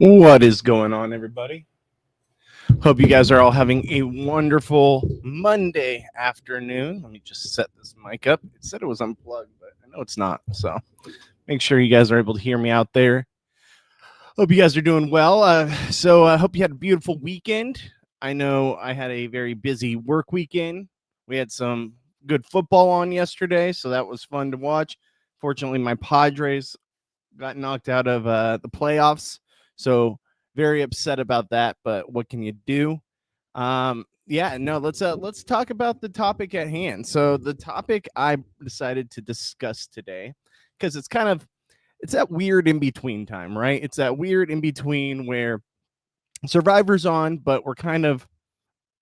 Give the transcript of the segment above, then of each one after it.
What is going on, everybody? Hope you guys are all having a wonderful Monday afternoon. Let me just set this mic up. It said it was unplugged, but I know it's not. So make sure you guys are able to hear me out there. Hope you guys are doing well. I hope you had a beautiful weekend. I know I had a very busy work weekend. We had some good football on yesterday, so that was fun to watch. Fortunately, my Padres got knocked out of the playoffs, so very upset about that. But what can you do? Let's talk about the topic at hand. So the topic I decided to discuss today, because it's that weird in between time, right? It's that weird in between where Survivor's on, but we're kind of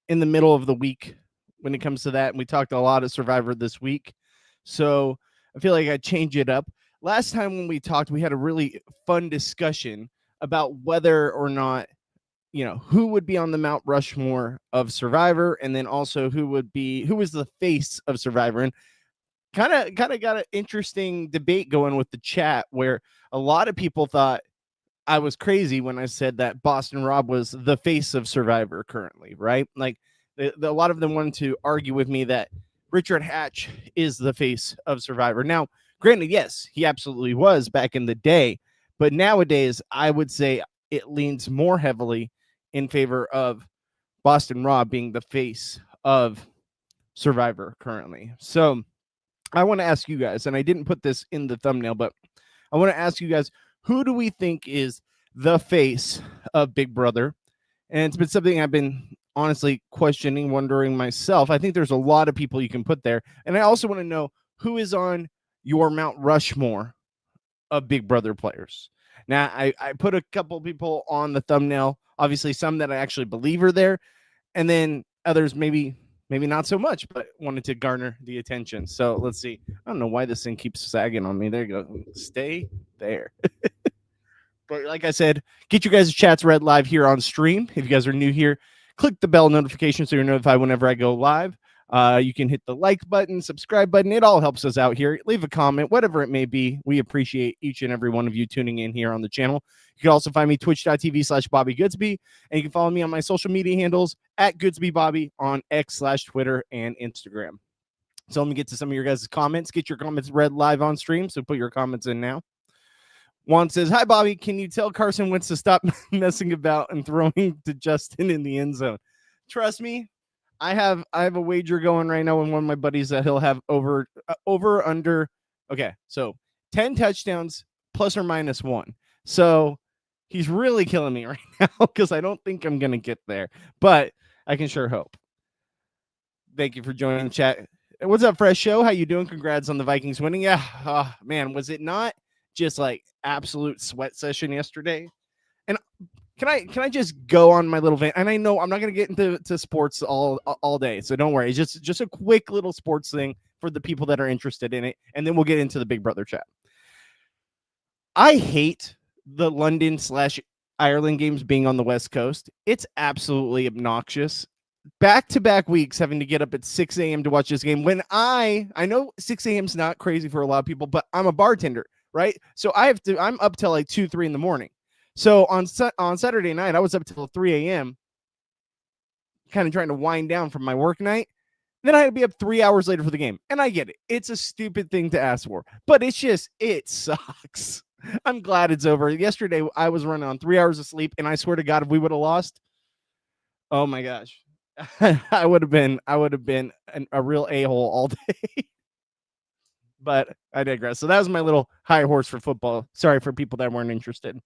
in the middle of the week when it comes to that. And we talked a lot of Survivor this week. So I feel like I change it up. Last time when we talked, we had a really fun discussion about whether or not, who would be on the Mount Rushmore of Survivor, and then also who was the face of Survivor. And kind of got an interesting debate going with the chat where a lot of people thought I was crazy when I said that Boston Rob was the face of Survivor currently, right? Like a lot of them wanted to argue with me that Richard Hatch is the face of Survivor. Now, granted, yes, he absolutely was back in the day, but nowadays I would say it leans more heavily in favor of Boston Rob being the face of Survivor currently. So I want to ask you guys, and I didn't put this in the thumbnail, but I want to ask you guys, who do we think is the face of Big Brother? And it's been something I've been honestly questioning, wondering myself. I think there's a lot of people you can put there. And I also want to know who is on your Mount Rushmore of Big Brother players. Now, I put a couple people on the thumbnail, obviously some that I actually believe are there, and then others maybe not so much, but wanted to garner the attention. So let's see. I don't know why this thing keeps sagging on me. There you go. Stay there. But like I said, get your guys' chats read live here on stream. If you guys are new here, click the bell notification so you're notified whenever I go live. You can hit the like button, subscribe button. It all helps us out here. Leave a comment, whatever it may be. We appreciate each and every one of you tuning in here on the channel. You can also find me twitch.tv/Bobby Goodsby, and you can follow me on my social media handles at GoodsbyBobby on X/Twitter and Instagram. So let me get to some of your guys' comments. Get your comments read live on stream. So put your comments in now. Juan says, "Hi, Bobby. Can you tell Carson Wentz to stop messing about and throwing to Justin in the end zone?" Trust me, I have a wager going right now with one of my buddies that he'll have over under. Okay, so 10 touchdowns plus or minus 1. So he's really killing me right now because I don't think I'm gonna get there, but I can sure hope. Thank you for joining the chat. What's up, Fresh Show? How you doing? Congrats on the Vikings winning. Yeah, man, was it not just like absolute sweat session yesterday? And can I just go on my little van? And I know I'm not going to get into sports all day, so don't worry. It's just a quick little sports thing for the people that are interested in it, and then we'll get into the Big Brother chat. I hate the London/Ireland games being on the West Coast. It's absolutely obnoxious. Back-to-back weeks having to get up at 6 a.m. to watch this game when I know 6 a.m. is not crazy for a lot of people, but I'm a bartender, right? So I'm up till like 2, 3 in the morning. So on Saturday night, I was up till 3 a.m. kind of trying to wind down from my work night. Then I had to be up 3 hours later for the game. And I get it. It's a stupid thing to ask for, but it sucks. I'm glad it's over. Yesterday, I was running on 3 hours of sleep, and I swear to God, if we would have lost, oh my gosh, I would have been a real a-hole all day. But I digress. So that was my little high horse for football. Sorry for people that weren't interested.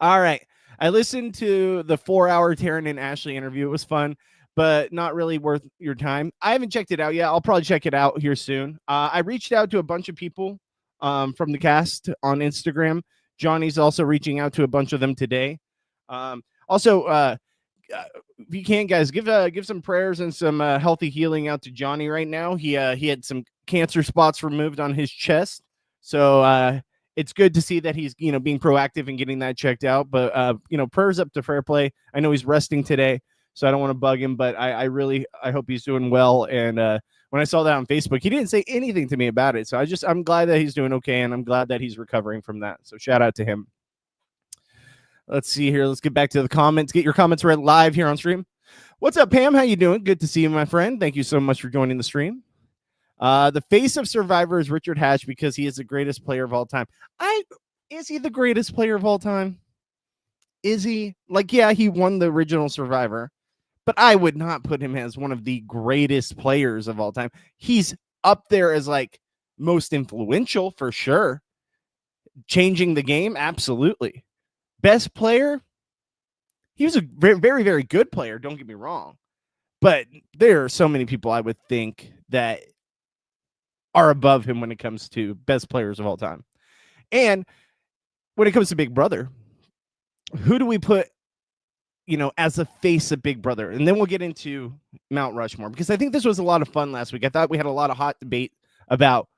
All right. I listened to the 4-hour Taryn and Ashley interview. It was fun, but not really worth your time. I haven't checked it out yet. I'll probably check it out here soon. I reached out to a bunch of people from the cast on Instagram. Johnny's also reaching out to a bunch of them today. If you can, guys, give some prayers and some healthy healing out to Johnny right now. He had some cancer spots removed on his chest, so it's good to see that he's being proactive and getting that checked out. But prayers up to Fairplay. I know he's resting today, so I don't want to bug him, but I hope he's doing well. And when I saw that on Facebook, he didn't say anything to me about it, so I'm glad that he's doing okay, and I'm glad that he's recovering from that. So shout out to him. Let's see here. Let's get back to the comments. Get your comments read live here on stream. What's up, Pam? How you doing? Good to see you, my friend. Thank you so much for joining the stream. The face of Survivor is Richard Hatch because he is the greatest player of all time. Is he the greatest player of all time? Is he? Like, yeah, he won the original Survivor, but I would not put him as one of the greatest players of all time. He's up there as like most influential for sure. Changing the game, absolutely. Best player, he was a very, very, very good player. Don't get me wrong, but there are so many people I would think that are above him when it comes to best players of all time. And when it comes to Big Brother, who do we put, as a face of Big Brother? And then we'll get into Mount Rushmore, because I think this was a lot of fun last week. I thought we had a lot of hot debate about,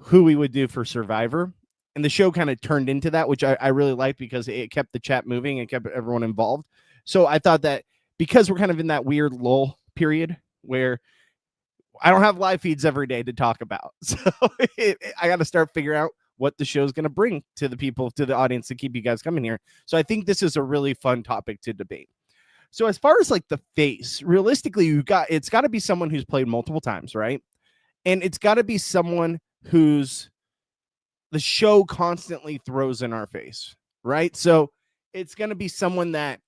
who we would do for Survivor. And the show kind of turned into that, which I really liked because it kept the chat moving and kept everyone involved. So I thought that because we're kind of in that weird lull period where I don't have live feeds every day to talk about. So I got to start figuring out what the show's going to bring to the people, to the audience, to keep you guys coming here. So I think this is a really fun topic to debate. So as far as like the face, realistically, it's got to be someone who's played multiple times, right? And it's got to be someone who's the show constantly throws in our face, right? So it's going to be someone that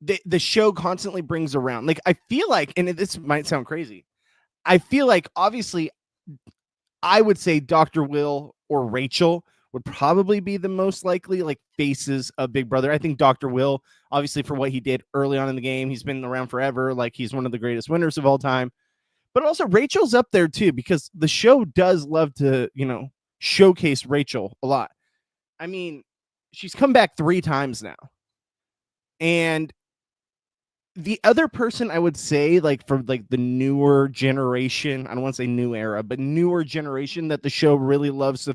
the show constantly brings around. Like, I feel like, and this might sound crazy, I feel like obviously I would say Dr. Will or Rachel would probably be the most likely like faces of Big Brother. I think Dr. Will, obviously for what he did early on in the game, he's been around forever. Like, he's one of the greatest winners of all time. But also Rachel's up there too, because the show does love to, showcase Rachel a lot. I mean, she's come back 3 times now. And the other person I would say, like, for like the newer generation, I don't want to say new era, but newer generation that the show really loves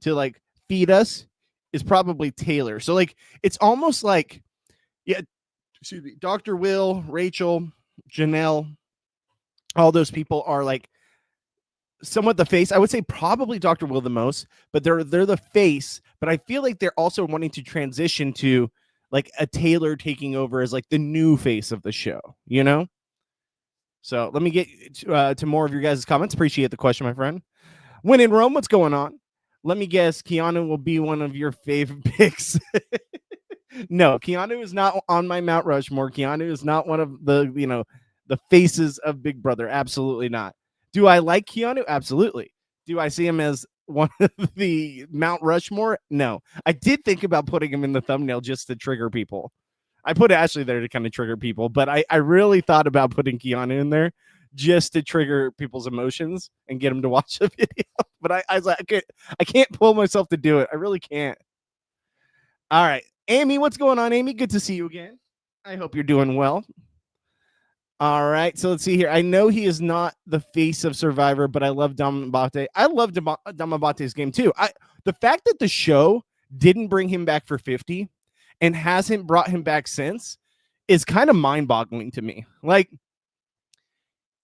to like feed us is probably Taylor. So like, it's almost like, yeah, excuse me, Dr. Will, Rachel, Janelle, all those people are like somewhat the face. I would say probably Dr. Will the most, but they're the face. But I feel like they're also wanting to transition to like a Taylor taking over as like the new face of the show, So let me get to more of your guys' comments. Appreciate the question, my friend. When in Rome, what's going on? Let me guess, Keanu will be one of your favorite picks. No, Keanu is not on my Mount Rushmore. Keanu is not one of the, the faces of Big Brother. Absolutely not. Do I like Keanu? Absolutely. Do I see him as one of the Mount Rushmore? No. I did think about putting him in the thumbnail just to trigger people. I put Ashley there to kind of trigger people, but I really thought about putting Keanu in there just to trigger people's emotions and get them to watch the video. But I was like, I can't pull myself to do it. I really can't. All right. Amy, what's going on, Amy? Good to see you again. I hope you're doing well. All right, so let's see here. I know he is not the face of Survivor, but I love Damabate. I love Damabate's game too. The fact that the show didn't bring him back for 50 and hasn't brought him back since is kind of mind-boggling to me. Like,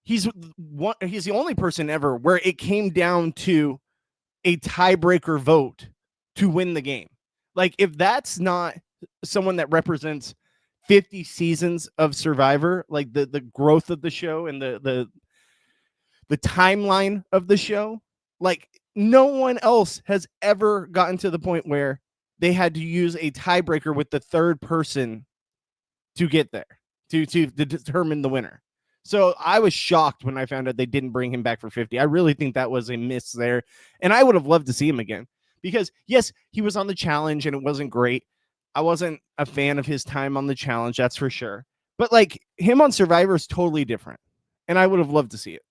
he's the only person ever where it came down to a tiebreaker vote to win the game. Like, if that's not someone that represents 50 seasons of Survivor, like the growth of the show and the timeline of the show, like, no one else has ever gotten to the point where they had to use a tiebreaker with the third person to get there, to determine the winner. So I was shocked when I found out they didn't bring him back for 50. I really think that was a miss there. And I would have loved to see him again because, yes, he was on the challenge and it wasn't great. I wasn't a fan of his time on the challenge, that's for sure. But like, him on Survivor is totally different. And I would have loved to see it.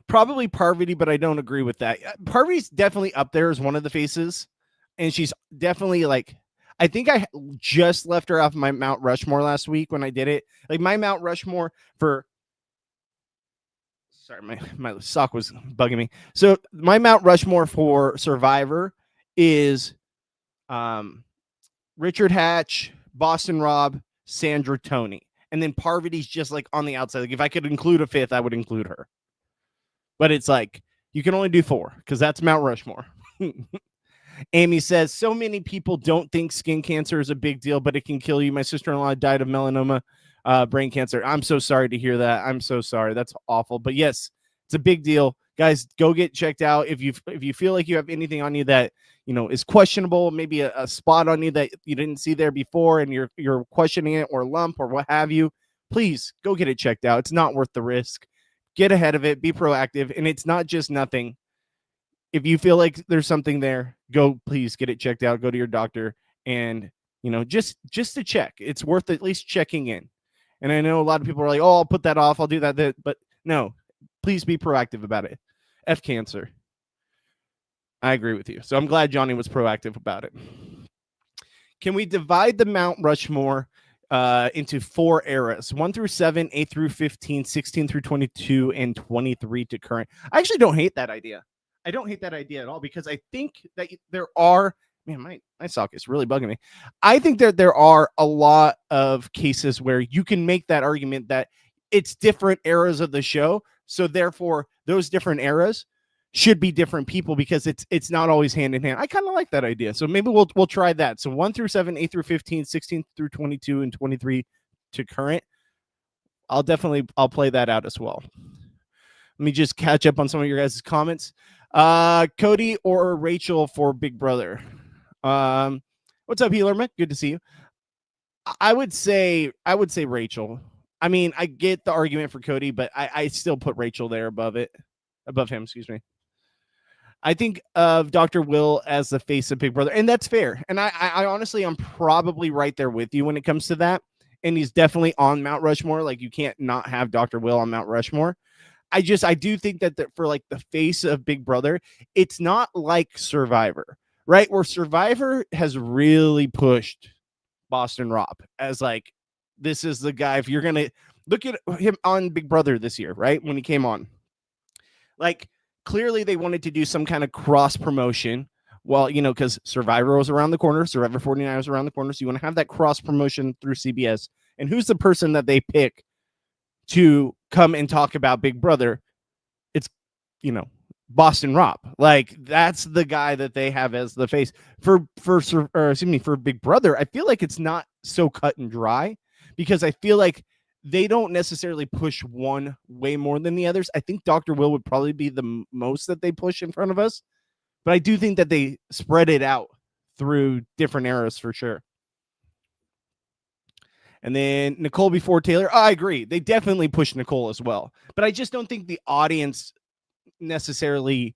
Probably Parvati, but I don't agree with that. Parvati's definitely up there as one of the faces. And she's definitely like, I think I just left her off my Mount Rushmore last week when I did it. Like, my Mount Rushmore for... Sorry, my sock was bugging me. So my Mount Rushmore for Survivor is... Richard Hatch, Boston Rob, Sandra Tony, and then Parvati's just like on the outside. Like, if I could include a fifth, I would include her. But it's like, you can only do 4 because that's Mount Rushmore. Amy says, so many people don't think skin cancer is a big deal, but it can kill you. My sister-in-law died of melanoma, brain cancer. I'm so sorry to hear that. I'm so sorry. That's awful. But yes, it's a big deal. Guys, go get checked out. If you feel like you have anything on you that is questionable, maybe a spot on you that you didn't see there before, and you're questioning it, or lump or what have you, please go get it checked out. It's not worth the risk. Get ahead of it. Be proactive. And it's not just nothing. If you feel like there's something there, go please get it checked out. Go to your doctor, and just to check. It's worth at least checking in. And I know a lot of people are like, oh, I'll put that off, I'll do that, but no, please be proactive about it. F cancer. I agree with you. So I'm glad Johnny was proactive about it. Can we divide the Mount Rushmore into 4 eras: 1 through 7, 8 through 15, 16 through 22, and 23 to current? I actually don't hate that idea. I don't hate that idea at all, because I think that there are, man, my sock is really bugging me. I think that there are a lot of cases where you can make that argument that it's different eras of the show. So therefore those different eras should be different people, because it's not always hand in hand. I kind of like that idea. So maybe we'll try that. So 1 through 7, 8 through 15, 16 through 22, and 23 to current. I'll play that out as well. Let me just catch up on some of your guys' comments. Cody or Rachel for Big Brother? What's up, Healerman? Good to see you. I would say Rachel. I mean, I get the argument for Cody, but I still put Rachel there above him, excuse me. I think of Dr. Will as the face of Big Brother, and that's fair. And I honestly, I'm probably right there with you when it comes to that. And he's definitely on Mount Rushmore. Like, you can't not have Dr. Will on Mount Rushmore. I do think that for like the face of Big Brother, it's not like Survivor, right? Where Survivor has really pushed Boston Rob as like, this is the guy. If you're going to look at him on Big Brother this year, right? When he came on, like, clearly they wanted to do some kind of cross promotion. Well, because Survivor was around the corner, Survivor 49 was around the corner. So you want to have that cross promotion through CBS. And who's the person that they pick to come and talk about Big Brother? It's, Boston Rob. Like, that's the guy that they have as the face for Big Brother. I feel like it's not so cut and dry, because I feel like they don't necessarily push one way more than the others. I think Dr. Will would probably be the most that they push in front of us, but I do think that they spread it out through different eras for sure. And then Nicole before Taylor. I agree. They definitely push Nicole as well. But I just don't think the audience necessarily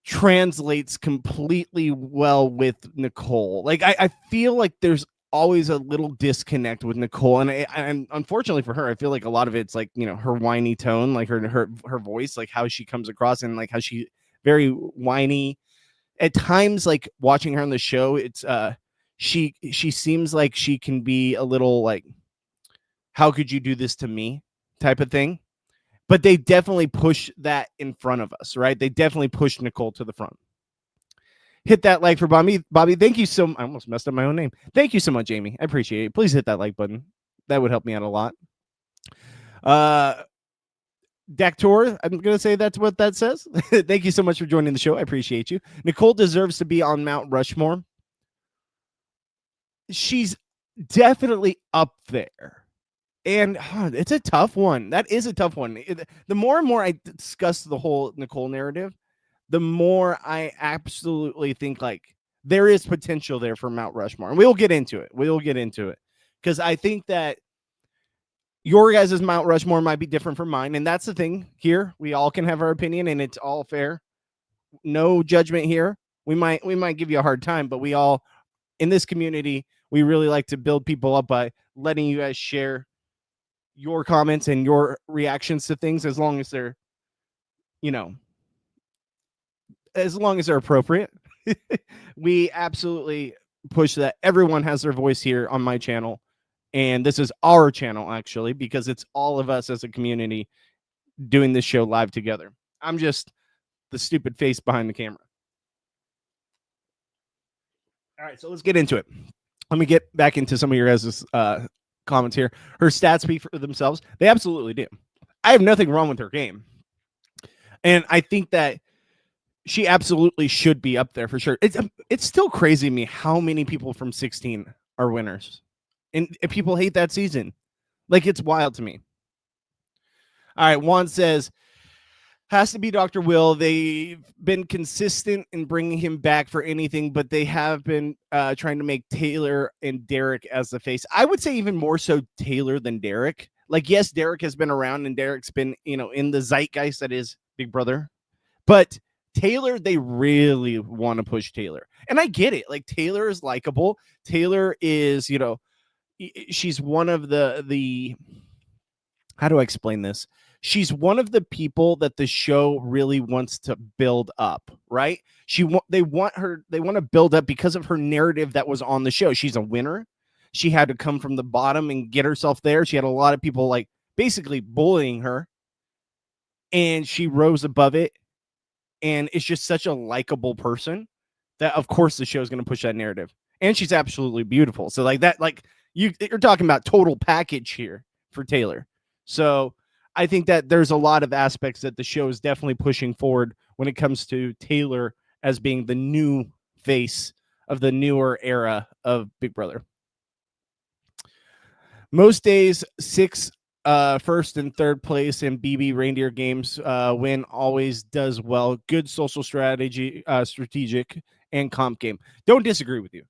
translates completely well with Nicole. Like, I feel like there's always a little disconnect with Nicole. And unfortunately for her, I feel like a lot of it's like, her whiny tone, like her voice, like how she comes across, and like how she very whiny. At times, like watching her on the show, it's she seems like she can be a little like, how could you do this to me type of thing. But they definitely push that in front of us, right? They definitely push Nicole to the front. Hit that like for Bobby. Bobby, thank you so much. I almost messed up my own name. Thank you so much, Jamie. I appreciate it. Please hit that like button. That would help me out a lot. Dactor, I'm going to say that's what that says. Thank you so much for joining the show. I appreciate you. Nicole deserves to be on Mount Rushmore. She's definitely up there. And it's a tough one. That is a tough one. The more and more I discuss the whole Nicole narrative, the more I absolutely think like there is potential there for Mount Rushmore. And we'll get into it. Because I think that your guys' Mount Rushmore might be different from mine. And that's the thing here. We all can have our opinion, and it's all fair. No judgment here. We might give you a hard time, but we all, in this community, we really like to build people up by letting you guys share your comments and your reactions to things, as long as they're, as long as they're appropriate. We absolutely push that. Everyone has their voice here on my channel. And this is our channel, actually, because it's all of us as a community doing this show live together. I'm just the stupid face behind the camera. All right, so let's get into it. Let me get back into some of your guys' comments here. Her stats speak for themselves. They absolutely do. I have nothing wrong with her game. And I think that she absolutely should be up there for sure. It's still crazy to me how many people from 16 are winners, and people hate that season. Like, it's wild to me. All right, Juan says, has to be Dr. Will. They've been consistent in bringing him back for anything, but they have been trying to make Taylor and Derek as the face. I would say even more so Taylor than Derek. Like, yes, Derek has been around and Derek's been, in the zeitgeist that is Big Brother. But Taylor, they really want to push Taylor. And I get it. Like, Taylor is likable. Taylor is, she's one of the how do I explain this? She's one of the people that the show really wants to build up, right? They want to build up because of her narrative that was on the show. She's a winner. She had to come from the bottom and get herself there. She had a lot of people like basically bullying her, and she rose above it. And it's just such a likable person that, of course, the show is going to push that narrative. And she's absolutely beautiful. So like that, like you're talking about total package here for Taylor. So I think that there's a lot of aspects that the show is definitely pushing forward when it comes to Taylor as being the new face of the newer era of Big Brother. Most days, 6 first and third place in BB Reindeer games win always does well. Good social strategy, strategic, and comp game. Don't disagree with you.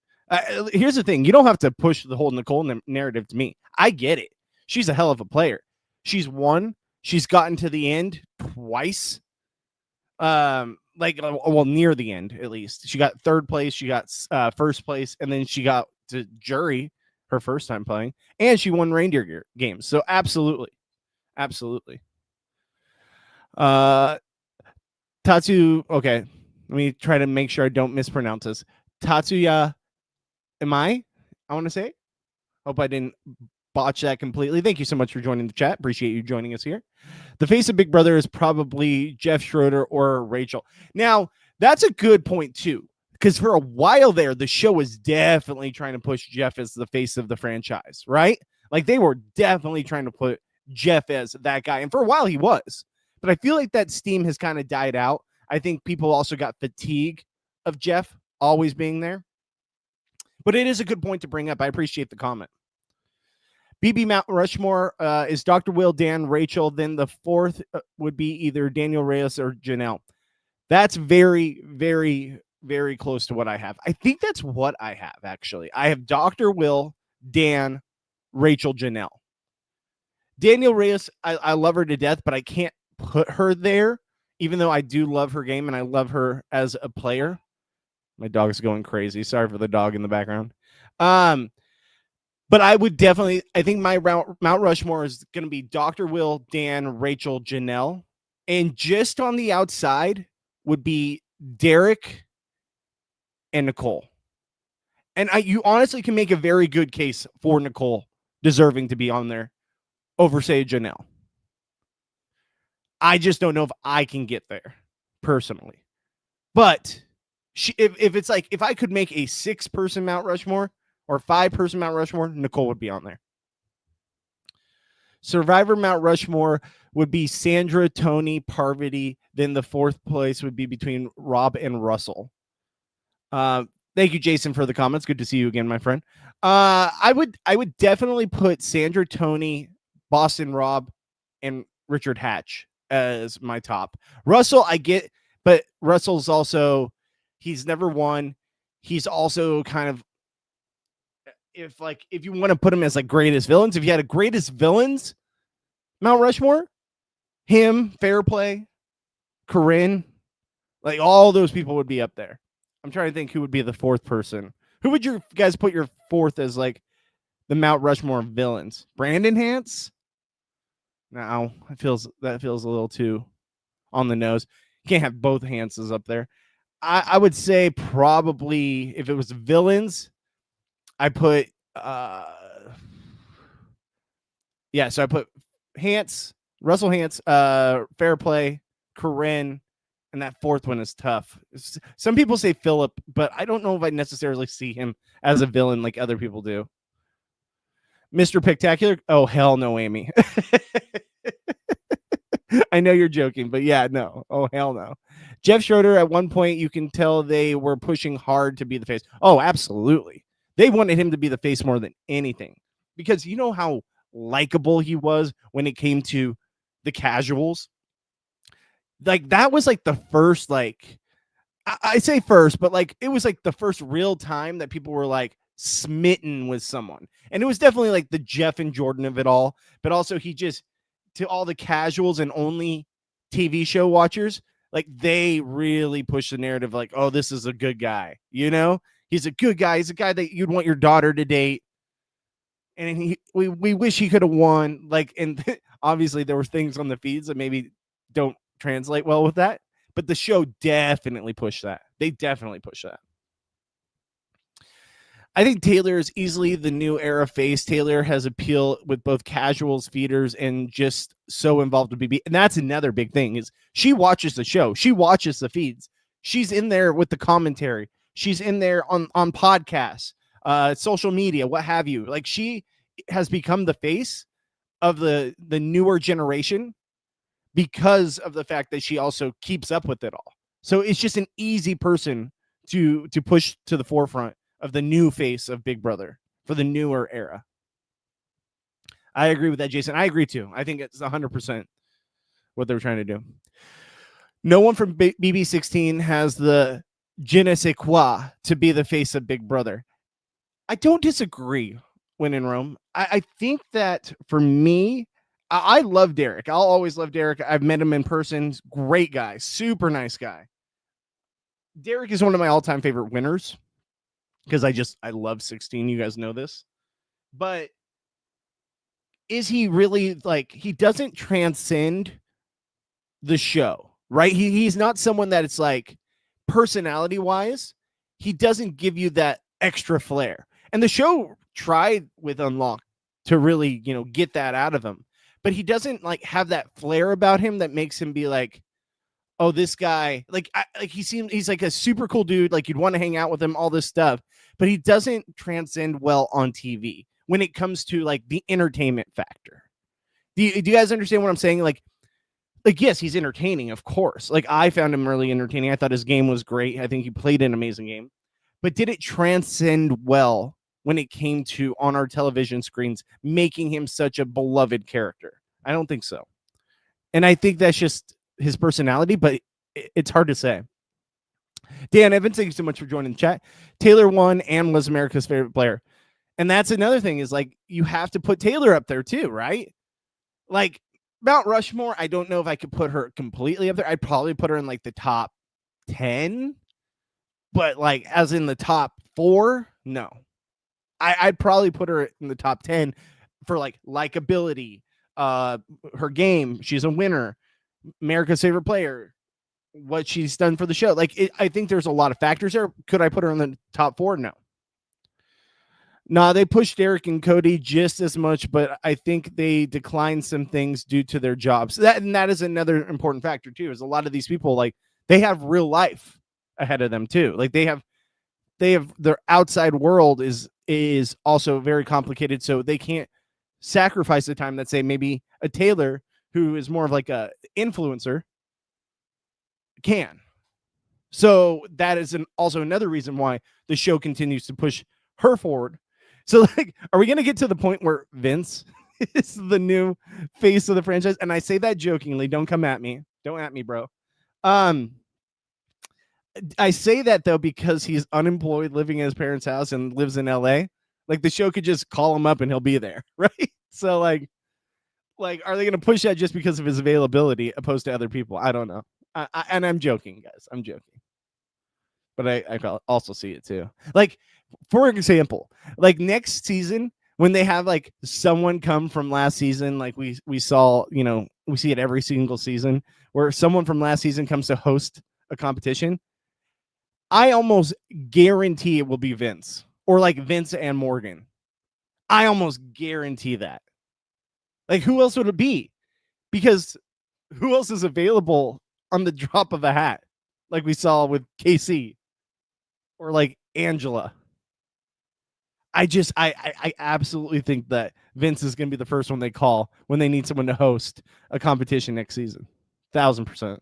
Here's the thing. You don't have to push the whole Nicole narrative to me. I get it. She's a hell of a player. She's won. She's gotten to the end twice. Near the end, at least. She got third place. She got first place. And then she got to jury her first time playing. And she won reindeer games. So absolutely. Absolutely. Tatsu. Okay. Let me try to make sure I don't mispronounce this. Tatsuya. I want to say. Hope I didn't botch that completely. Thank you so much for joining the chat. Appreciate you joining us here. The face of Big Brother is probably Jeff Schroeder or Rachel. Now, that's a good point too, because for a while there, the show was definitely trying to push Jeff as the face of the franchise, right? Like, they were definitely trying to put Jeff as that guy. And for a while he was, but I feel like that steam has kind of died out. I think people also got fatigue of Jeff always being there. But it is a good point to bring up. I appreciate the comment. BB Mount Rushmore is Dr. Will, Dan, Rachel. Then the fourth would be either Daniel Reyes or Janelle. That's very, very, very close to what I have. I think that's what I have, actually. I have Dr. Will, Dan, Rachel, Janelle. Daniel Reyes, I love her to death, but I can't put her there, even though I do love her game and I love her as a player. My dog's going crazy. Sorry for the dog in the background. But I would definitely, I think my Mount Rushmore is going to be Dr. Will, Dan, Rachel, Janelle. And just on the outside would be Derek and Nicole. And you honestly can make a very good case for Nicole deserving to be on there over, say, Janelle. I just don't know if I can get there personally. But if it's like, if I could make a 6-person Mount Rushmore, or 5-person Mount Rushmore, Nicole would be on there. Survivor Mount Rushmore would be Sandra, Tony, Parvati. Then the fourth place would be between Rob and Russell. Thank you, Jason, for the comments. Good to see you again, my friend. I would definitely put Sandra, Tony, Boston Rob, and Richard Hatch as my top. Russell, I get, but Russell's also, he's never won. He's also kind of, if you want to put him as like greatest villains, if you had a greatest villains Mount Rushmore, him, Fairplay, Corinne, like all those people would be up there. I'm trying to think who would be the fourth person. Who would you guys put your fourth as like the Mount Rushmore villains? Brandon Hance? No, that feels a little too on the nose. You can't have both Hances up there. I would say probably if it was villains, I put so I put Hance, Russell Hance, Fairplay, Corinne, and that fourth one is tough. Some people say Philip, but I don't know if I necessarily see him as a villain like other people do. Mr. Pictacular? Oh, hell no, Amy. I know you're joking, but yeah, no. Oh, hell no. Jeff Schroeder, at one point, you can tell they were pushing hard to be the face. Oh, absolutely. They wanted him to be the face more than anything because you know how likable he was when it came to the casuals. Like, that was like the first, like, I say first, but like it was like the first real time that people were like smitten with someone. And it was definitely like the Jeff and Jordan of it all. But also, he just, to all the casuals and only TV show watchers, like they really push the narrative like, oh, this is a good guy. You know, he's a good guy. He's a guy that you'd want your daughter to date. And we wish he could have won. Like, and obviously there were things on the feeds that maybe don't translate well with that. But the show definitely pushed that. They definitely push that. I think Taylor is easily the new era face. Taylor has appeal with both casuals, feeders, and just so involved with BB. And that's another big thing is she watches the show. She watches the feeds. She's in there with the commentary. She's in there on podcasts, social media, what have you. Like, she has become the face of the newer generation because of the fact that she also keeps up with it all. So it's just an easy person to push to the forefront of the new face of Big Brother for the newer era. I agree with that, Jason. I agree too. I think it's 100% what they were trying to do. No one from BB16 has the je ne sais quoi to be the face of Big Brother. I don't disagree when in Rome. I think that for me, I love Derek. I'll always love Derek. I've met him in person. Great guy. Super nice guy. Derek is one of my all-time favorite winners because I love 16. You guys know this. But is he really, like, he doesn't transcend the show, right? He's not someone that it's like personality-wise, he doesn't give you that extra flair. And the show tried with Unlocked to really, get that out of him. But he doesn't like have that flair about him that makes him be like, oh, this guy, he's like a super cool dude. Like, you'd want to hang out with him, all this stuff, but he doesn't transcend well on TV when it comes to like the entertainment factor. Do you guys understand what I'm saying? Like, yes, he's entertaining, of course. Like, I found him really entertaining. I thought his game was great. I think he played an amazing game, but did it transcend well when it came to on our television screens, making him such a beloved character? I don't think so. And I think that's just his personality, but it's hard to say. Dan Evans, thank you so much for joining the chat. Taylor won and was America's favorite player. And that's another thing is like, you have to put Taylor up there too, right? Like, Mount Rushmore, I don't know if I could put her completely up there. I'd probably put her in like the top 10, but like as in the top 4, no. I'd probably put her in the top 10 for like likability, her game. She's a winner, America's favorite player, what she's done for the show. Like, I think there's a lot of factors there. Could I put her in the top 4? No. No, they pushed Derek and Cody just as much, but I think they declined some things due to their jobs. That is another important factor too. Is a lot of these people, like, they have real life ahead of them too. Like, they have their outside world is also very complicated, so they can't sacrifice the time that, say, maybe a Taylor, who is more of like a influencer, can. So that is also another reason why the show continues to push her forward. So, like, are we going to get to the point where Vince is the new face of the franchise? And I say that jokingly. Don't come at me. Don't at me, bro. I say that, though, because he's unemployed, living in his parents' house, and lives in LA. Like, the show could just call him up and he'll be there, right? So, like, are they going to push that just because of his availability opposed to other people? I don't know. And I'm joking, guys. I'm joking. But I also see it, too. Like, for example, like next season, when they have like someone come from last season, like we saw, we see it every single season where someone from last season comes to host a competition. I almost guarantee it will be Vince or like Vince and Morgan. I almost guarantee that. Like, who else would it be? Because who else is available on the drop of a hat? Like we saw with KC or like Angela. I absolutely think that Vince is going to be the first one they call when they need someone to host a competition next season. 1,000%.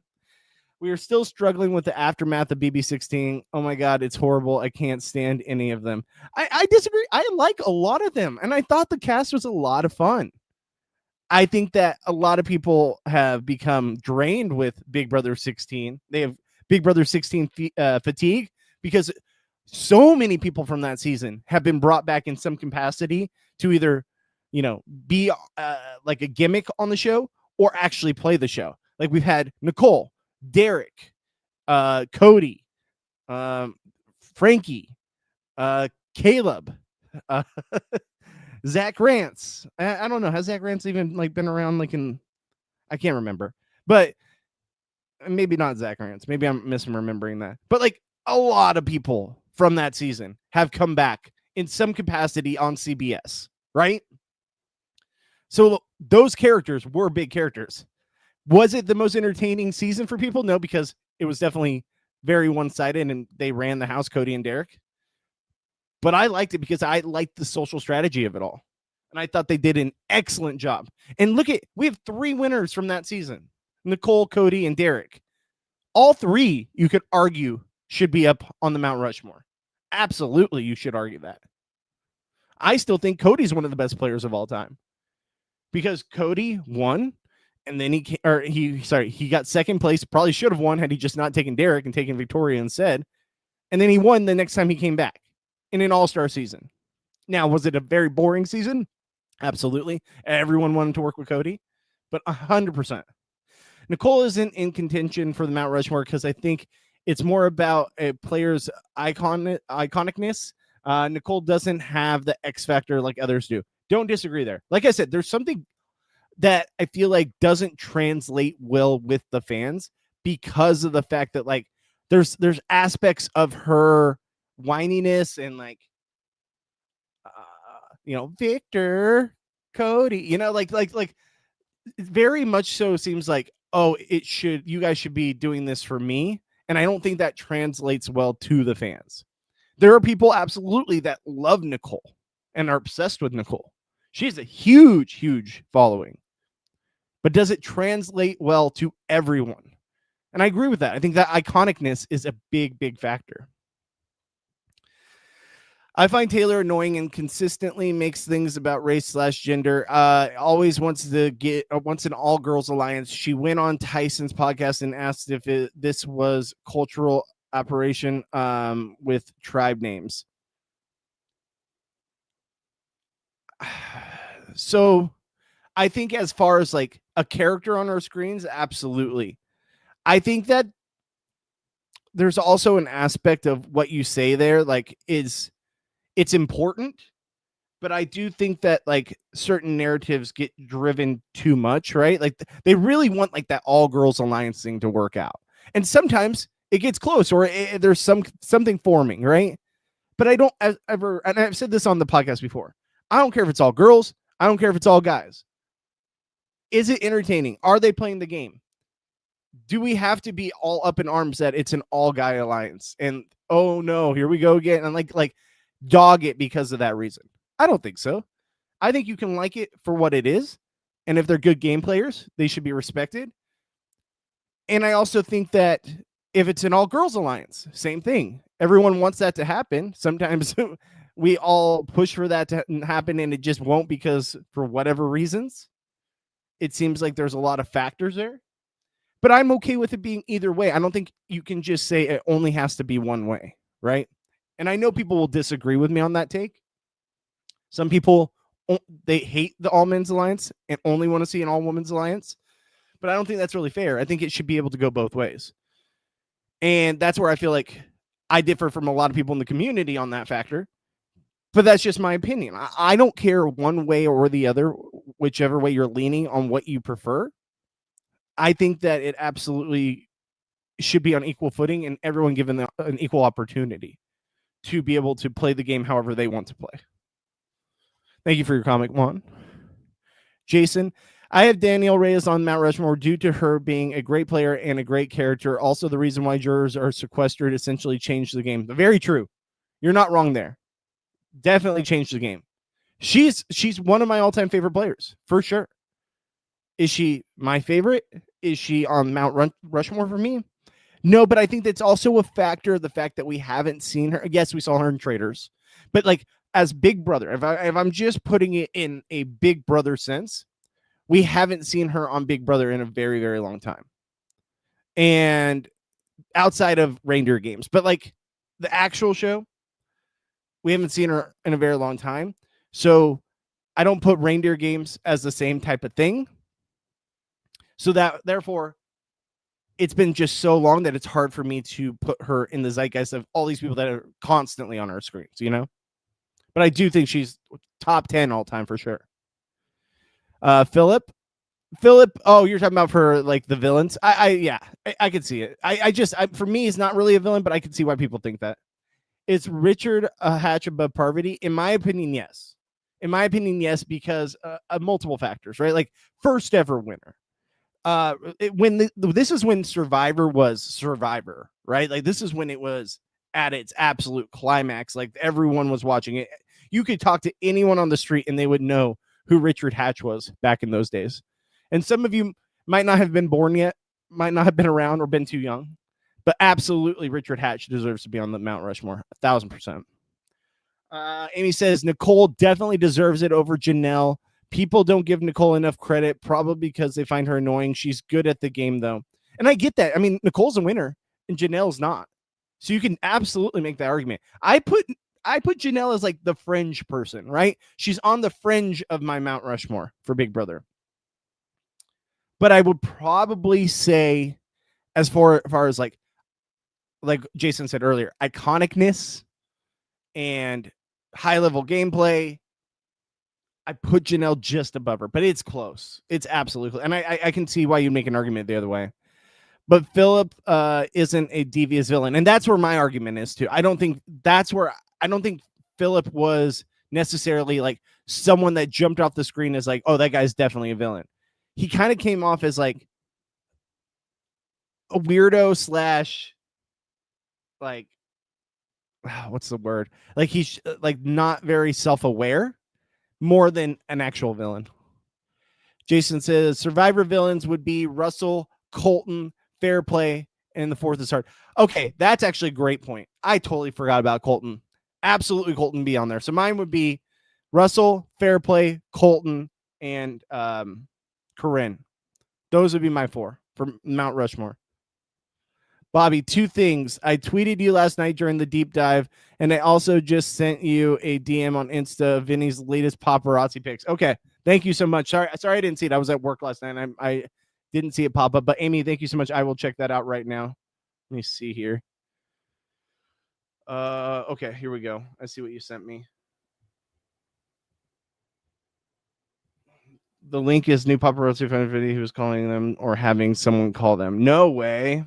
We are still struggling with the aftermath of BB16. Oh my God, it's horrible. I can't stand any of them. I disagree. I like a lot of them, and I thought the cast was a lot of fun. I think that a lot of people have become drained with Big Brother 16. They have Big Brother 16 fatigue because so many people from that season have been brought back in some capacity to either, be like a gimmick on the show or actually play the show. Like we've had Nicole, Derek, Cody, Frankie, Caleb, Zach Rance. I don't know. Has Zach Rance even been around I can't remember, but maybe not Zach Rance. Maybe I'm misremembering that. But a lot of people from that season have come back in some capacity on CBS, right? So those characters were big characters. Was it the most entertaining season for people? No, because it was definitely very one-sided and they ran the house, Cody and Derek. But I liked it because I liked the social strategy of it all. And I thought they did an excellent job. And we have 3 winners from that season. Nicole, Cody, and Derek. All 3, you could argue, should be up on the Mount Rushmore. Absolutely, you should argue that. I still think Cody's one of the best players of all time. Because Cody won, and then he got second place. Probably should have won had he just not taken Derek and taken Victoria instead. And then he won the next time he came back in an all-star season. Now, was it a very boring season? Absolutely. Everyone wanted to work with Cody, but 100%. Nicole isn't in contention for the Mount Rushmore because I think it's more about a player's iconicness. Nicole doesn't have the X factor like others do. Don't disagree there. Like I said, there's something that I feel like doesn't translate well with the fans because of the fact that there's aspects of her whininess and Victor, Cody, like very much so seems like, oh, you guys should be doing this for me. And I don't think that translates well to the fans. There are people absolutely that love Nicole and are obsessed with Nicole. She has a huge, huge following. But does it translate well to everyone? And I agree with that. I think that iconicness is a big, big factor. I find Taylor annoying and consistently makes things about race/gender. Always wants an all-girls alliance. She went on Tyson's podcast and asked if this was cultural operation with tribe names. So I think as far as a character on our screens, absolutely. I think that there's also an aspect of what you say there, it's important, but I do think that certain narratives get driven too much, right? They really want that all girls alliance thing to work out. And sometimes it gets close or there's something forming, right? But I don't ever, and I've said this on the podcast before, I don't care if it's all girls. I don't care if it's all guys. Is it entertaining? Are they playing the game? Do we have to be all up in arms that it's an all guy alliance? And oh no, here we go again. And dog it because of that reason. I don't think so. I think you can like it for what it is. And if they're good game players, they should be respected. And I also think that if it's an all girls alliance, same thing. Everyone wants that to happen. Sometimes we all push for that to happen and it just won't because for whatever reasons, it seems like there's a lot of factors there. But I'm okay with it being either way. I don't think you can just say it only has to be one way, right? And I know people will disagree with me on that take. Some people, they hate the all men's alliance and only want to see an all women's alliance. But I don't think that's really fair. I think it should be able to go both ways. And that's where I feel like I differ from a lot of people in the community on that factor. But that's just my opinion. I don't care one way or the other, whichever way you're leaning on what you prefer. I think that it absolutely should be on equal footing and everyone given an equal opportunity to be able to play the game however they want to play. Thank you for your comment, Juan. Jason, I have Danielle Reyes on Mount Rushmore due to her being a great player and a great character. Also, the reason why jurors are sequestered essentially changed the game. Very true. You're not wrong there. definitely changed the game. She's one of my all-time favorite players, for sure. Is she my favorite? Is she on Mount Rushmore for me? No, but I think that's also a factor of the fact that we haven't seen her. Yes, we saw her in Traders, but like as Big Brother, if I'm just putting it in a Big Brother sense, we haven't seen her on Big Brother in a very, very long time. And outside of reindeer games, but like the actual show, we haven't seen her in a very long time. So I don't put reindeer games as the same type of thing. So that therefore it's been just so long that it's hard for me to put her in the zeitgeist of all these people that are constantly on our screens, you know? But I do think she's top 10 all time for sure. Philip, oh, you're talking about for like the villains. I could see it. For me, he's not really a villain, but I can see why people think that. Is Richard Hatch above Parvati? In my opinion, yes. Because of multiple factors, right? Like first ever winner. This is when Survivor was Survivor, right? Like this is when it was at its absolute climax. Like everyone was watching it. You could talk to anyone on the street and they would know who Richard Hatch was back in those days. And some of you might not have been born yet, might not have been around or been too young, but absolutely Richard Hatch deserves to be on the Mount Rushmore, 1,000%. Amy says Nicole definitely deserves it over Janelle. People don't give Nicole enough credit, probably because they find her annoying. She's good at the game, though. And I get that. I mean, Nicole's a winner, and Janelle's not. So you can absolutely make that argument. I put Janelle as like the fringe person, right? She's on the fringe of my Mount Rushmore for Big Brother. But I would probably say, as far as like Jason said earlier, iconicness and high-level gameplay, I put Janelle just above her, but it's close. It's absolutely, and I can see why you make an argument the other way. But Philip isn't a devious villain, and that's where my argument is too. I don't think Philip was necessarily like someone that jumped off the screen as like, oh, that guy's definitely a villain. He kind of came off as like a weirdo slash like, what's the word? Like he's like not very self-aware. More than an actual villain. Jason says Survivor villains would be Russell, Colton, Fairplay, and the fourth is hard. Okay, that's actually a great point. I totally forgot about Colton. Absolutely, Colton be on there. So mine would be Russell, Fairplay, Colton, and Corinne. Those would be my four for Mount Rushmore. Bobby, two things. I tweeted you last night during the deep dive, and I also just sent you a DM on Insta of Vinny's latest paparazzi pics. Okay, thank you so much. Sorry I didn't see it. I was at work last night, and I didn't see it pop up. But Amy, thank you so much. I will check that out right now. Let me see here. Okay, here we go. I see what you sent me. The link is new paparazzi fan video. Who was calling them or having someone call them. No way.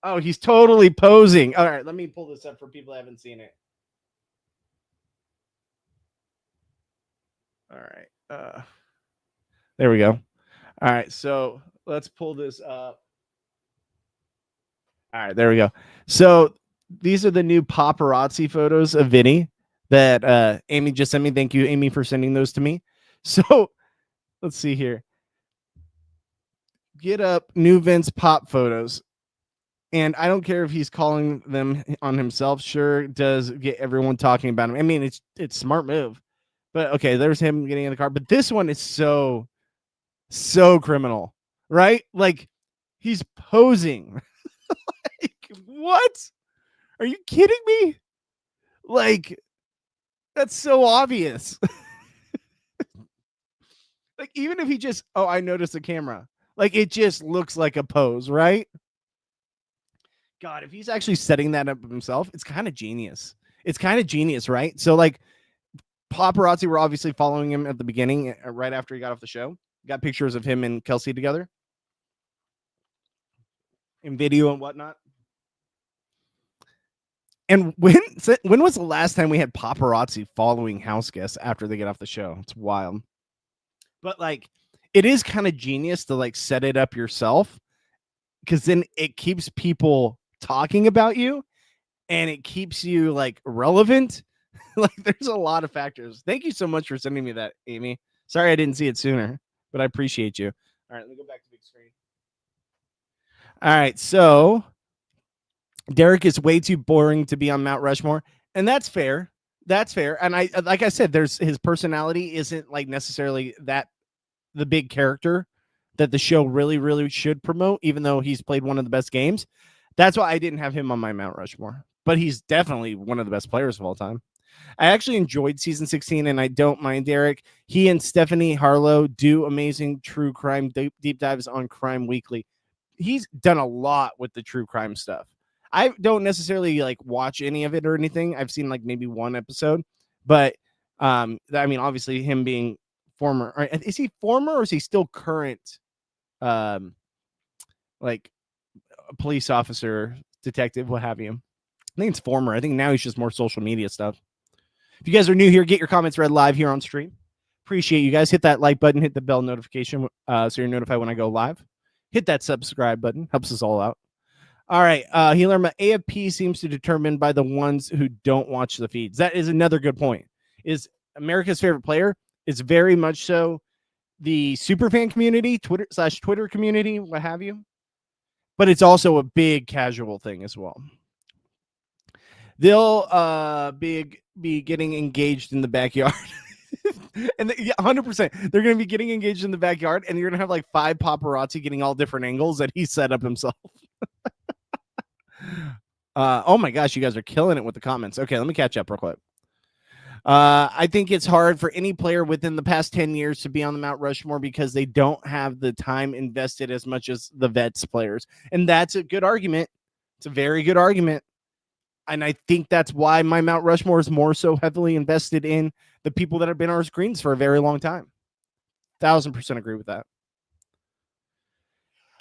Oh, he's totally posing. All right, let me pull this up for people who haven't seen it. All right. There we go. All right, so let's pull this up. All right, there we go. So these are the new paparazzi photos of Vinny that Amy just sent me. Thank you, Amy, for sending those to me. So let's see here. Get up new Vince pop photos. And I don't care if he's calling them on himself. Sure does get everyone talking about him. I mean, it's smart move. But okay, there's him getting in the car. But this one is so criminal, right? Like he's posing. Like, what? Are you kidding me? Like, that's so obvious. Like, even if he just, I noticed the camera. Like, it just looks like a pose, right? God, if he's actually setting that up himself, it's kind of genius. Right? So, like, paparazzi were obviously following him at the beginning, right after he got off the show. Got pictures of him and Kelsey together in video and whatnot. And when was the last time we had paparazzi following house guests after they get off the show? It's wild. But, like, it is kind of genius to, like, set it up yourself because then it keeps people talking about you and it keeps you like relevant. Like, there's a lot of factors. Thank you so much for sending me that, Amy. Sorry I didn't see it sooner, but I appreciate you. All right, let me go back to big screen. All right, so Derek is way too boring to be on Mount Rushmore, and that's fair. That's fair. And I, like I said, there's his personality isn't like necessarily that the big character that the show really, really should promote, even though he's played one of the best games. That's why I didn't have him on my Mount Rushmore. But he's definitely one of the best players of all time. I actually enjoyed season 16, and I don't mind Derek. He and Stephanie Harlow do amazing true crime deep dives on Crime Weekly. He's done a lot with the true crime stuff. I don't necessarily like watch any of it or anything. I've seen like maybe one episode, but I mean, obviously him being former, or is he former or is he still current? Like a police officer, detective, what have you. I think it's former. I think now he's just more social media stuff. If you guys are new here, get your comments read live here on stream. Appreciate you guys. Hit that like button, hit the bell notification so you're notified when I go live. Hit that subscribe button. Helps us all out. All right. He learned my AFP seems to determine by the ones who don't watch the feeds. That is another good point. Is America's favorite player is very much so the superfan community, Twitter community, what have you. But it's also a big casual thing as well. They'll be getting engaged in the backyard. And 100%, they're going to be getting engaged in the backyard, and you're going to have like 5 paparazzi getting all different angles that he set up himself. Oh my gosh, you guys are killing it with the comments. Okay, let me catch up real quick. I think it's hard for any player within the past 10 years to be on the Mount Rushmore because they don't have the time invested as much as the vets players. And that's a good argument. It's a very good argument. And I think that's why my Mount Rushmore is more so heavily invested in the people that have been on our screens for a very long time. 1000% agree with that.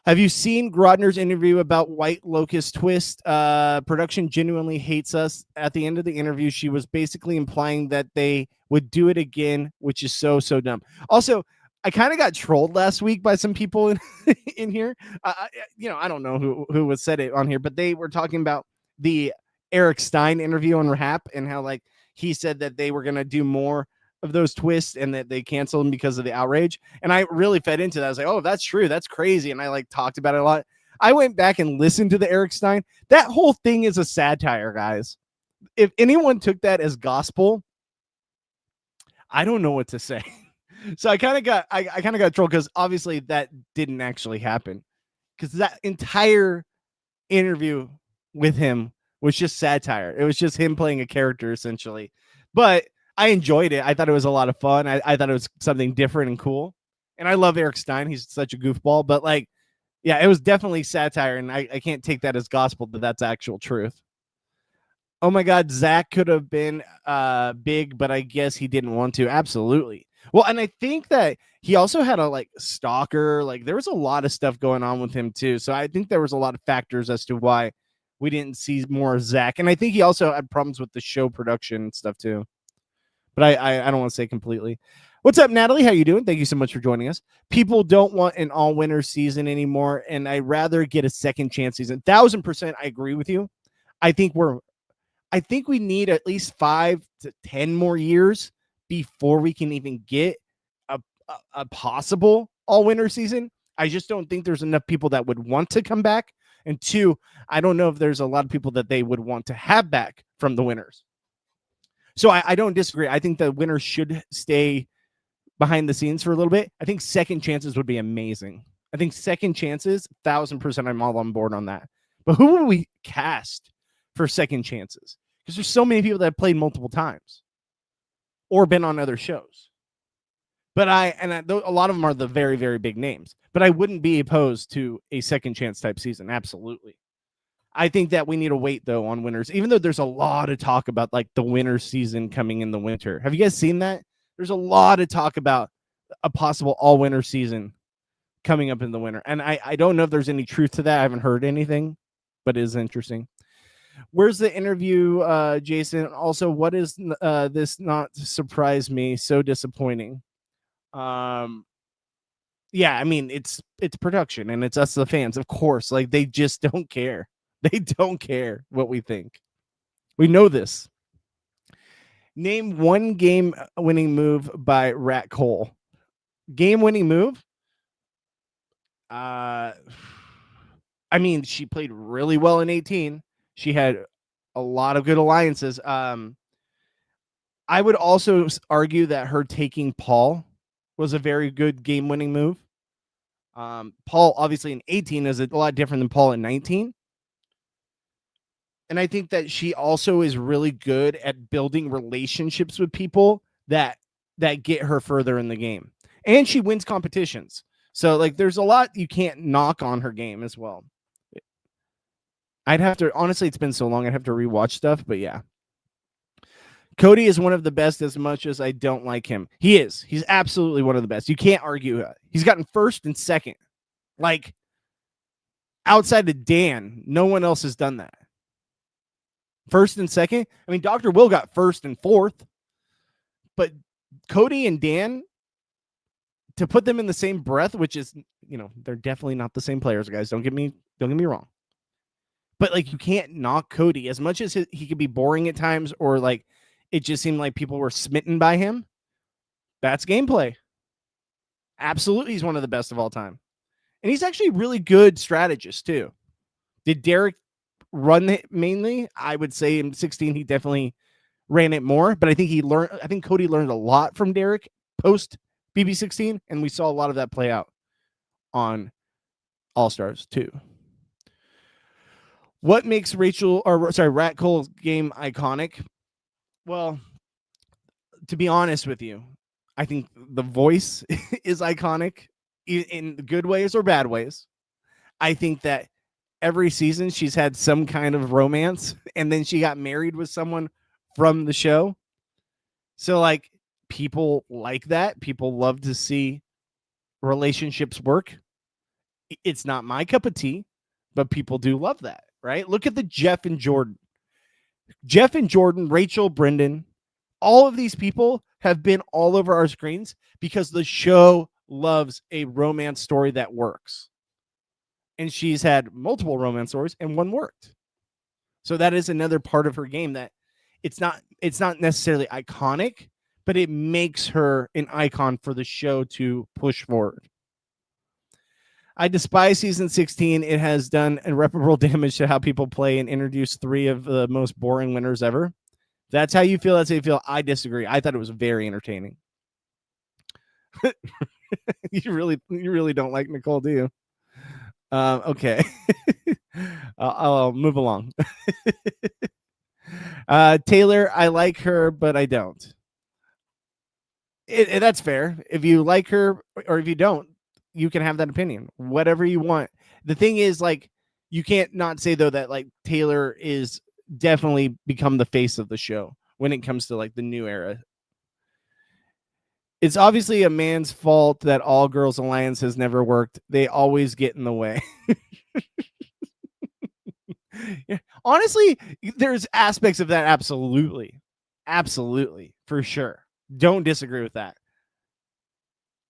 Have you seen Grodner's interview about White Locust Twist? Production genuinely hates us. At the end of the interview, she was basically implying that they would do it again, which is so dumb. Also, I kind of got trolled last week by some people in here. I don't know who was said it on here, but they were talking about the Eric Stein interview on Rap and how like he said that they were going to do more of those twists and that they canceled them because of the outrage. And I really fed into that. I was like, oh, that's true. That's crazy. And I like talked about it a lot. I went back and listened to the Eric Stein. That whole thing is a satire, guys. If anyone took that as gospel, I don't know what to say. So I kind of got trolled because obviously that didn't actually happen, because that entire interview with him was just satire. It was just him playing a character essentially, but I enjoyed it. I thought it was a lot of fun. I thought it was something different and cool. And I love Eric Stein. He's such a goofball, but like, yeah, it was definitely satire. And I can't take that as gospel, but that's actual truth. Oh my God, Zach could have been big, but I guess he didn't want to. Absolutely. Well, and I think that he also had a like stalker. Like there was a lot of stuff going on with him too. So I think there was a lot of factors as to why we didn't see more of Zach. And I think he also had problems with the show production and stuff too. But I don't want to say completely. What's up, Natalie? How you doing? Thank you so much for joining us. People don't want an all-winner season anymore, and I'd rather get a second chance season. 1000%, I agree with you. I think we need at least 5 to 10 more years before we can even get a possible all-winner season. I just don't think there's enough people that would want to come back. And 2, I don't know if there's a lot of people that they would want to have back from the winners. So I don't disagree. I think the winners should stay behind the scenes for a little bit. I think second chances would be amazing. I think second chances, 1000%, I'm all on board on that. But who would we cast for second chances? Because there's so many people that have played multiple times or been on other shows. But a lot of them are the very, very big names. But I wouldn't be opposed to a second chance type season. Absolutely. I think that we need to wait, though, on winners, even though there's a lot of talk about like the winter season coming in the winter. Have you guys seen that? There's a lot of talk about a possible all-winter season coming up in the winter. And I don't know if there's any truth to that. I haven't heard anything, but it is interesting. Where's the interview, Jason? Also, what is this not surprise me? So disappointing. Yeah, I mean, it's production and it's us, the fans. Of course, like they just don't care. They don't care what we think. We know this. Name one game-winning move by Rat Cole. Game-winning move? I mean, she played really well in 18. She had a lot of good alliances. I would also argue that her taking Paul was a very good game-winning move. Paul, obviously, in 18 is a lot different than Paul in 19. And I think that she also is really good at building relationships with people that get her further in the game. And she wins competitions. So, like, there's a lot you can't knock on her game as well. I'd have to, honestly, it's been so long, I'd have to rewatch stuff, but yeah. Cody is one of the best as much as I don't like him. He is. He's absolutely one of the best. You can't argue that. He's gotten first and second. Like, outside of Dan, no one else has done that. First and second. I mean, Dr. Will got first and fourth. But Cody and Dan, to put them in the same breath, which is, you know, they're definitely not the same players, guys. Don't get me wrong. But, like, you can't knock Cody as much as he could be boring at times, or like it just seemed like people were smitten by him. That's gameplay. Absolutely, he's one of the best of all time. And he's actually a really good strategist too. Did Derek run it mainly? I would say in 16 he definitely ran it more, but I think Cody learned a lot from Derek post BB16, and we saw a lot of that play out on All-Stars too. What makes Rat Cole's game iconic? Well, to be honest with you, I think the voice is iconic in good ways or bad ways. I think that every season she's had some kind of romance, and then she got married with someone from the show. So, like, people like that. People love to see relationships work. It's not my cup of tea, but people do love that, right? Look at the Jeff and Jordan, Rachel, Brendan. All of these people have been all over our screens because the show loves a romance story that works. And she's had multiple romance stories, and one worked. So that is another part of her game that it's not necessarily iconic, but it makes her an icon for the show to push forward. I despise season 16. It has done irreparable damage to how people play and introduced 3 of the most boring winners ever. That's how you feel. That's how you feel. I disagree. I thought it was very entertaining. You really don't like Nicole, do you? Okay. I'll move along. Taylor, I like her, but I don't. That's fair. If you like her or if you don't, you can have that opinion. Whatever you want. The thing is, like, you can't not say, though, that, like, Taylor is definitely become the face of the show when it comes to, like, the new era. It's obviously a man's fault that all girls alliance has never worked. They always get in the way. Yeah. Honestly, there's aspects of that. Absolutely, for sure. Don't disagree with that.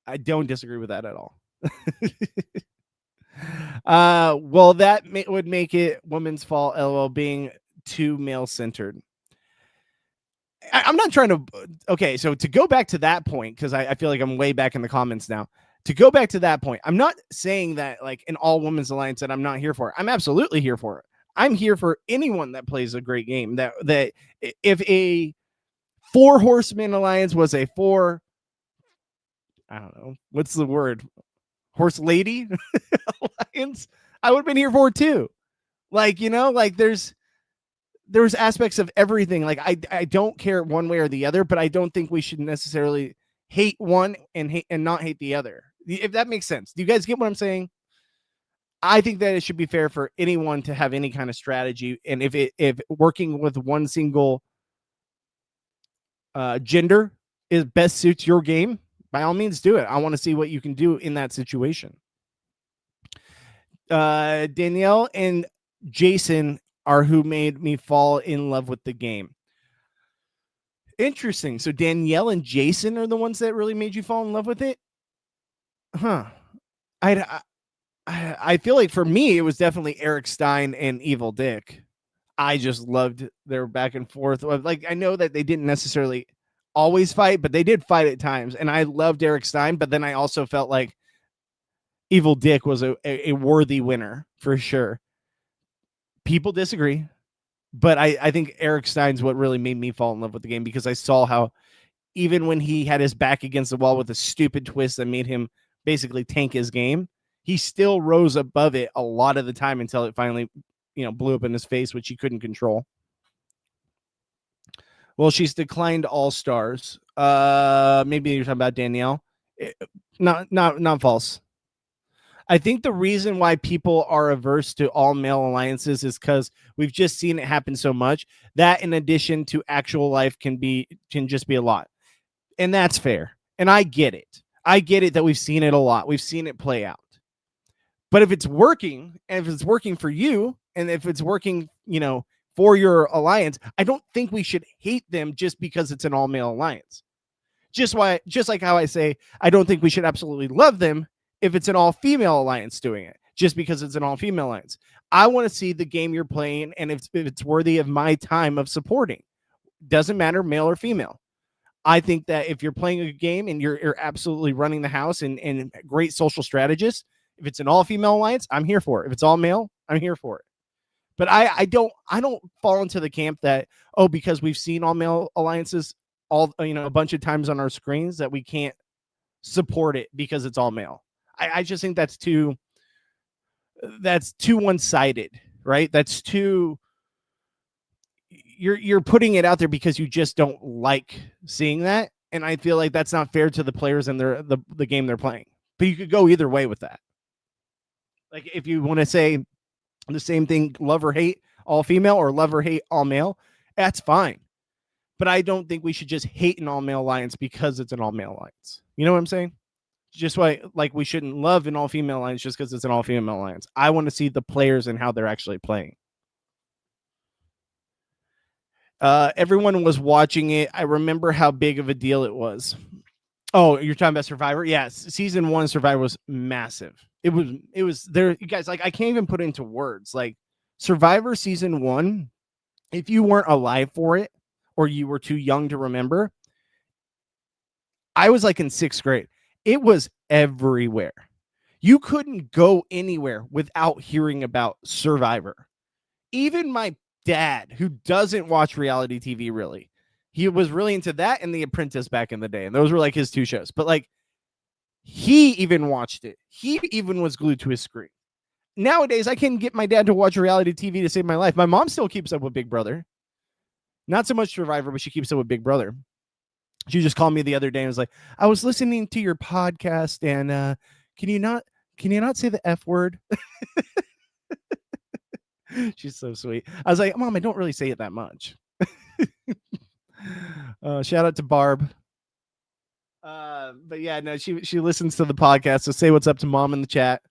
I don't disagree with that at all. Well, that would make it woman's fault, LOL, being too male-centered. I'm not trying to... Okay, so to go back to that point, because I feel like I'm way back in the comments now. To go back to that point, I'm not saying that, like, an all-women's alliance that I'm not here for. I'm absolutely here for it. I'm here for anyone that plays a great game. That if a 4 horseman alliance was a 4... I don't know. What's the word? Horse lady alliance, I would have been here for it too. Like, you know, like there's aspects of everything. Like, I don't care one way or the other, but I don't think we should necessarily hate one and not hate the other. If that makes sense. Do you guys get what I'm saying? I think that it should be fair for anyone to have any kind of strategy. And if working with one single gender is best suits your game, by all means, do it. I want to see what you can do in that situation. Danielle and Jason are who made me fall in love with the game. Interesting. So Danielle and Jason are the ones that really made you fall in love with it? Huh. I feel like for me, it was definitely Eric Stein and Evil Dick. I just loved their back and forth. Like, I know that they didn't necessarily always fight, but they did fight at times. And I loved Eric Stein, but then I also felt like Evil Dick was a worthy winner for sure. People disagree, but I think Eric Stein's what really made me fall in love with the game, because I saw how even when he had his back against the wall with a stupid twist that made him basically tank his game, he still rose above it a lot of the time until it finally, blew up in his face, which he couldn't control. Well, she's declined all stars. Maybe you're talking about Danielle. Not false. I think the reason why people are averse to all male alliances is because we've just seen it happen so much. That, in addition to actual life, can just be a lot. And that's fair. And I get it. I get it that we've seen it a lot. We've seen it play out. But if it's working, and if it's working for you, and if it's working, for your alliance, I don't think we should hate them just because it's an all-male alliance. Just like how I say, I don't think we should absolutely love them if it's an all-female alliance doing it, just because it's an all-female alliance. I want to see the game you're playing, and if it's worthy of my time of supporting. Doesn't matter, male or female. I think that if you're playing a game and you're absolutely running the house and great social strategist, if it's an all-female alliance, I'm here for it. If it's all male, I'm here for it. But I don't fall into the camp that, because we've seen all male alliances a bunch of times on our screens, that we can't support it because it's all male. I just think that's too one-sided, right? That's too, you're putting it out there because you just don't like seeing that. And I feel like that's not fair to the players and the game they're playing. But you could go either way with that. Like, if you want to say the same thing, love or hate all female or love or hate all male, that's fine. But I don't think we should just hate an all male alliance because it's an all male alliance. You know what I'm saying? Just like we shouldn't love an all female alliance just because it's an all female alliance. I want to see the players and how they're actually playing. Everyone was watching it. I remember how big of a deal it was. Oh, you're talking about Survivor? Yes. Season 1 Survivor was massive. It was there, you guys, like, I can't even put it into words. Like, Survivor season 1, if you weren't alive for it or you were too young to remember, I was like in 6th grade. It was everywhere. You couldn't go anywhere without hearing about Survivor. Even my dad, who doesn't watch reality TV really, he was really into that and The Apprentice back in the day. And those were like his 2 shows. But like, he even watched it. He even was glued to his screen. Nowadays, I can't get my dad to watch reality TV to save my life. My mom still keeps up with Big Brother. Not so much Survivor, but she keeps up with Big Brother. She just called me the other day and was like, I was listening to your podcast, and can you not say the F word? She's so sweet. I was like, Mom, I don't really say it that much. Shout out to Barb. But yeah, no, she listens to the podcast, so say what's up to Mom in the chat.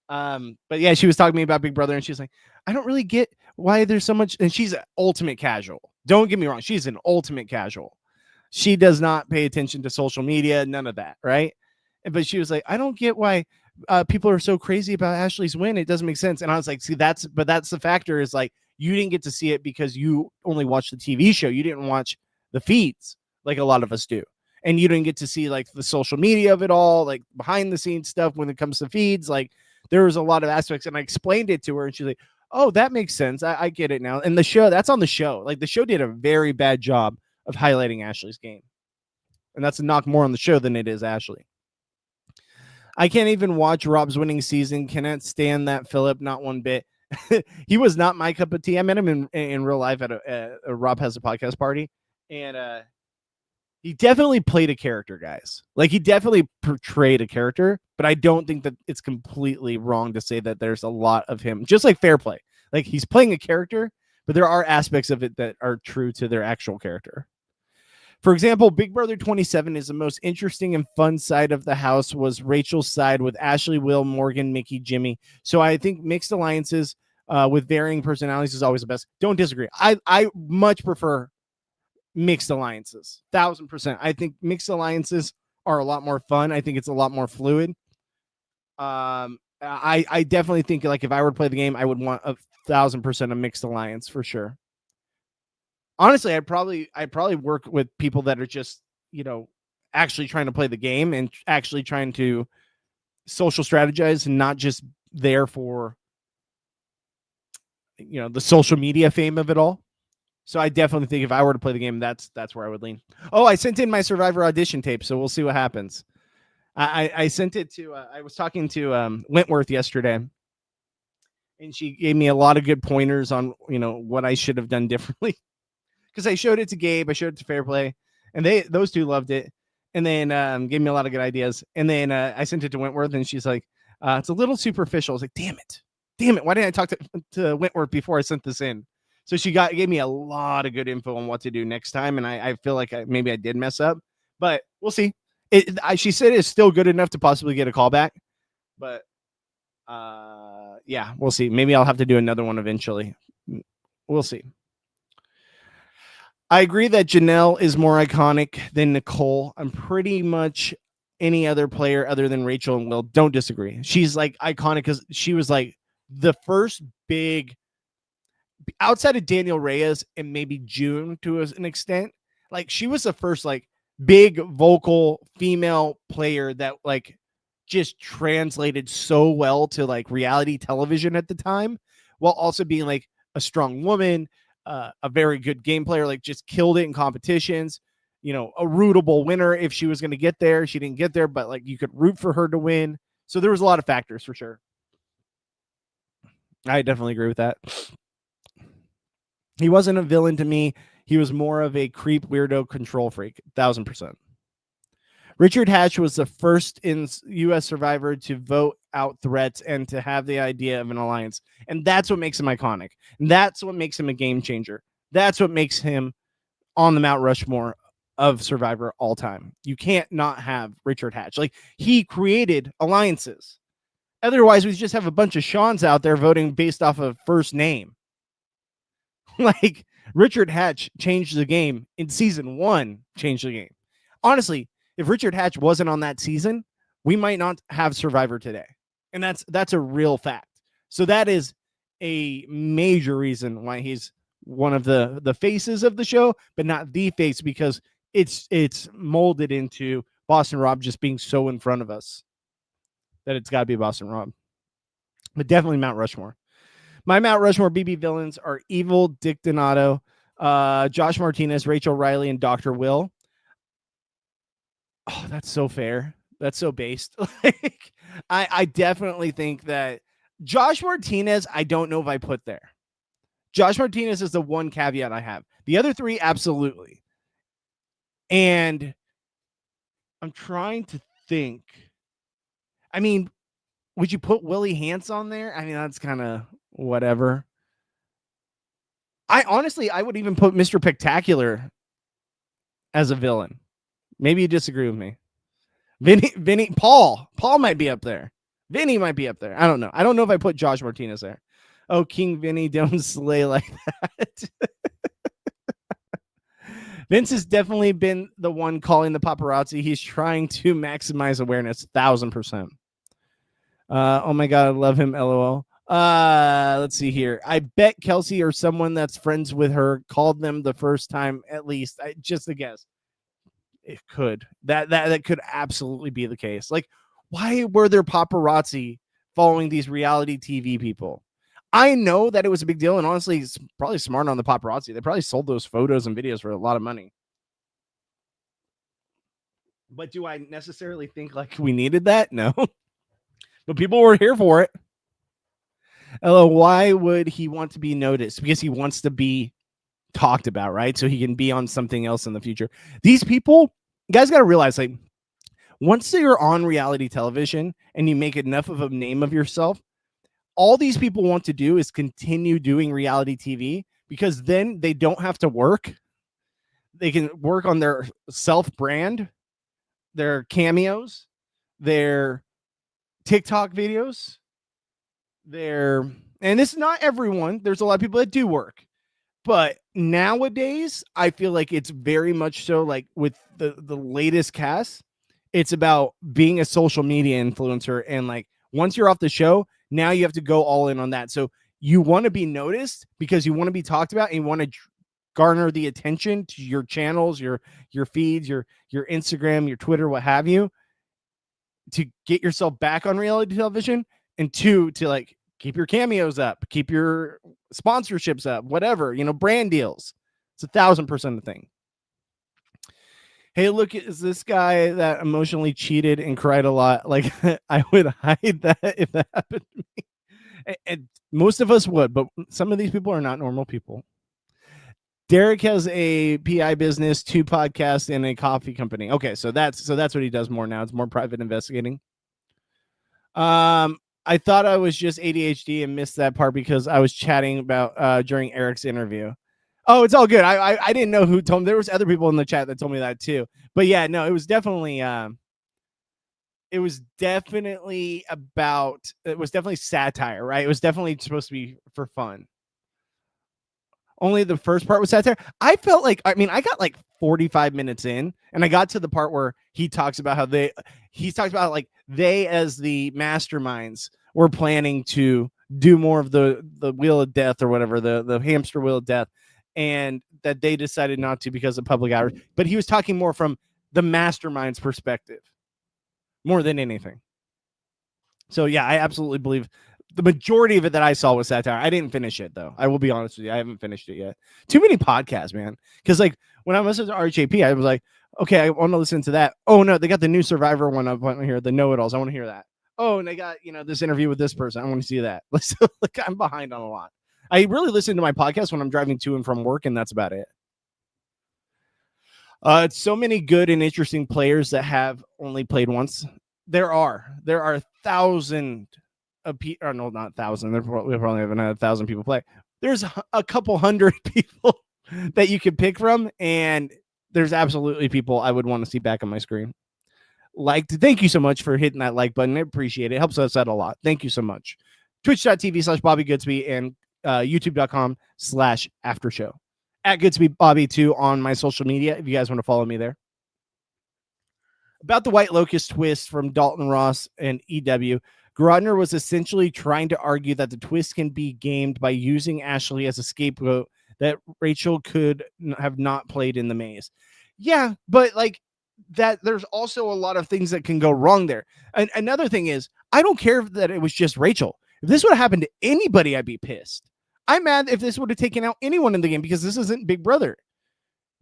But yeah, she was talking to me about Big Brother, and she's like, I don't really get why there's so much. And she's an ultimate casual. Don't get me wrong, she's an ultimate casual. She does not pay attention to social media, none of that, right? But she was like, I don't get why people are so crazy about Ashley's win. It doesn't make sense. And I was like, see, that's the factor, is like, you didn't get to see it because you only watched the TV show. You didn't watch the feeds like a lot of us do. And you didn't get to see like the social media of it all, like behind the scenes stuff when it comes to feeds. Like, there was a lot of aspects, and I explained it to her, and she's like, oh, that makes sense. I get it now. And the show, that's on the show. Like, the show did a very bad job of highlighting Ashley's game. And that's a knock more on the show than it is Ashley. I can't even watch Rob's winning season. Cannot stand that Philip, not one bit. He was not my cup of tea. I met him in real life at a Rob Has a Podcast party. And he definitely played a character, guys. Like, he definitely portrayed a character, but I don't think that it's completely wrong to say that there's a lot of him. Just like Fairplay. Like, he's playing a character, but there are aspects of it that are true to their actual character. For example, Big Brother 27 is the most interesting and fun side of the house was Rachel's side with Ashley, Will, Morgan, Mickey, Jimmy. So I think mixed alliances with varying personalities is always the best. Don't disagree. I much prefer mixed alliances. 1000%. I think mixed alliances are a lot more fun. I think it's a lot more fluid. I definitely think like if I were to play the game, I would want 1,000% a mixed alliance for sure. Honestly, I'd probably work with people that are just, actually trying to play the game and actually trying to social strategize and not just there for, the social media fame of it all. So I definitely think if I were to play the game, that's where I would lean. Oh, I sent in my Survivor audition tape, so we'll see what happens. I sent it to. I was talking to Wentworth yesterday, and she gave me a lot of good pointers on what I should have done differently. Because I showed it to Gabe, I showed it to Fairplay, and those two loved it, and then gave me a lot of good ideas. And then I sent it to Wentworth, and she's like, "It's a little superficial." I was like, "Damn it! Why didn't I talk to Wentworth before I sent this in?" So she gave me a lot of good info on what to do next time, and I feel like maybe I did mess up, but we'll see. She said it's still good enough to possibly get a callback, but yeah, we'll see. Maybe I'll have to do another one eventually. We'll see. I agree that Janelle is more iconic than Nicole. I'm pretty much any other player other than Rachel and Will. Don't disagree. She's like iconic because she was like the first big, outside of Daniel Reyes and maybe June to an extent. Like she was the first like big vocal female player that like just translated so well to like reality television at the time, while also being like a strong woman, a very good game player, like just killed it in competitions, a rootable winner. If she was going to get there, she didn't get there, but like you could root for her to win. So there was a lot of factors for sure. I definitely agree with that. He wasn't a villain to me. He was more of a creep, weirdo, control freak. 1,000%. Richard Hatch was the first in U.S. Survivor to vote out threats and to have the idea of an alliance. And that's what makes him iconic. And that's what makes him a game changer. That's what makes him on the Mount Rushmore of Survivor all time. You can't not have Richard Hatch. Like, he created alliances. Otherwise, we just have a bunch of Seans out there voting based off of first name. Like, Richard Hatch changed the game in season 1, changed the game. Honestly, if Richard Hatch wasn't on that season, we might not have Survivor today. And that's a real fact. So that is a major reason why he's one of the faces of the show, but not the face, because it's molded into Boston Rob just being so in front of us that it's got to be Boston Rob. But definitely Mount Rushmore. My Mount Rushmore BB villains are Evil, Dick Donato, Josh Martinez, Rachel Riley, and Dr. Will. Oh, that's so fair. That's so based. Like, I definitely think that Josh Martinez, I don't know if I put there. Josh Martinez is the one caveat I have. The other three, absolutely. And I'm trying to think. I mean, would you put Willie Hance on there? I mean, that's kind of whatever. I would even put Mr. Spectacular as a villain. Maybe you disagree with me. Vinny, Paul might be up there. Vinny might be up there. I don't know. I don't know if I put Josh Martinez there. Oh, King Vinny, don't slay like that. Vince has definitely been the one calling the paparazzi. He's trying to maximize awareness. 1,000%. Oh my God, I love him. LOL. Let's see here. I bet Kelsey or someone that's friends with her called them the first time, at least. Just a guess. It could. That could absolutely be the case. Like, why were there paparazzi following these reality TV people? I know that it was a big deal, and honestly, it's probably smart on the paparazzi. They probably sold those photos and videos for a lot of money. But do I necessarily think like we needed that? No. But people were here for it. Hello, why would he want to be noticed? Because he wants to be talked about, right? So he can be on something else in the future. These people, you guys got to realize, like, once you're on reality television and you make enough of a name of yourself, all these people want to do is continue doing reality TV, because then they don't have to work. They can work on their self-brand, their cameos, their TikTok videos, and it's not everyone. There's a lot of people that do work. But nowadays, I feel like it's very much so, like with the latest cast, it's about being a social media influencer and like Once you're off the show, now you have to go all in on that. So you want to be noticed because you want to be talked about, and you want to garner the attention to your channels, your feeds, your Instagram, your Twitter, what have you, to get yourself back on reality television, and two, to like keep your cameos up, keep your sponsorships up, whatever, brand deals. It's 1,000% the thing. Hey, look, is this guy that emotionally cheated and cried a lot? Like, I would hide that if that happened to me. And most of us would, but some of these people are not normal people. Derek has a PI business, 2 podcasts, and a coffee company. Okay, so that's what he does more now. It's more private investigating. I thought I was just ADHD and missed that part because I was chatting about during Eric's interview. Oh, it's all good. I didn't know who told me. There was other people in the chat that told me that too. But yeah, no, it was definitely satire, right? It was definitely supposed to be for fun. Only the first part was satire. I felt like, I got like 45 minutes in, and I got to the part where he talks about how they as the masterminds were planning to do more of the wheel of death or whatever, the hamster wheel of death, and that they decided not to because of public outrage. But he was talking more from the mastermind's perspective more than anything. So yeah, I absolutely believe the majority of it that I saw was satire. I didn't finish it though. I will be honest with you. I haven't finished it yet. Too many podcasts, man. Because like when I listened to RHAP, I was like, okay, I want to listen to that. Oh no, they got the new Survivor one up on here, the know-it-alls. I want to hear that. Oh, and they got, this interview with this person. I want to see that. Like, I'm behind on a lot. I really listen to my podcast when I'm driving to and from work, and that's about it. It's so many good and interesting players that have only played once. There are 1,000 of people, or no, not 1,000. We probably haven't had 1,000 people play. There's a couple hundred people that you can pick from, and there's absolutely people I would want to see back on my screen. Thank you so much for hitting that like button. I appreciate it. It helps us out a lot. Thank you so much. Twitch.tv/Bobby Goodsby and YouTube.com/aftershow. At Goodsby Bobby 2 on my social media if you guys want to follow me there. About the White Locust twist from Dalton Ross and EW, Grodner was essentially trying to argue that the twist can be gamed by using Ashley as a scapegoat that Rachel could have not played in the maze. Yeah, but like that, there's also a lot of things that can go wrong there. And another thing is, I don't care that it was just Rachel. If this would have happened to anybody, I'd be pissed. I'm mad if this would have taken out anyone in the game because this isn't Big Brother.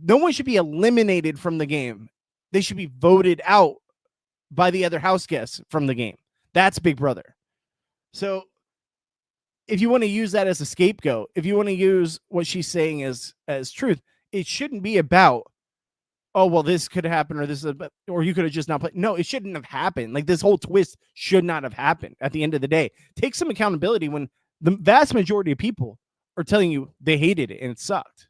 No one should be eliminated from the game. They should be voted out by the other house guests from the game. That's Big Brother. So if you want to use that as a scapegoat, if you want to use what she's saying as truth, it shouldn't be about, oh, well, this could happen, or you could have just not played. No, it shouldn't have happened. Like, this whole twist should not have happened at the end of the day. Take some accountability when the vast majority of people are telling you they hated it and it sucked.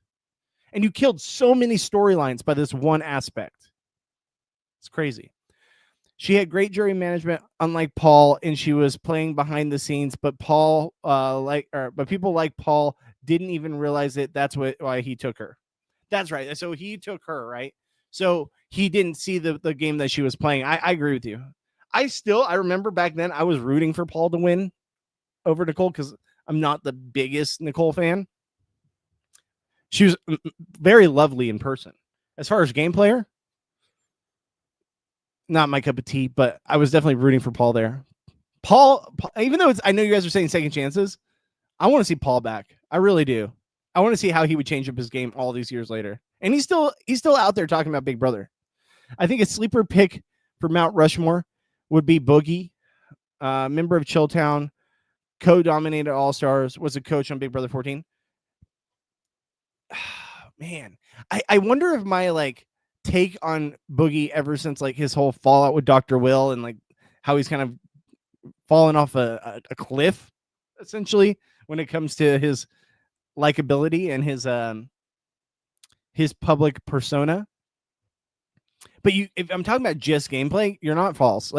And you killed so many storylines by this one aspect. It's crazy. She had great jury management, unlike Paul, and she was playing behind the scenes. But people like Paul didn't even realize it. That's why he took her. That's right. So he took her, right? So he didn't see the game that she was playing. I agree with you. I remember back then I was rooting for Paul to win over Nicole because I'm not the biggest Nicole fan. She was very lovely in person. As far as game player, not my cup of tea, but I was definitely rooting for Paul there. Paul, even though I know you guys are saying second chances, I want to see Paul back. I really do. I want to see how he would change up his game all these years later. And he's still out there talking about Big Brother. I think a sleeper pick for Mount Rushmore would be Boogie, member of Chilltown, co-dominated All-Stars, was a coach on Big Brother 14. Man, I wonder if my take on Boogie ever since his whole fallout with Dr. Will and how he's kind of fallen off a cliff essentially when it comes to his likability and his public persona. But if I'm talking about just gameplay, you're not false.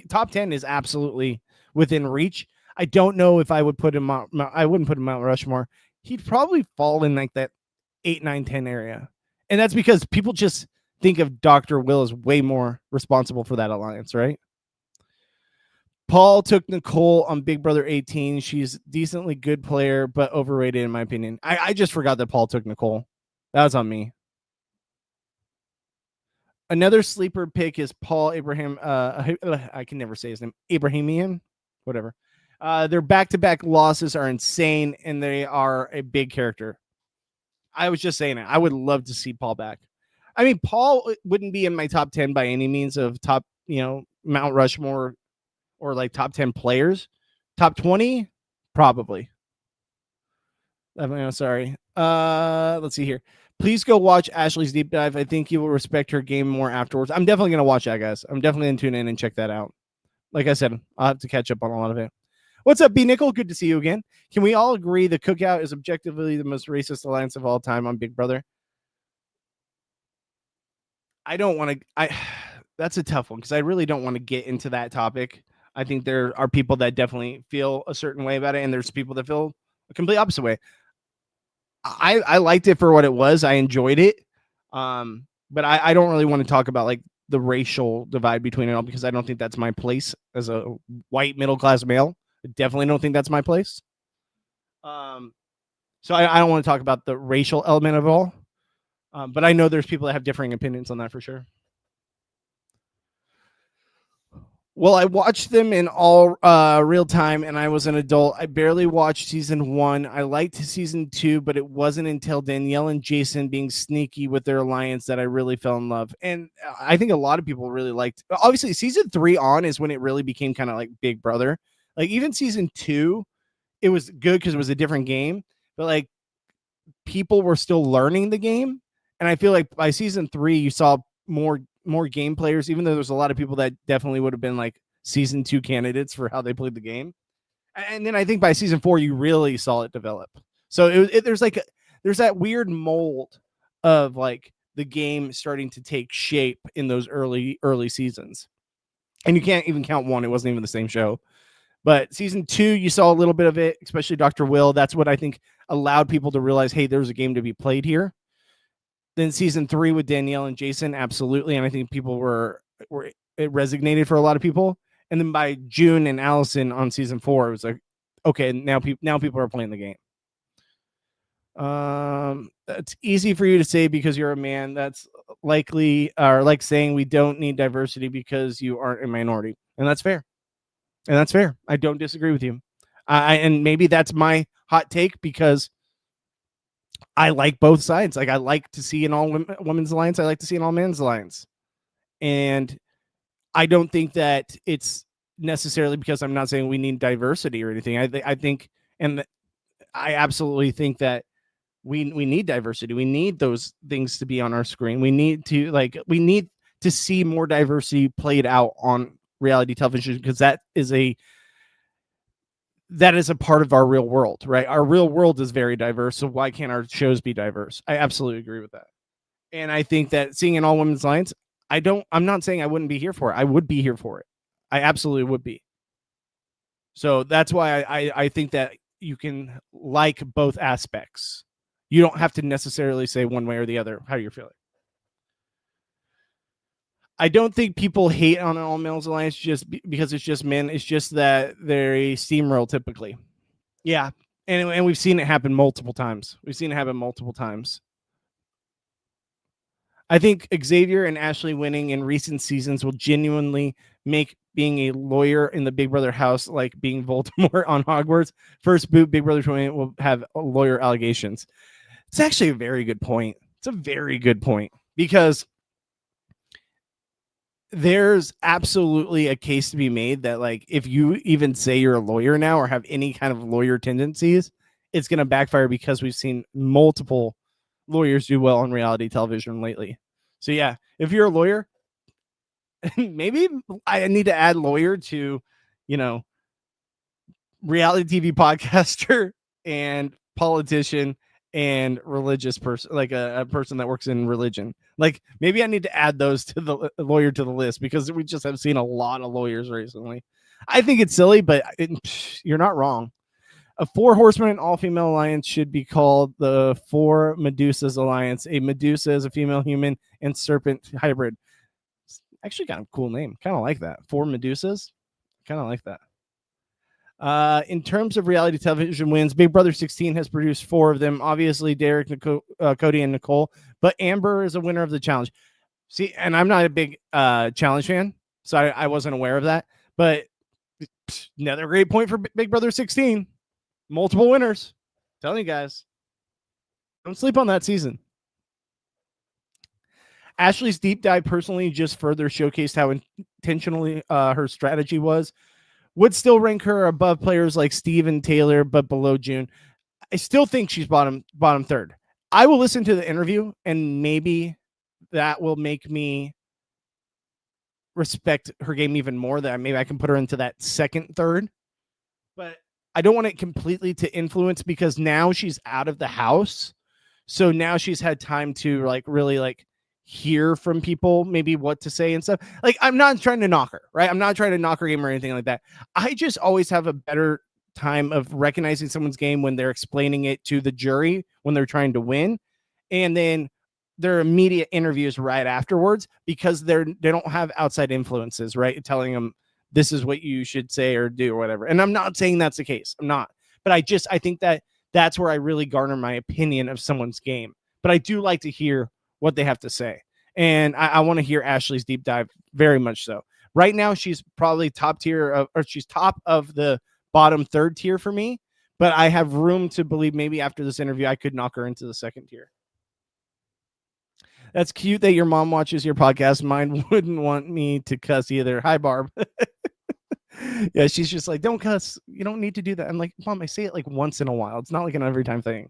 Top 10 is absolutely within reach. I don't know if I would put him out. I wouldn't put him Mount Rushmore. He'd probably fall in that 8, 9, 10 area. And that's because people just think of Dr. Will as way more responsible for that alliance, right? Paul took Nicole on Big Brother 18. She's decently good player, but overrated in my opinion. I just forgot that Paul took Nicole. That was on me. Another sleeper pick is Paul Abraham. I can never say his name. Abrahamian, whatever. Their back-to-back losses are insane, and they are a big character. I was just saying it. I would love to see Paul back. I mean, Paul wouldn't be in my top 10 by any means of top, Mount Rushmore or like top 10 players. Top 20, probably. Sorry. Let's see here. Please go watch Ashley's deep dive. I think you will respect her game more afterwards. I'm definitely going to watch that, guys. I'm definitely going to tune in and check that out. Like I said, I'll have to catch up on a lot of it. What's up, B. Nickel? Good to see you again. Can we all agree the Cookout is objectively the most racist alliance of all time on Big Brother? I don't want to. That's a tough one because I really don't want to get into that topic. I think there are people that definitely feel a certain way about it, and there's people that feel a complete opposite way. I liked it for what it was. I enjoyed it. But I don't really want to talk about like the racial divide between it all because I don't think that's my place as a white middle-class male. I definitely don't think that's my place. So I don't want to talk about the racial element of it all. But I know there's people that have differing opinions on that for sure. Well, I watched them in all real time, and I was an adult. I barely watched season 1. I liked season 2, but it wasn't until Danielle and Jason being sneaky with their alliance that I really fell in love. And I think a lot of people really liked. Obviously, season 3 on is when it really became kind of like Big Brother. Like even season 2, it was good because it was a different game, but like people were still learning the game. And I feel like by season 3, you saw more game players, even though there's a lot of people that definitely would have been like season 2 candidates for how they played the game. And then I think by season 4, you really saw it develop. So there's that weird mold of like the game starting to take shape in those early seasons. And you can't even count 1. It wasn't even the same show. But season 2, you saw a little bit of it, especially Dr. Will. That's what I think allowed people to realize, hey, there's a game to be played here. Then season 3 with Danielle and Jason, absolutely. And I think people it resonated for a lot of people. And then by June and Allison on season 4, it was like, okay, now people are playing the game. It's easy for you to say because you're a man. That's likely, or like saying we don't need diversity because you aren't a minority. And that's fair. I don't disagree with you. And maybe that's my hot take because I like both sides. Like I like to see an all women's alliance. I like to see an all men's alliance. And I don't think that it's necessarily because I'm not saying we need diversity or anything. I think, and I absolutely think that we need diversity. We need those things to be on our screen. We need to see more diversity played out on reality television because that is a part of our real world, right? Our real world is very diverse. So why can't our shows be diverse? I absolutely agree with that. And I think that seeing an all women's alliance, I'm not saying I wouldn't be here for it. I would be here for it. I absolutely would be. So that's why I think that you can like both aspects. You don't have to necessarily say one way or the other how you're feeling. I don't think people hate on an all males alliance just because it's just men. It's just that they're a steamroll typically. Yeah. And we've seen it happen multiple times. I think Xavier and Ashley winning in recent seasons will genuinely make being a lawyer in the Big Brother house like being Voldemort on Hogwarts. First boot, Big Brother 20 will have lawyer allegations. It's actually a very good point. It's a very good point because there's absolutely a case to be made that like if you even say you're a lawyer now or have any kind of lawyer tendencies, it's going to backfire because we've seen multiple lawyers do well on reality television lately. So yeah, if you're a lawyer, maybe I need to add lawyer to, reality TV podcaster and politician and religious person, like a person that works in religion. Like maybe I need to add those to the lawyer to the list because we just have seen a lot of lawyers recently. I think it's silly, but you're not wrong. A 4 horsemen and all female alliance should be called the 4 Medusas alliance. A Medusa is a female human and serpent hybrid. It's actually kind of a cool name. Kind of like that. 4 Medusas. kind of like that. In terms of reality television wins, Big Brother 16 has produced 4 of them. Obviously, Derek, Cody, and Nicole. But Amber is a winner of the challenge. See, and I'm not a big challenge fan, so I wasn't aware of that. But another great point for Big Brother 16. Multiple winners. I'm telling you guys. Don't sleep on that season. Ashley's deep dive personally just further showcased how intentionally her strategy was. Would still rank her above players like Steve and Taylor, but below June. I still think she's bottom third. I will listen to the interview, and maybe that will make me respect her game even more. That maybe I can put her into that second, third. But I don't want it completely to influence, because now she's out of the house. So now she's had time to really hear from people, maybe what to say and stuff. Like, I'm not trying to knock her, right? I'm not trying to knock her game or anything like that. I just always have a better time of recognizing someone's game when they're explaining it to the jury, when they're trying to win, and then their immediate interviews right afterwards, because they don't have outside influences, right? Telling them this is what you should say or do or whatever. And I'm not saying that's the case. I'm not. But I think that's where I really garner my opinion of someone's game. But I do like to hear what they have to say. And I want to hear Ashley's deep dive very much so. Right now, she's probably top tier or she's top of the bottom third tier for me. But I have room to believe maybe after this interview, I could knock her into the second tier. That's cute that your mom watches your podcast. Mine wouldn't want me to cuss either. Hi, Barb. Yeah, she's just like, don't cuss. You don't need to do that. I'm like, Mom, I say it like once in a while. It's not like an every time thing.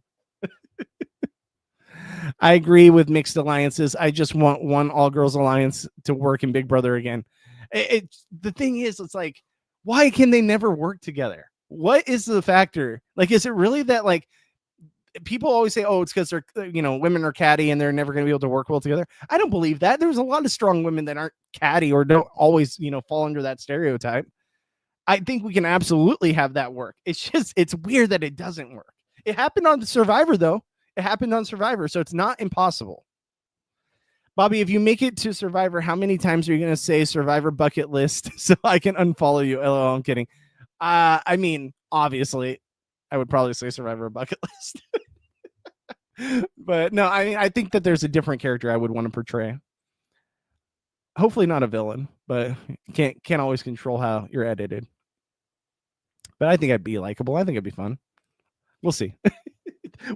I agree with mixed alliances. I just want one all-girls alliance to work in Big Brother again. The thing is, it's like, why can they never work together? What is the factor? Like, is it really that, like, people always say, oh, it's because they're, women are catty and they're never going to be able to work well together. I don't believe that. There's a lot of strong women that aren't catty or don't always, fall under that stereotype. I think we can absolutely have that work. It's weird that it doesn't work. It happened on Survivor, though. It happened on Survivor, so it's not impossible. Bobby, if you make it to Survivor, how many times are you going to say Survivor bucket list so I can unfollow you? LOL, I'm kidding. I mean, obviously, I would probably say Survivor bucket list. But no, I think that there's a different character I would want to portray. Hopefully not a villain, but can't always control how you're edited. But I think I'd be likable. I think it'd be fun. We'll see.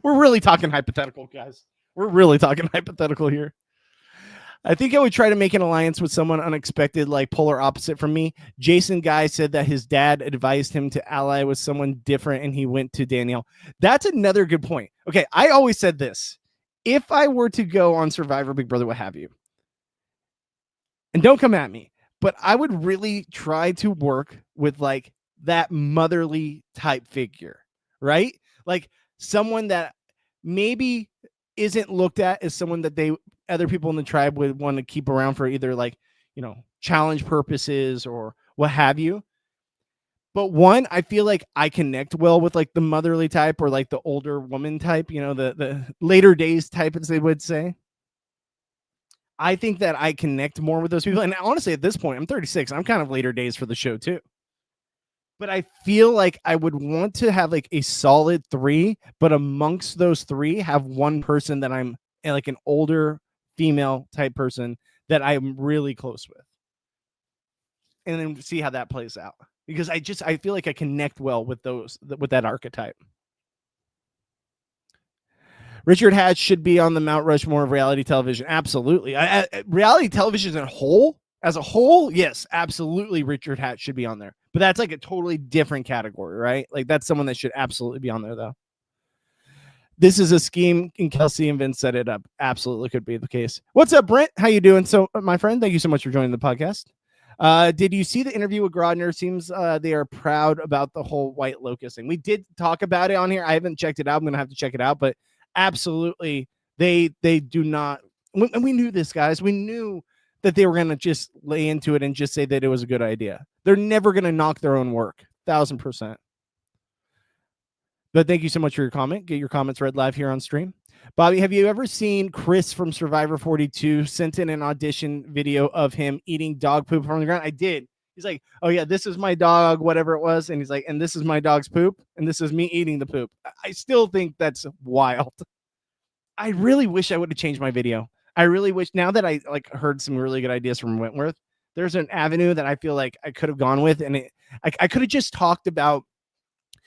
We're really talking hypothetical, guys. We're really talking hypothetical here. I think I would try to make an alliance with someone unexpected, like polar opposite from me. Jason Guy said that his dad advised him to ally with someone different, and he went to Danielle. That's another good point. Okay, I always said this. If I were to go on Survivor, Big Brother, what have you, and don't come at me, but I would really try to work with like that motherly type figure, right? Like someone that maybe isn't looked at as someone that other people in the tribe would want to keep around for either like, challenge purposes or what have you. But one, I feel like I connect well with like the motherly type or like the older woman type, the later days type, as they would say. I think that I connect more with those people. And honestly, at this point, I'm 36. I'm kind of later days for the show too. But I feel like I would want to have like a solid 3, but amongst those 3, have one person that I'm like an older female type person that I'm really close with. And then see how that plays out. Because I feel like I connect well with that archetype. Richard Hatch should be on the Mount Rushmore of reality television. Absolutely. Reality television as a whole, yes, absolutely. Richard Hatch should be on there. But that's like a totally different category, right? Like that's someone that should absolutely be on there, though. This is a scheme, and Kelsey and Vince set it up. Absolutely could be the case. What's up, Brent? How you doing? So, my friend, thank you so much for joining the podcast. Did you see the interview with Grodner? Seems they are proud about the whole white locust thing. We did talk about it on here. I haven't checked it out. I'm going to have to check it out. But absolutely, they do not. And we knew this, guys. We knew that they were going to just lay into it and just say that it was a good idea. They're never going to knock their own work. 1,000%. But thank you so much for your comment. Get your comments read live here on stream. Bobby, have you ever seen Chris from Survivor 42 sent in an audition video of him eating dog poop from the ground? I did. He's like, oh yeah, this is my dog, whatever it was. And he's like, and this is my dog's poop. And this is me eating the poop. I still think that's wild. I really wish I would have changed my video. I really wish, now that I like heard some really good ideas from Wentworth, there's an avenue that I feel like I could have gone with. And I could have just talked about,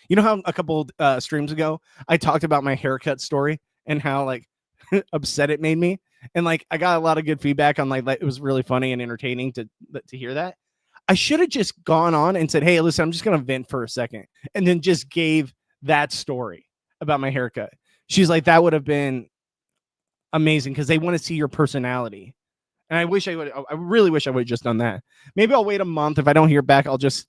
you know how a couple streams ago, I talked about my haircut story and how like upset it made me. And like, I got a lot of good feedback on like it was really funny and entertaining to hear that. I should have just gone on and said, hey, listen, I'm just going to vent for a second. And then just gave that story about my haircut. She's like, that would have been amazing because they want to see your personality. And I really wish I would have just done that. Maybe I'll wait a month. If I don't hear back, I'll just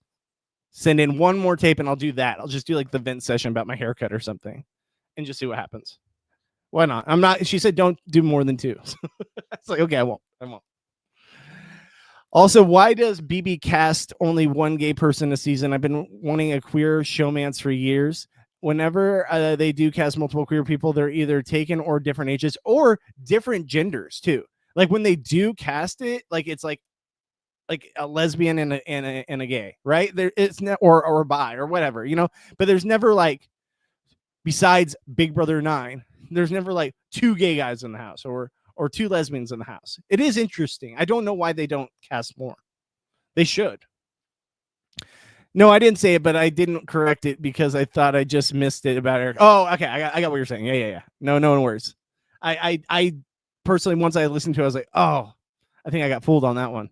send in one more tape and I'll do that. I'll just do like the vent session about my haircut or something and just see what happens. Why not? She said, don't do more than 2. It's like, okay, I won't. Also, why does BB cast only one gay person a season? I've been wanting a queer showmance for years. Whenever they do cast multiple queer people, they're either taken or different ages or different genders too. Like when they do cast it, like it's like a lesbian and a gay, right? There it's not or bi or whatever, you know. But there's never like, besides Big Brother 9, there's never like 2 gay guys in the house or 2 lesbians in the house. It is interesting. I don't know why they don't cast more. They should. No, I didn't say it, but I didn't correct it because I thought I just missed it about Eric. Oh, okay. I got what you're saying. Yeah. No worries. I personally, once I listened to it, I was like, oh, I think I got fooled on that one.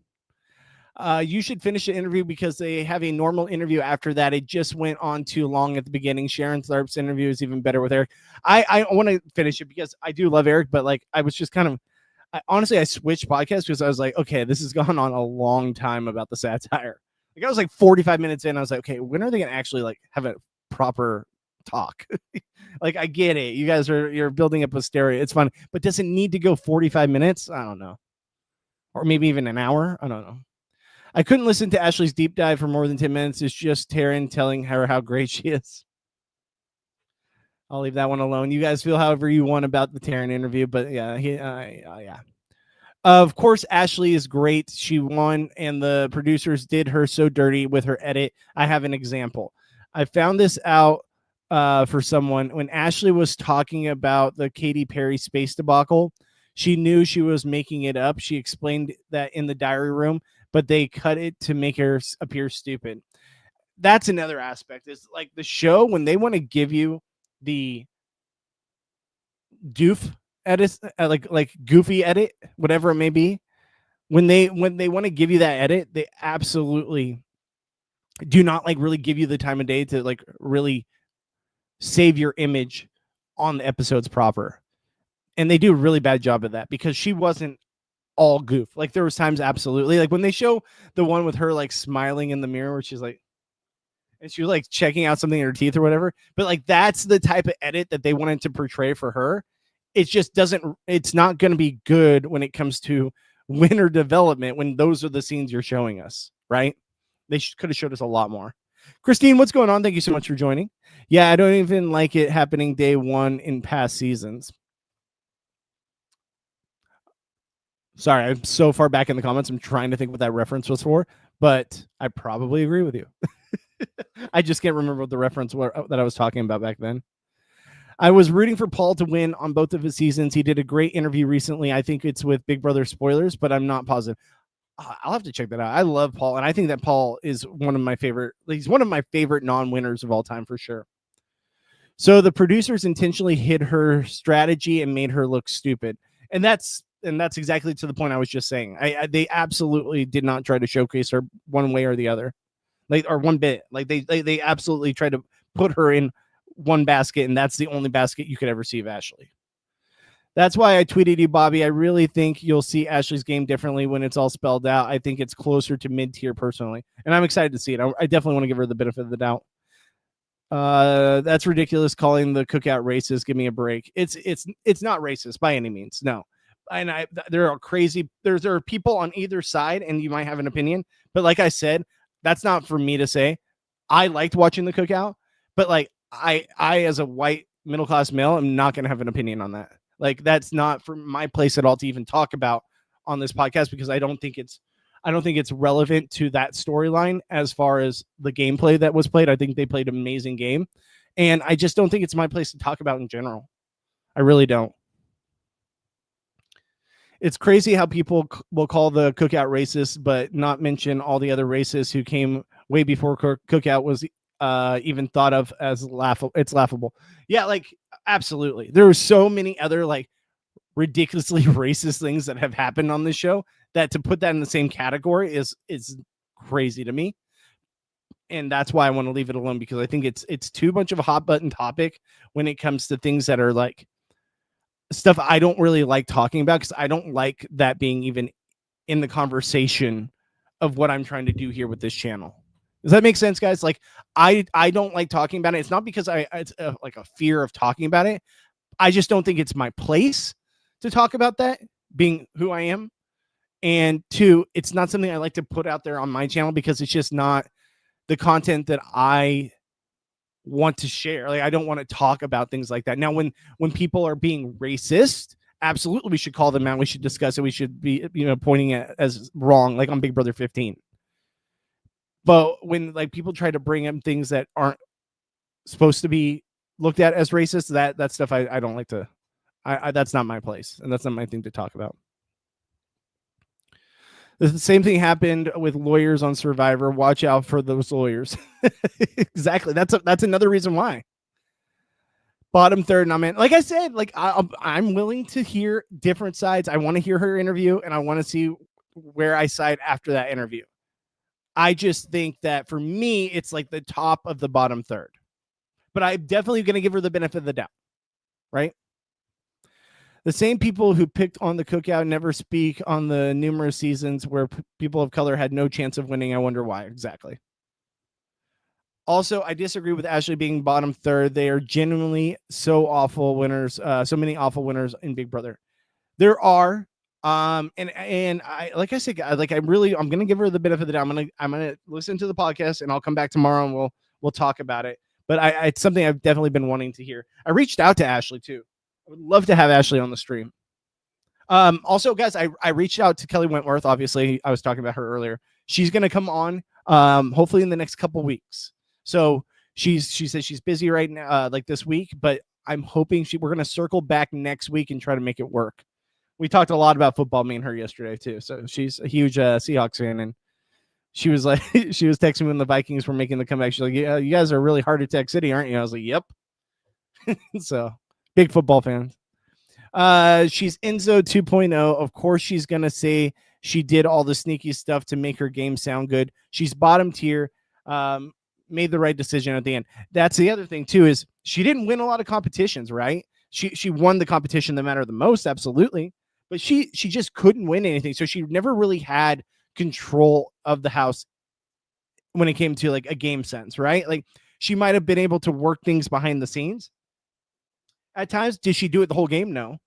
You should finish the interview because they have a normal interview after that. It just went on too long at the beginning. Sharon Tharp's interview is even better with Eric. I want to finish it because I do love Eric, but like I was just kind of, honestly, I switched podcasts because I was like, okay, this has gone on a long time about the satire. Like I was like 45 minutes in. I was like, okay, when are they going to actually like have a proper talk? Like, I get it. You guys you're building up a stereo. It's fun, but does it need to go 45 minutes? I don't know. Or maybe even an hour. I don't know. I couldn't listen to Ashley's deep dive for more than 10 minutes. It's just Taryn telling her how great she is. I'll leave that one alone. You guys feel however you want about the Taryn interview, but yeah, yeah. Of course, Ashley is great. She won, and the producers did her so dirty with her edit. I have an example. I found this out for someone when Ashley was talking about the Katy Perry space debacle. She knew she was making it up. She explained that in the diary room, but they cut it to make her appear stupid. That's another aspect. Is like the show, when they want to give you the doof edit, like goofy edit, whatever it may be, when they want to give you that edit, they absolutely do not like really give you the time of day to like really save your image on the episodes proper. And they do a really bad job of that because she wasn't all goof. Like there was times absolutely like when they show the one with her like smiling in the mirror where she's like, and she was like checking out something in her teeth or whatever. But like that's the type of edit that they wanted to portray for her. It just doesn't, it's not going to be good when it comes to winner development when those are the scenes you're showing us, right? They could have showed us a lot more. Christine, what's going on? Thank you so much for joining. Yeah, I don't even like it happening day one in past seasons. Sorry, I'm so far back in the comments. I'm trying to think what that reference was for, but I probably agree with you. I just can't remember what the reference that I was talking about back then. I was rooting for Paul to win on both of his seasons. He did a great interview recently. I think it's with Big Brother spoilers, but I'm not positive. I'll have to check that out. I love Paul, and I think that Paul is one of my favorite. He's one of my favorite non-winners of all time for sure. So the producers intentionally hid her strategy and made her look stupid, and that's exactly to the point I was just saying. They absolutely did not try to showcase her one way or the other, like or one bit. Like they absolutely tried to put her in one basket, and that's the only basket you could ever see of Ashley. That's why I tweeted you, Bobby. I really think you'll see Ashley's game differently when it's all spelled out. I think it's closer to mid-tier personally, and I'm excited to see it. I definitely want to give her the benefit of the doubt. That's ridiculous calling the cookout racist. Give me a break. It's not racist by any means. No. And there are people on either side, and you might have an opinion, but like I said, that's not for me to say. I liked watching the cookout, but like I as a white middle-class male, I'm not going to have an opinion on that. Like that's not for my place at all to even talk about on this podcast because I don't think it's I don't think it's relevant to that storyline as far as the gameplay that was played. I think they played an amazing game. And I just don't think it's my place to talk about in general. I really don't. It's crazy how people will call the Cookout racist, but not mention all the other racists who came way before Cookout was even thought of as laughable. It's laughable. Yeah, like absolutely. There were so many other like ridiculously racist things that have happened on this show that to put that in the same category is crazy to me. And that's why I want to leave it alone, because I think it's too much of a hot button topic when it comes to things that are like stuff I don't really like talking about, because I don't like that being even in the conversation of what I'm trying to do here with this channel. Does that make sense, guys? Like I don't like talking about it. It's not because it's like a fear of talking about it. I just don't think it's my place to talk about that, being who I am. And two, it's not something I like to put out there on my channel, because it's just not the content that I want to share. Like I don't want to talk about things like that. Now, when people are being racist, absolutely we should call them out. We should discuss it. We should be, pointing it as wrong, like on Big Brother 15. But when like people try to bring up things that aren't supposed to be looked at as racist, that stuff I don't like to. I that's not my place, and that's not my thing to talk about. The same thing happened with lawyers on Survivor. Watch out for those lawyers. Exactly. That's another reason why. Bottom third, and I'm in. Like I said, like I'm willing to hear different sides. I want to hear her interview, and I want to see where I side after that interview. I just think that for me, it's like the top of the bottom third. But I'm definitely going to give her the benefit of the doubt, right? The same people who picked on the Cookout never speak on the numerous seasons where people of color had no chance of winning. I wonder why exactly. Also, I disagree with Ashley being bottom third. They are genuinely so awful winners. So many awful winners in Big Brother. There are, and I, like I said, like I'm gonna give her the benefit of the doubt. I'm gonna listen to the podcast, and I'll come back tomorrow and we'll talk about it. But it's something I've definitely been wanting to hear. I reached out to Ashley too. I would love to have Ashley on the stream. Also, guys, I reached out to Kelly Wentworth. Obviously, I was talking about her earlier. She's gonna come on, hopefully in the next couple weeks. So she says she's busy right now, like this week, but I'm hoping we're gonna circle back next week and try to make it work. We talked a lot about football, me and her yesterday too. So she's a huge Seahawks fan, and she was like, she was texting me when the Vikings were making the comeback. She's like, "Yeah, you guys are really hard to Tech City, aren't you?" I was like, "Yep." So big football fans. She's Enzo 2.0. Of course, she's gonna say she did all the sneaky stuff to make her game sound good. She's bottom tier. Made the right decision at the end. That's the other thing too, is she didn't win a lot of competitions, right? She won the competition that mattered the most, absolutely, but she just couldn't win anything. So she never really had control of the house when it came to like a game sense, right? Like she might have been able to work things behind the scenes at times. Did she do it the whole game? No.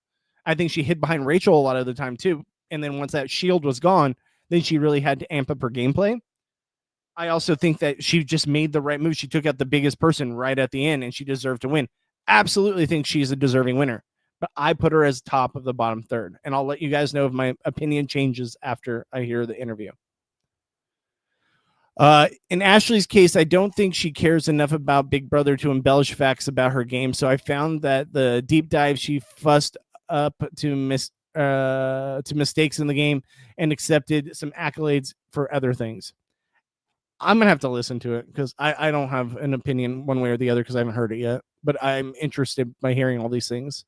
I think she hid behind Rachel a lot of the time too. And then once that shield was gone, then she really had to amp up her gameplay. I also think that she just made the right move. She took out the biggest person right at the end, and she deserved to win. Absolutely think she's a deserving winner, but I put her as top of the bottom third, and I'll let you guys know if my opinion changes after I hear the interview. In Ashley's case, I don't think she cares enough about Big Brother to embellish facts about her game. So I found that the deep dive she fussed up to mistakes in the game and accepted some accolades for other things. I'm gonna have to listen to it because I don't have an opinion one way or the other because I haven't heard it yet. But I'm interested by hearing all these things.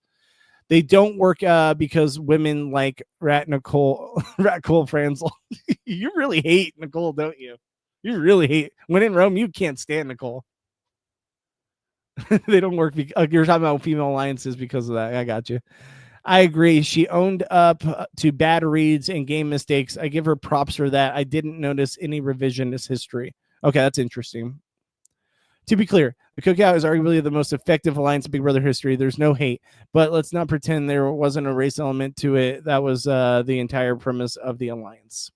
They don't work because women like Rat Nicole Franzel. You really hate Nicole, don't you? You really hate. When in Rome, you can't stand Nicole. They don't work. You're talking about female alliances because of that. I got you. I agree. She owned up to bad reads and game mistakes. I give her props for that. I didn't notice any revisionist history. Okay, that's interesting. To be clear, the Cookout is arguably the most effective alliance in Big Brother history. There's no hate, but let's not pretend there wasn't a race element to it. That was the entire premise of the alliance.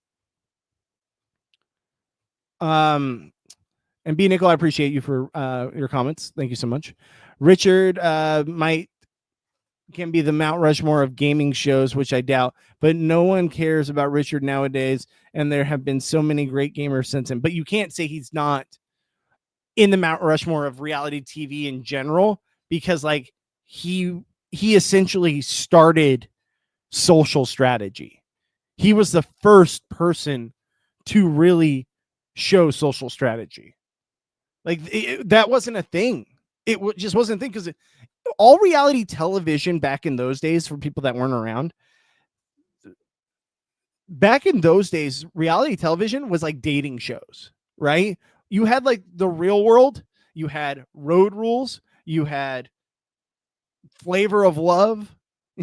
And B. Nickel, I appreciate you for your comments. Thank you so much. Richard might can be the Mount Rushmore of gaming shows, which I doubt, but no one cares about Richard nowadays. And there have been so many great gamers since him, but you can't say he's not in the Mount Rushmore of reality TV in general, because like he essentially started social strategy. He was the first person to really show social strategy. Like that wasn't a thing. It just wasn't a thing, because all reality television back in those days, for people that weren't around, back in those days, reality television was like dating shows, right? You had like The Real World, you had Road Rules, you had Flavor of Love,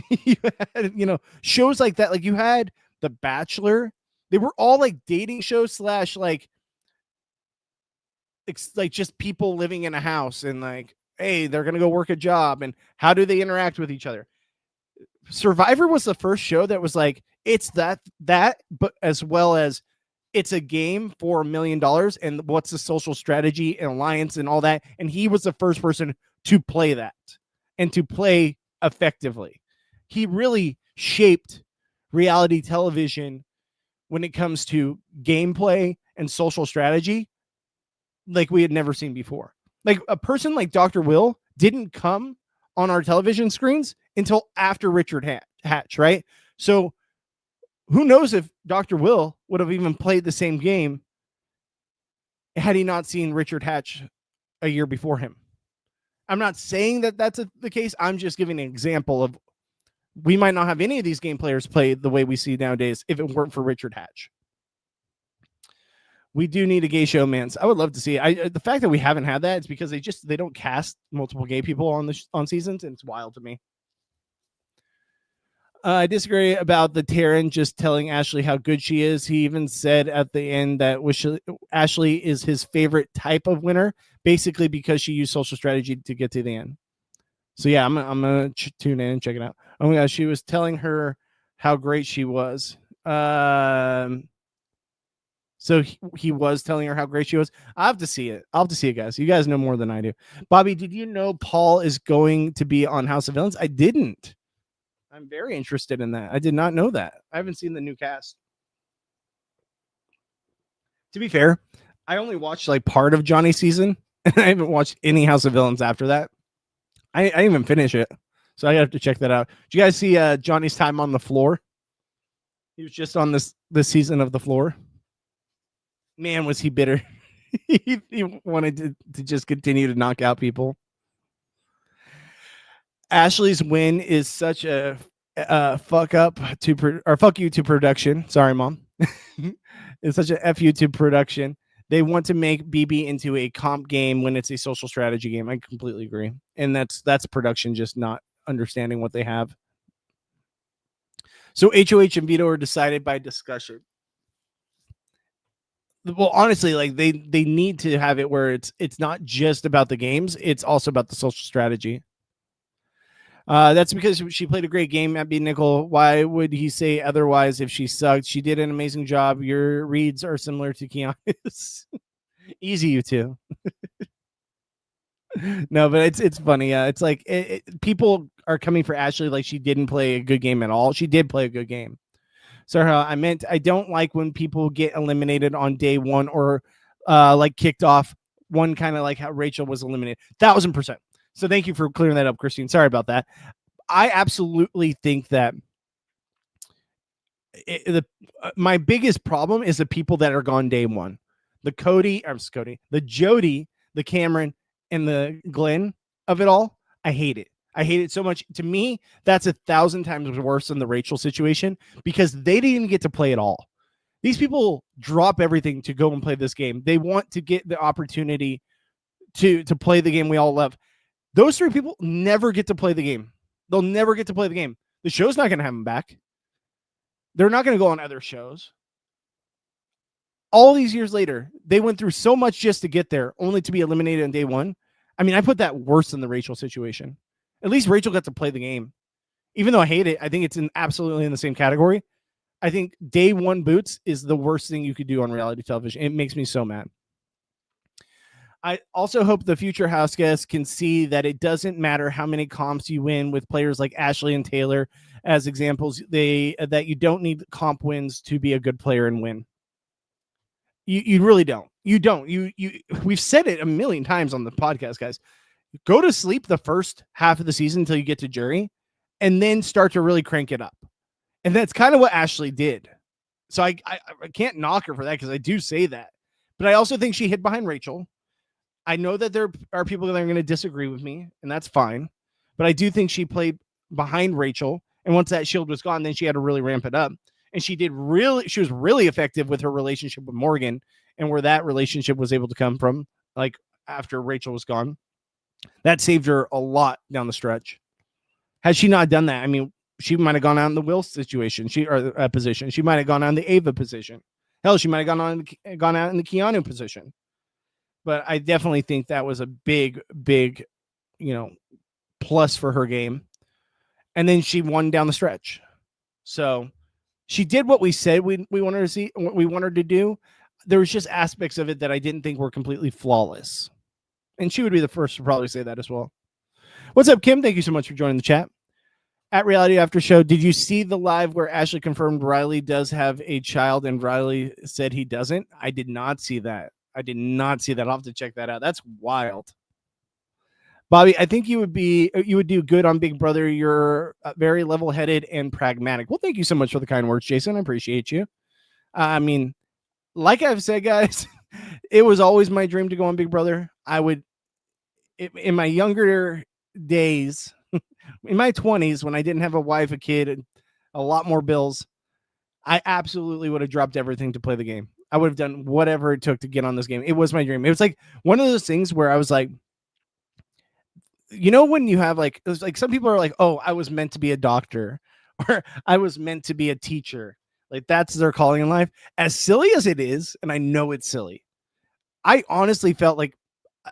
you had, shows like that. Like you had The Bachelor. They were all like dating shows / like just people living in a house and like, hey, they're going to go work a job and how do they interact with each other? Survivor was the first show that was like, it's that, but as well as it's a game for $1 million and what's the social strategy and alliance and all that. And he was the first person to play that and to play effectively. He really shaped reality television when it comes to gameplay and social strategy like we had never seen before. Like a person like Dr. Will didn't come on our television screens until after Richard Hatch, right? So who knows if Dr. Will would have even played the same game had he not seen Richard Hatch a year before him. I'm not saying that that's the case. I'm just giving an example of we might not have any of these game players play the way we see nowadays if it weren't for Richard Hatch. We do need a gay show, man. I would love to see it. The fact that we haven't had that is because they don't cast multiple gay people on seasons, and it's wild to me. I disagree about the Taryn just telling Ashley how good she is. He even said at the end that Ashley is his favorite type of winner, basically because she used social strategy to get to the end. So yeah, I'm gonna tune in and check it out. Oh my gosh, she was telling her how great she was. So he was telling her how great she was. I have to see it. I'll have to see it, guys. You guys know more than I do. Bobby, did you know Paul is going to be on House of Villains? I didn't. I'm very interested in that. I did not know that. I haven't seen the new cast. To be fair, I only watched like part of Johnny's season, and I haven't watched any House of Villains after that. I didn't even finish it, so I have to check that out. Did you guys see Johnny's time on the floor? He was just on this season of The Floor. Man, was he bitter. he wanted to just continue to knock out people. Ashley's win is such a fuck up to or fuck you to production. Sorry, Mom. It's such a fu to production. They want to make BB into a comp game when it's a social strategy game. I completely agree, and that's production just not understanding what they have. So HOH and veto are decided by discussion. Well, honestly, like they need to have it where it's not just about the games, it's also about the social strategy. That's because she played a great game at B. Nickel. Why would he say otherwise if she sucked? She did an amazing job. Your reads are similar to Keanu's. Easy, you two. No, but it's funny. It's like people are coming for Ashley like she didn't play a good game at all. She did play a good game. Sarah, I don't like when people get eliminated on day one or like kicked off. One kind of like how Rachel was eliminated. 1,000%. So thank you for clearing that up, Christine. Sorry about that. I absolutely think that my biggest problem is the people that are gone day one. The Jody, the Cameron, and the Glenn of it all. I hate it. I hate it so much. To me, that's 1,000 times worse than the Rachel situation because they didn't even get to play at all. These people drop everything to go and play this game. They want to get the opportunity to play the game we all love. Those three people never get to play the game. They'll never get to play the game. The show's not going to have them back. They're not going to go on other shows. All these years later, they went through so much just to get there, only to be eliminated on day one. I mean, I put that worse than the Rachel situation. At least Rachel got to play the game. Even though I hate it, I think it's absolutely in the same category. I think day one boots is the worst thing you could do on reality television. It makes me so mad. I also hope the future house guests can see that it doesn't matter how many comps you win with players like Ashley and Taylor as examples. That you don't need comp wins to be a good player and win. You really don't. You don't. We've said it a million times on the podcast, guys. Go to sleep the first half of the season until you get to jury, and then start to really crank it up. And that's kind of what Ashley did. So I can't knock her for that because I do say that. But I also think she hid behind Rachel. I know that there are people that are going to disagree with me, and that's fine. But I do think she played behind Rachel. And once that shield was gone, then she had to really ramp it up. And she was really effective with her relationship with Morgan and where that relationship was able to come from, like after Rachel was gone. That saved her a lot down the stretch. Had she not done that, I mean, she might have gone out in the Will situation, position. She might have gone out in the Ava position. Hell, she might have gone out in the Keanu position. But I definitely think that was a big, plus for her game. And then she won down the stretch. So she did what we said we wanted to see, what we wanted to do. There was just aspects of it that I didn't think were completely flawless. And she would be the first to probably say that as well. What's up, Kim? Thank you so much for joining the chat. At Reality After Show, did you see the live where Ashley confirmed Riley does have a child and Riley said he doesn't? I did not see that. I'll have to check that out. That's wild. Bobby, I think you would do good on Big Brother. You're very level-headed and pragmatic. Well, thank you so much for the kind words, Jason. I appreciate you. I mean, like I've said, guys, it was always my dream to go on Big Brother. In my younger days, in my 20s, when I didn't have a wife, a kid, and a lot more bills, I absolutely would have dropped everything to play the game. I would have done whatever it took to get on this game. It was my dream. It was like one of those things where I was like, when you have it was like some people are like, oh, I was meant to be a doctor or I was meant to be a teacher. Like that's their calling in life. As silly as it is, and I know it's silly, I honestly felt like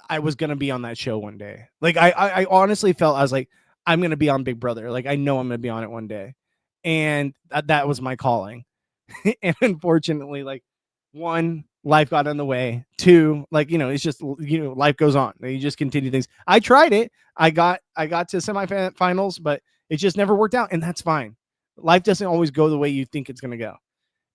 I was going to be on that show one day. Like I honestly felt I was like, I'm going to be on Big Brother. Like I know I'm going to be on it one day. And that was my calling. And unfortunately, one, life got in the way. Two, it's just, life goes on. You just continue things. I tried it. I got to semifinals, but it just never worked out. And that's fine. Life doesn't always go the way you think it's going to go.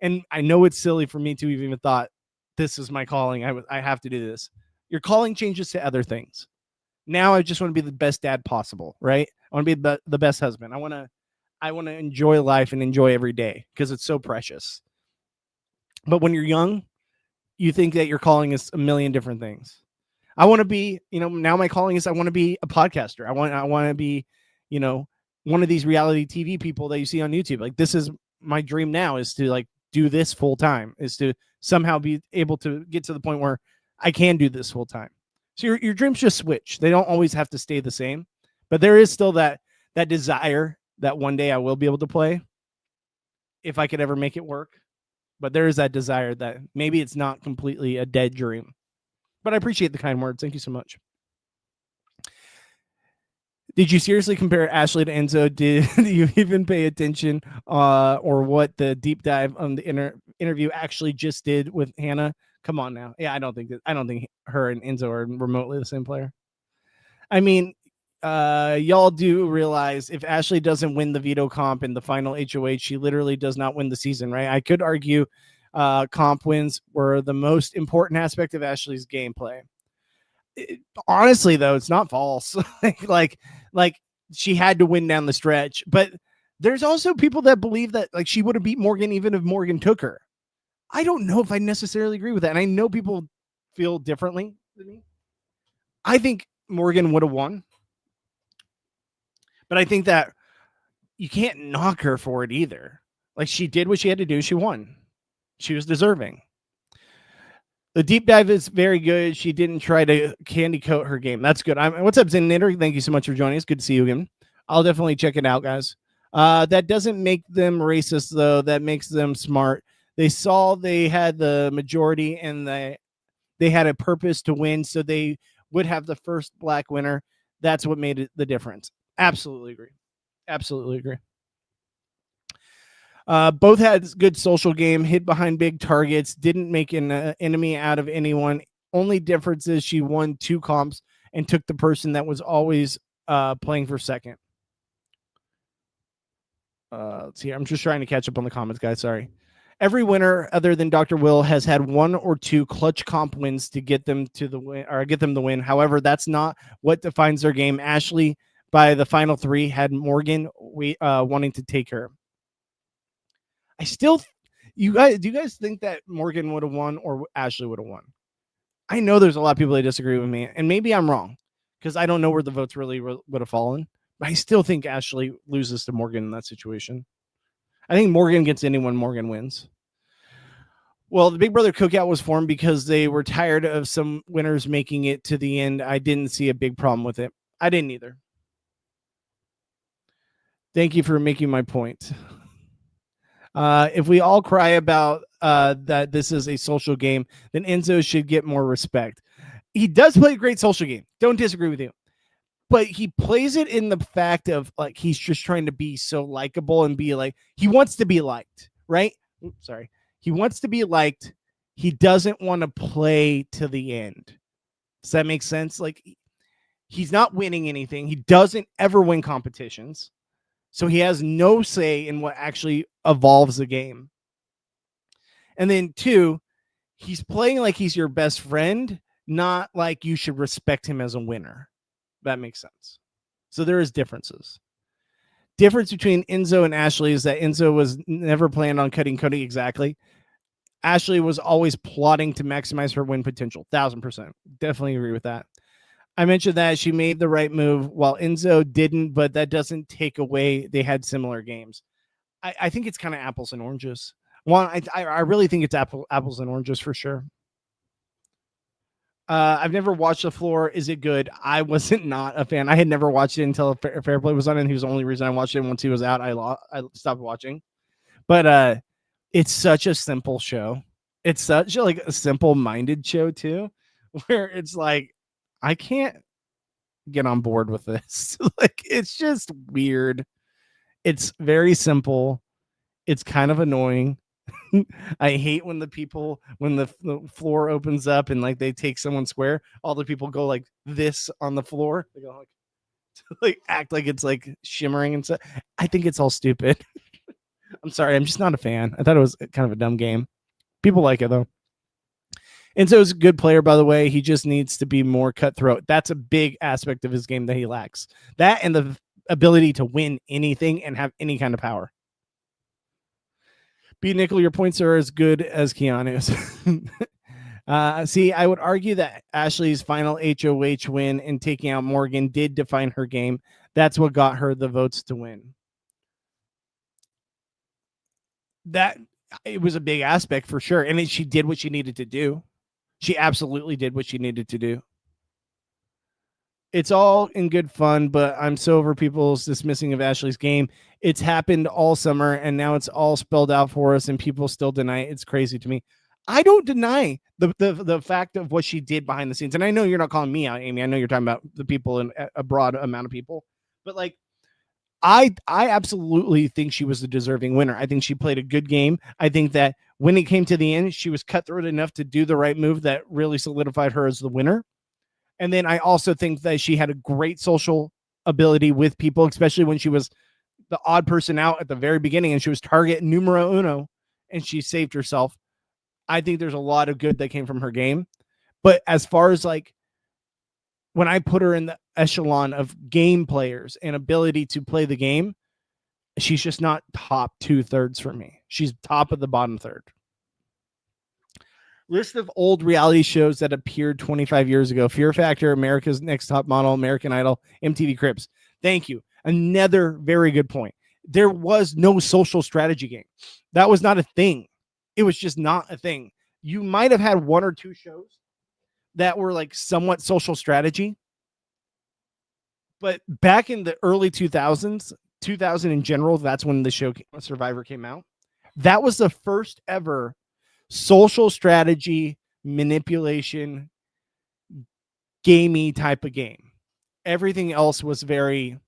And I know it's silly for me to have even thought this is my calling. I have to do this. Your calling changes to other things. Now I just want to be the best dad possible, right? I want to be the best husband. I want to enjoy life and enjoy every day because it's so precious. But when you're young, you think that your calling is a million different things. I want to be, now my calling is I want to be a podcaster. I want to be, one of these reality TV people that you see on YouTube. Like this is my dream now, is to do this full time, is to somehow be able to get to the point where I can do this full time. So your dreams just switch. They don't always have to stay the same, but there is still that desire that one day I will be able to play if I could ever make it work. But there is that desire that maybe it's not completely a dead dream. But I appreciate the kind words. Thank you so much. Did you seriously compare Ashley to Enzo? Did you even pay attention or what the deep dive on the interview actually just did with Hannah? Come on now. Yeah, I don't think her and Enzo are remotely the same player. I mean, y'all do realize if Ashley doesn't win the veto comp in the final HOH, she literally does not win the season, right? I could argue comp wins were the most important aspect of Ashley's gameplay. Honestly, though, it's not false. like she had to win down the stretch, but there's also people that believe that she would have beat Morgan even if Morgan took her. I don't know if I necessarily agree with that. And I know people feel differently than me. I think Morgan would have won, but I think that you can't knock her for it either. She did what she had to do. She won. She was deserving. The deep dive is very good. She didn't try to candy coat her game. That's good. What's up, Zen Knitter? Thank you so much for joining us. Good to see you again. I'll definitely check it out, guys. That doesn't make them racist, though. That makes them smart. They saw they had the majority and they had a purpose to win, so they would have the first black winner. That's what made it the difference. Absolutely agree. Absolutely agree. Both had good social game, hid behind big targets, didn't make an enemy out of anyone. Only difference is she won 2 comps and took the person that was always playing for second. Let's see. I'm just trying to catch up on the comments, guys. Sorry. Every winner, other than Dr. Will, has had 1 or 2 clutch comp wins to get them to the win or get them the win. However, that's not what defines their game. Ashley, by the final 3, had Morgan wanting to take her. I still, do you guys think that Morgan would have won or Ashley would have won? I know there's a lot of people that disagree with me, and maybe I'm wrong because I don't know where the votes really would have fallen. But I still think Ashley loses to Morgan in that situation. I think Morgan gets anyone, Morgan wins. Well, the Big Brother Cookout was formed because they were tired of some winners making it to the end. I didn't see a big problem with it. I didn't either. Thank you for making my point. If we all cry about that this is a social game, then Enzo should get more respect. He does play a great social game. Don't disagree with you. But he plays it in the fact of like he's just trying to be so likable and be like he wants to be liked, right? Oops, sorry. He wants to be liked. He doesn't want to play to the end. Does that make sense? Like he's not winning anything. He doesn't ever win competitions. So he has no say in what actually evolves the game. And then 2, he's playing like he's your best friend, not like you should respect him as a winner. That makes sense. So there is differences. Difference between Enzo and Ashley is that Enzo was never planned on cutting Cody exactly. Ashley was always plotting to maximize her win potential. 1,000%. Definitely agree with that. I mentioned that she made the right move while Enzo didn't, but that doesn't take away they had similar games. I think it's kind of apples and oranges. I really think it's apples and oranges for sure. I've never watched The Floor. Is it good? I wasn't not a fan. I had never watched it until Fairplay was on, and he was the only reason I watched it. Once he was out, I stopped watching. But it's such a simple show. It's such like a simple-minded show too, where it's like I can't get on board with this. Like it's just weird. It's very simple. It's kind of annoying. I hate when the floor opens up and like they take someone square, all the people go like this on the floor. They go like act like it's like shimmering and stuff. I think it's all stupid. I'm sorry, I'm just not a fan. I thought it was kind of a dumb game. People like it though. Enzo's a good player, by the way. He just needs to be more cutthroat. That's a big aspect of his game that he lacks. That and the ability to win anything and have any kind of power. B. Nickel, your points are as good as Keanu's. See, I would argue that Ashley's final HOH win and taking out Morgan did define her game. That's what got her the votes to win. That it was a big aspect for sure. And she did what she needed to do. She absolutely did what she needed to do. It's all in good fun, but I'm so over people's dismissing of Ashley's game. It's happened all summer, and now it's all spelled out for us, and people still deny it. It's crazy to me. I don't deny the fact of what she did behind the scenes. And I know you're not calling me out, Amy. I know you're talking about the people in a broad amount of people. But like I absolutely think she was the deserving winner. I think she played a good game. I think that when it came to the end, she was cutthroat enough to do the right move that really solidified her as the winner. And then I also think that she had a great social ability with people, especially when she was the odd person out at the very beginning and she was target numero uno and she saved herself. I think there's a lot of good that came from her game. But as far as like when I put her in the echelon of game players and ability to play the game, she's just not top 2/3 for me. She's top of the bottom third. List of old reality shows that appeared 25 years ago. Fear Factor, America's Next Top Model, American Idol, MTV Cribs. Thank you. Another very good point. There was no social strategy game. That was not a thing. It was just not a thing. You might have had 1 or 2 shows that were like somewhat social strategy. But back in the early 2000s, 2000 in general, that's when the show Survivor came out. That was the first ever social strategy, manipulation, gamey type of game. Everything else was very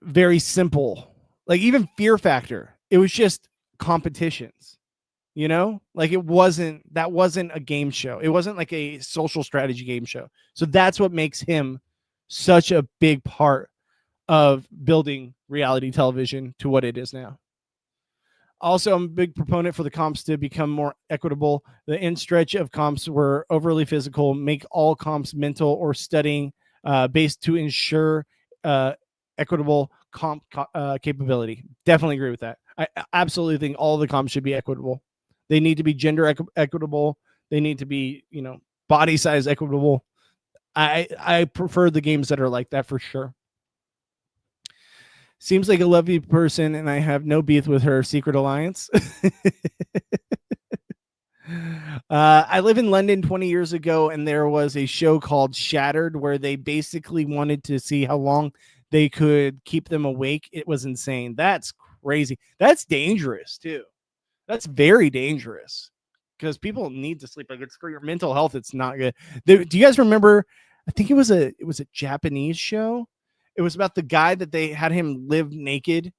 very simple. Like even Fear Factor, it was just competitions. You know, like that wasn't a game show. It wasn't like a social strategy game show. So that's what makes him such a big part of building reality television to what it is now. Also, I'm a big proponent for the comps to become more equitable. The end stretch of comps were overly physical, make all comps mental or studying based to ensure equitable comp capability. Definitely agree with that. I absolutely think all the comps should be equitable. They need to be gender equitable. They need to be, body size equitable. I prefer the games that are like that for sure. Seems like a lovely person, and I have no beef with her. Secret alliance. I live in London 20 years ago, and there was a show called Shattered where they basically wanted to see how long they could keep them awake. It was insane. That's crazy. That's dangerous too. That's very dangerous because people need to sleep. Like, it's for your mental health. It's not good. Do you guys remember? I think it was a Japanese show. It was about the guy that they had him live naked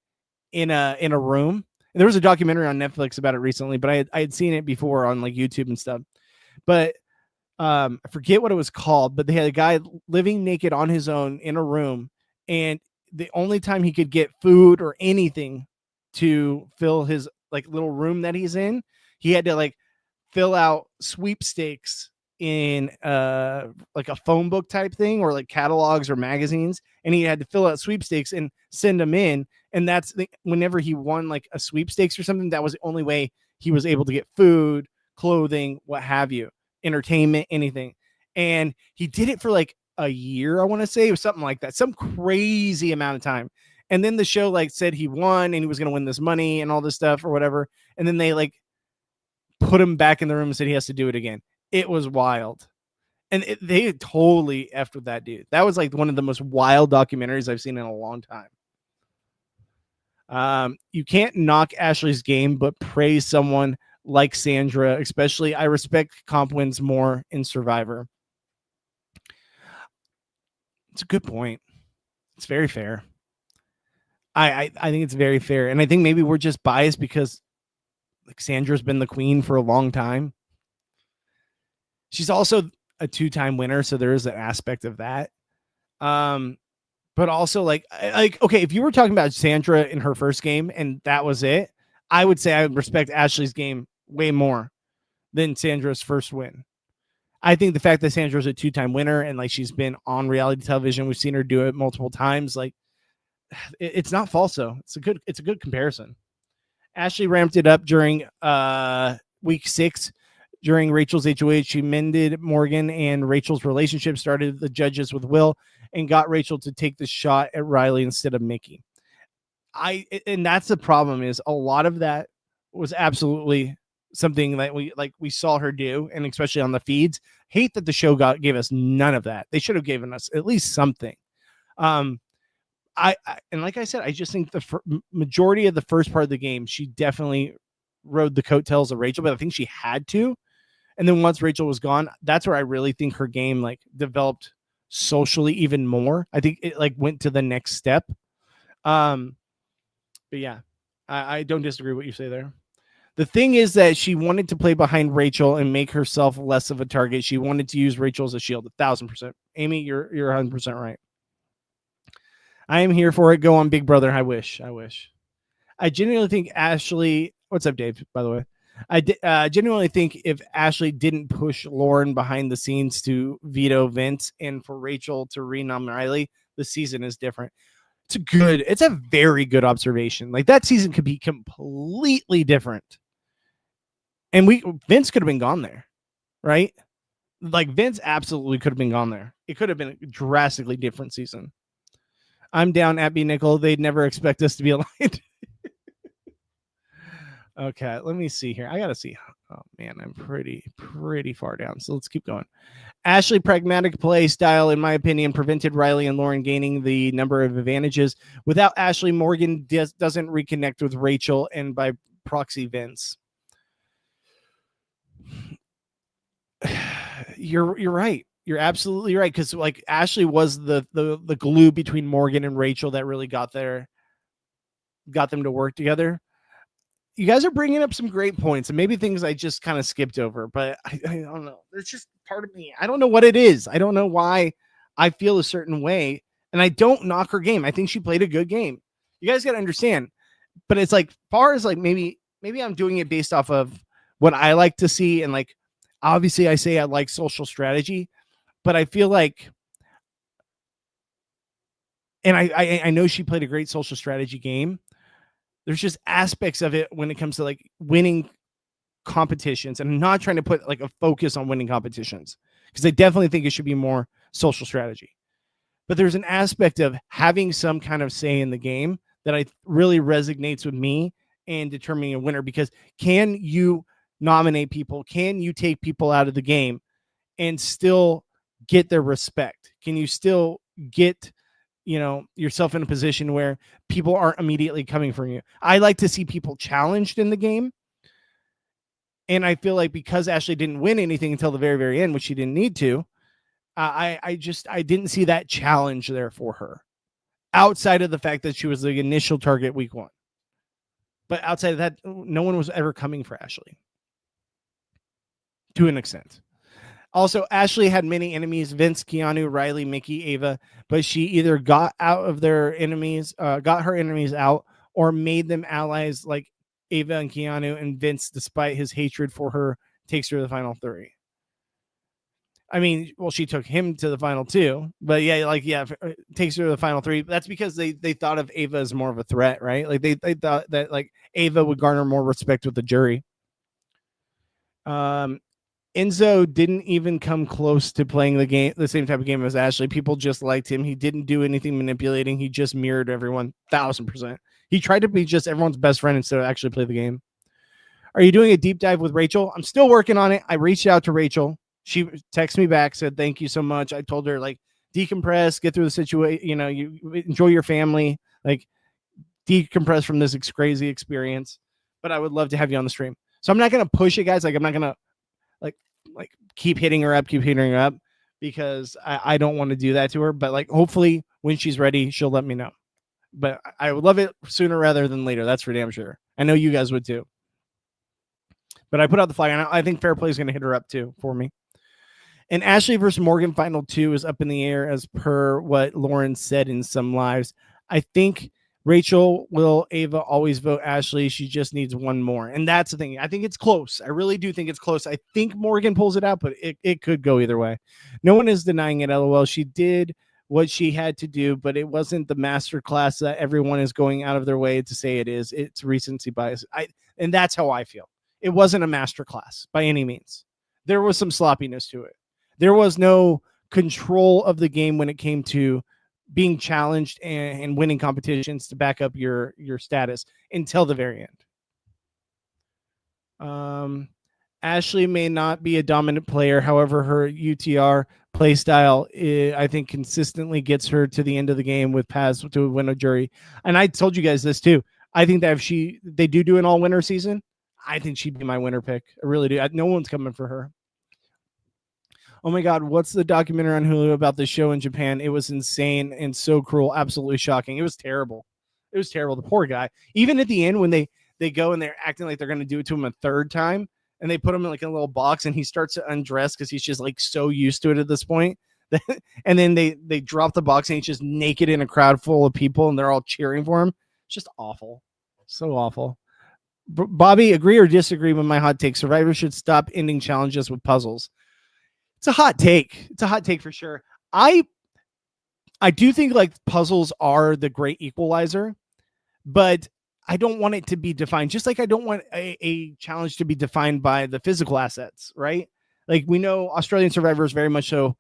in a room. And there was a documentary on Netflix about it recently, but I had seen it before on like YouTube and stuff. But I forget what it was called, but they had a guy living naked on his own in a room, and the only time he could get food or anything to fill his like little room that he's in, he had to like fill out sweepstakes in like a phone book type thing or like catalogs or magazines, and he had to fill out sweepstakes and send them in. And that's whenever he won like a sweepstakes or something, that was the only way he was able to get food, clothing, what have you, entertainment, anything. And he did it for like a year, I want to say. It was something like that, some crazy amount of time. And then the show like said he won and he was going to win this money and all this stuff or whatever. And then they like put him back in the room and said he has to do it again. It was wild. And they totally effed with that dude. That was like one of the most wild documentaries I've seen in a long time. You can't knock Ashley's game, but praise someone like Sandra. Especially, I respect comp wins more in Survivor. It's a good point. It's very fair. I think it's very fair. And I think maybe we're just biased because like Sandra's been the queen for a long time. She's also a 2-time winner, so there is an aspect of that. But also like okay, if you were talking about Sandra in her first game and that was it, I would say I would respect Ashley's game way more than Sandra's first win. I think the fact that Sandra's a 2-time winner and like she's been on reality television, we've seen her do it multiple times. Like it's not false though. It's a good comparison. Ashley ramped it up during week 6 during Rachel's HOH. She mended Morgan and Rachel's relationship, started the judges with Will, and got Rachel to take the shot at Riley instead of Mickey. And that's the problem, is a lot of that was absolutely something that we saw her do, and especially on the feeds. Hate that the show gave us none of that. They should have given us at least something. I and like I said, I just think the majority of the first part of the game, she definitely rode the coattails of Rachel, but I think she had to. And then once Rachel was gone, that's where I really think her game like developed socially even more. I think it like went to the next step. But yeah, I don't disagree with what you say there. The thing is that she wanted to play behind Rachel and make herself less of a target. She wanted to use Rachel as a shield. 1,000%. Amy, you're 100% right. I am here for it. Go on, Big Brother. I wish. I genuinely think Ashley. What's up, Dave? By the way, I genuinely think if Ashley didn't push Lauren behind the scenes to veto Vince and for Rachel to renom Riley, the season is different. It's a very good observation. Like that season could be completely different, and Vince could have been gone there, right? Like Vince absolutely could have been gone there. It could have been a drastically different season. I'm down at B Nickel. They'd never expect us to be aligned. Okay, let me see here. I gotta see. Oh man, I'm pretty far down. So let's keep going. Ashley pragmatic play style, in my opinion, prevented Riley and Lauren gaining the number of advantages. Without Ashley, Morgan doesn't reconnect with Rachel, and by proxy, Vince. You're right. You're absolutely right, because like Ashley was the glue between Morgan and Rachel that really got them to work together. you guys are bringing up some great points and maybe things I just kind of skipped over, but I don't know. It's just part of me. I don't know what it is. I don't know why I feel a certain way, and I don't knock her game. I think she played a good game. You guys got to understand, but it's like far as like maybe I'm doing it based off of what I like to see, and like obviously I say I like social strategy, but I feel like, and I know she played a great social strategy game. There's just aspects of it when it comes to like winning competitions, and I'm not trying to put like a focus on winning competitions because I definitely think it should be more social strategy. But there's an aspect of having some kind of say in the game that I really resonates with me and determining a winner, because can you nominate people? Can you take people out of the game and still get their respect? Can you still get, you know, yourself in a position where people aren't immediately coming for you? I like to see people challenged in the game. And I feel like because Ashley didn't win anything until the very, very end, which she didn't need to, I didn't see that challenge there for her, outside of the fact that she was the initial target week 1. But outside of that, no one was ever coming for Ashley to an extent. Also, Ashley had many enemies: Vince, Keanu, Riley, Mickey, Ava, but she either got out of their enemies, got her enemies out, or made them allies like Ava and Keanu, and Vince, despite his hatred for her, takes her to the final 3. I mean, well, she took him to the final 2, but takes her to the final 3. That's because they thought of Ava as more of a threat, right? Like they thought that like Ava would garner more respect with the jury. Enzo didn't even come close to playing the same type of game as Ashley. People just liked him. He didn't do anything manipulating. He just mirrored everyone 1,000%. He tried to be just everyone's best friend instead of actually play the game. Are you doing a deep dive with Rachel? I'm still working on it. I reached out to Rachel. She texted me back, said, thank you so much. I told her, like, decompress, get through the situation. You know, you enjoy your family, like decompress from this crazy experience. But I would love to have you on the stream. So I'm not going to push it, guys. Like, I'm not going to like keep hitting her up, because I don't want to do that to her. But like, hopefully when she's ready, she'll let me know. But I would love it sooner rather than later. That's for damn sure. I know you guys would too. But I put out the flag, and I think Fairplay is going to hit her up too for me. And Ashley versus Morgan final 2 is up in the air as per what Lauren said in some lives. I think Rachel will Ava always vote Ashley. She just needs one more. And that's the thing. I think it's close. I really do think it's close. I think Morgan pulls it out, but it could go either way. No one is denying it, LOL. She did what she had to do, but it wasn't the master class that everyone is going out of their way to say it is. It's recency bias. And that's how I feel. It wasn't a master class by any means. There was some sloppiness to it. There was no control of the game when it came to being challenged and winning competitions to back up your status until the very end. Ashley may not be a dominant player. However, her UTR play style, I think, consistently gets her to the end of the game with paths to win a jury. And I told you guys this too. I think that if they do an all-winner season, I think she'd be my winner pick. I really do. No one's coming for her. Oh my God, what's the documentary on Hulu about the show in Japan? It was insane and so cruel. Absolutely shocking. It was terrible. It was terrible. The poor guy. Even at the end, when they go and they're acting like they're going to do it to him a third time, and they put him in like a little box, and he starts to undress because he's just like so used to it at this point. And then they drop the box, and he's just naked in a crowd full of people, and they're all cheering for him. It's just awful. So awful. Bobby, agree or disagree with my hot take? Survivor should stop ending challenges with puzzles. It's a hot take. It's a hot take for sure. I do think like puzzles are the great equalizer, but I don't want it to be defined, just like I don't want a challenge to be defined by the physical assets, right? Like we know Australian Survivor is very much so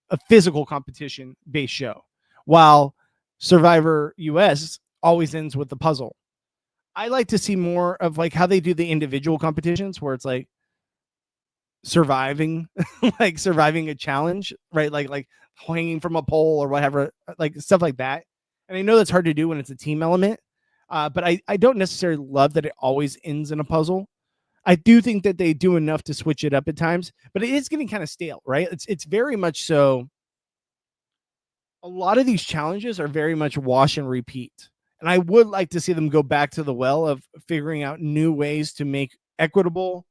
a physical competition based show, while Survivor US always ends with the puzzle. I like to see more of like how they do the individual competitions where it's like surviving a challenge, right? Like hanging from a pole or whatever, like stuff like that. And I know that's hard to do when it's a team element, but I don't necessarily love that it always ends in a puzzle. I do think that they do enough to switch it up at times, but it is getting kind of stale, right? It's very much so. A lot of these challenges are very much wash and repeat. And I would like to see them go back to the well of figuring out new ways to make equitable,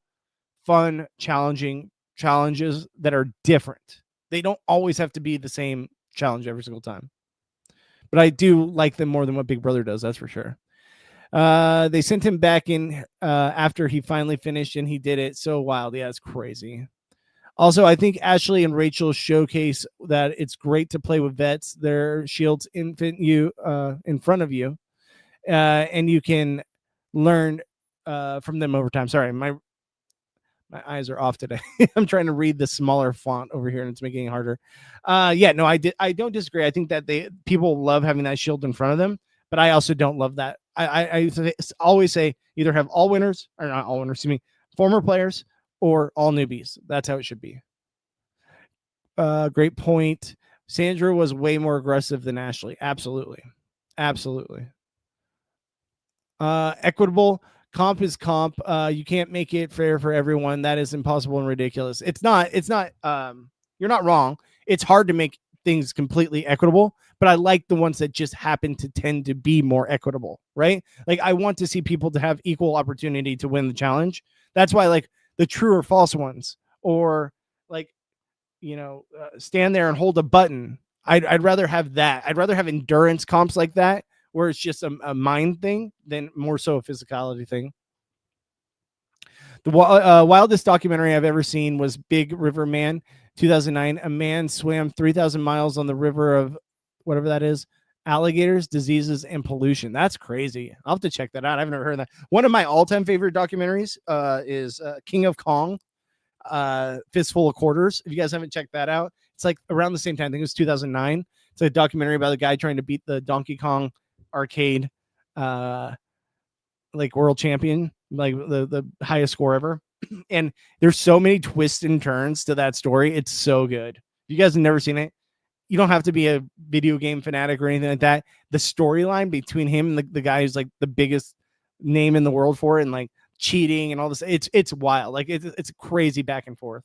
fun, challenging challenges that are different. They don't always have to be the same challenge every single time. But I do like them more than what Big Brother does, that's for sure. They sent him back in after he finally finished, and he did it. So wild. Yeah, it's crazy. Also, I think Ashley and Rachel showcase that it's great to play with vets. Their shields infant you in front of you, and you can learn from them over time. Sorry, my eyes are off today. I'm trying to read the smaller font over here, and it's making it harder. Yeah, no, I don't disagree. I think that people love having that shield in front of them, but I also don't love that. I always say either have all winners, or not all winners, excuse me, former players, or all newbies. That's how it should be. Great point. Sandra was way more aggressive than Ashley. Absolutely. Equitable. Comp is comp. You can't make it fair for everyone. That is impossible and ridiculous. It's not, you're not wrong. It's hard to make things completely equitable, but I like the ones that just happen to tend to be more equitable, right? Like, I want to see people to have equal opportunity to win the challenge. That's why, like, the true or false ones, or like, stand there and hold a button. I'd rather have that. I'd rather have endurance comps like that, where it's just a mind thing than more so a physicality thing. The wildest documentary I've ever seen was Big River Man, 2009. A man swam 3,000 miles on the river of whatever that is, alligators, diseases, and pollution. That's crazy. I'll have to check that out. I've never heard of that. One of my all-time favorite documentaries is King of Kong, Fistful of Quarters. If you guys haven't checked that out, it's like around the same time. I think it was 2009. It's a documentary about a guy trying to beat the Donkey Kong arcade like world champion, like the highest score ever. And there's so many twists and turns to that story. It's so good. If you guys have never seen it, you don't have to be a video game fanatic or anything like that. The storyline between him and the guy who's like the biggest name in the world for it, and like cheating and all this, it's wild. Like it's crazy back and forth.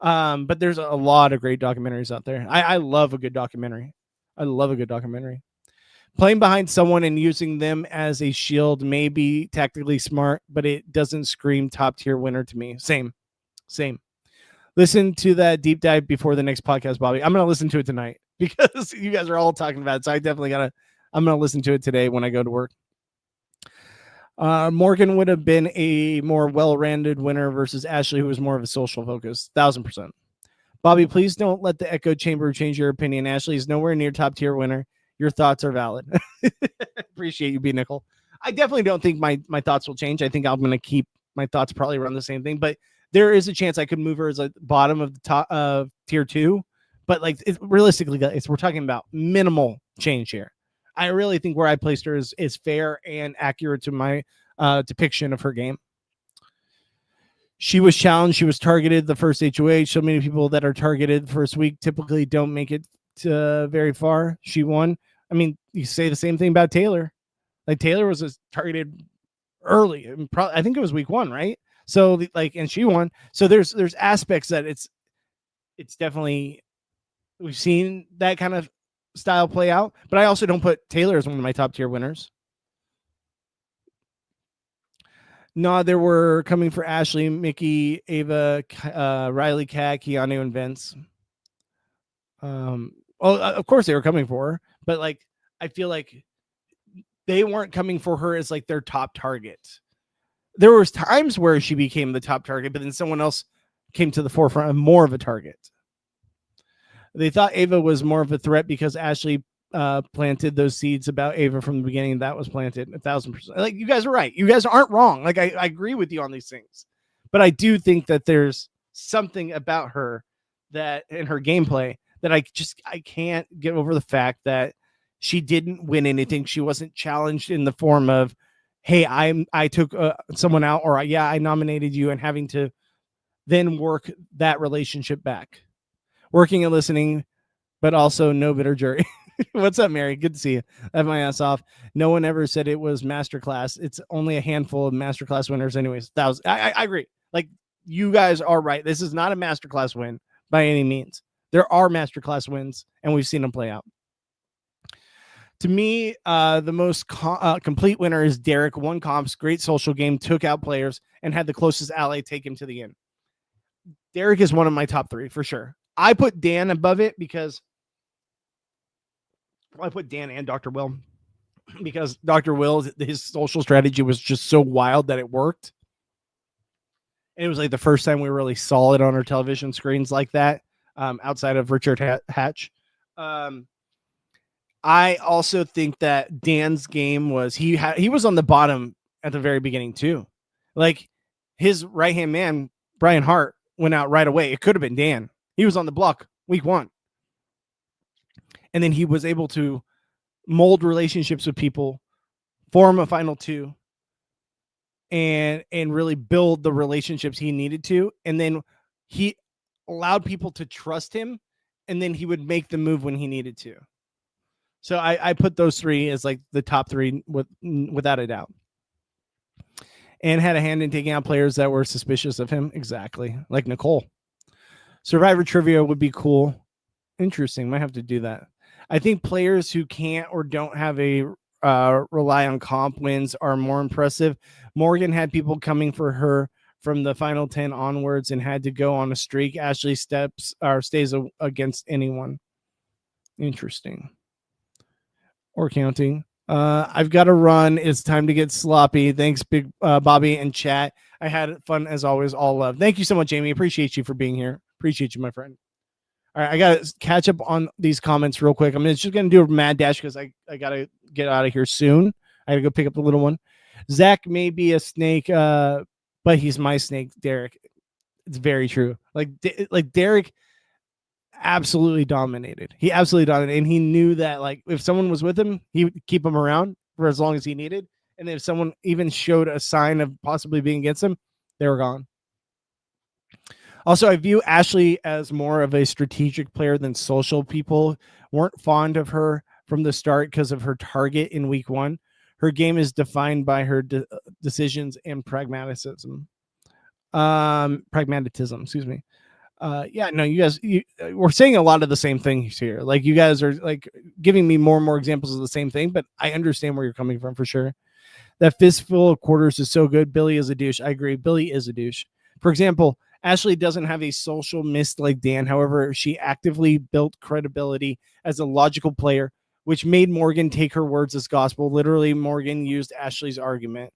But there's a lot of great documentaries out there. I love a good documentary. Playing behind someone and using them as a shield may be tactically smart, but it doesn't scream top tier winner to me. Same. Listen to that deep dive before the next podcast, Bobby. I'm going to listen to it tonight because you guys are all talking about it. So I'm going to listen to it today when I go to work. Morgan would have been a more well-rounded winner versus Ashley, who was more of a social focus. 1,000%. Bobby, please don't let the echo chamber change your opinion. Ashley is nowhere near top tier winner. Your thoughts are valid. Appreciate you, B. Nickel. I definitely don't think my thoughts will change. I think I'm going to keep my thoughts probably around the same thing, but there is a chance I could move her as a bottom of the top of tier 2. But like, realistically, guys, we're talking about minimal change here. I really think where I placed her is fair and accurate to my depiction of her game. She was challenged. She was targeted the first HOH. So many people that are targeted the first week typically don't make it very far. She won. I mean, you say the same thing about Taylor. Like, Taylor was targeted early. I think it was week 1, right? So like, and she won. So there's aspects that it's definitely, we've seen that kind of style play out. But I also don't put Taylor as one of my top tier winners. No, there were coming for Ashley, Mickey, Ava, Riley, Kat, Keanu, and Vince. Of course they were coming for her, but like, I feel like they weren't coming for her as like their top target. There was times where she became the top target, but then someone else came to the forefront of more of a target. They thought Ava was more of a threat because Ashley planted those seeds about Ava from the beginning. That was planted 1,000%. Like, you guys are right. You guys aren't wrong. Like, I agree with you on these things, but I do think that there's something about her that in her gameplay that I can't get over the fact that she didn't win anything. She wasn't challenged in the form of, hey, I took someone out, or I nominated you, and having to then work that relationship back. Working and listening, but also no bitter jury. What's up, Mary? Good to see you. I have my ass off. No one ever said it was masterclass. It's only a handful of masterclass winners anyways. 1,000. I agree. Like, you guys are right. This is not a masterclass win by any means. There are masterclass wins, and we've seen them play out. To me, the most complete winner is Derek. Won comps, great social game, took out players, and had the closest ally take him to the end. Derek is one of my top 3 for sure. I put Dan above it because I put Dan and Dr. Will because Dr. Will, his social strategy was just so wild that it worked. And it was like the first time we really saw it on our television screens like that, outside of Richard Hatch. I also think that Dan's game was he was on the bottom at the very beginning too. Like his right hand man, Brian Hart, went out right away. It could have been Dan. He was on the block week 1. And then he was able to mold relationships with people, form a final 2, and really build the relationships he needed to. And then he allowed people to trust him, and then he would make the move when he needed to. So I put those 3 as like the top 3 without a doubt. And had a hand in taking out players that were suspicious of him. Exactly. Like Nicole. Survivor trivia would be cool. Interesting. Might have to do that. I think players who can't or don't have a rely on comp wins are more impressive. Morgan had people coming for her from the final 10 onwards and had to go on a streak. Ashley stays against anyone. Interesting. Or counting. I've got to run. It's time to get sloppy. Thanks, Big Bobby and chat. I had fun as always. All love. Thank you so much, Jamie. Appreciate you for being here. Appreciate you, my friend. All right, I got to catch up on these comments real quick. I'm just going to do a mad dash because I got to get out of here soon. I got to go pick up the little one. Zach may be a snake, but he's my snake, Derek. It's very true. Like Derek absolutely dominated. He absolutely dominated. And he knew that like if someone was with him, he would keep him around for as long as he needed. And if someone even showed a sign of possibly being against him, they were gone. Also, I view Ashley as more of a strategic player than social. People weren't fond of her from the start because of her target in week 1. Her game is defined by her decisions and pragmatism. Excuse me. Yeah, no, you guys, we're saying a lot of the same things here. Like you guys are like giving me more and more examples of the same thing, but I understand where you're coming from for sure. That fistful of quarters is so good. Billy is a douche. I agree. Billy is a douche. For example, Ashley doesn't have a social mist like Dan. However, she actively built credibility as a logical player, which made Morgan take her words as gospel. Literally, Morgan used Ashley's argument.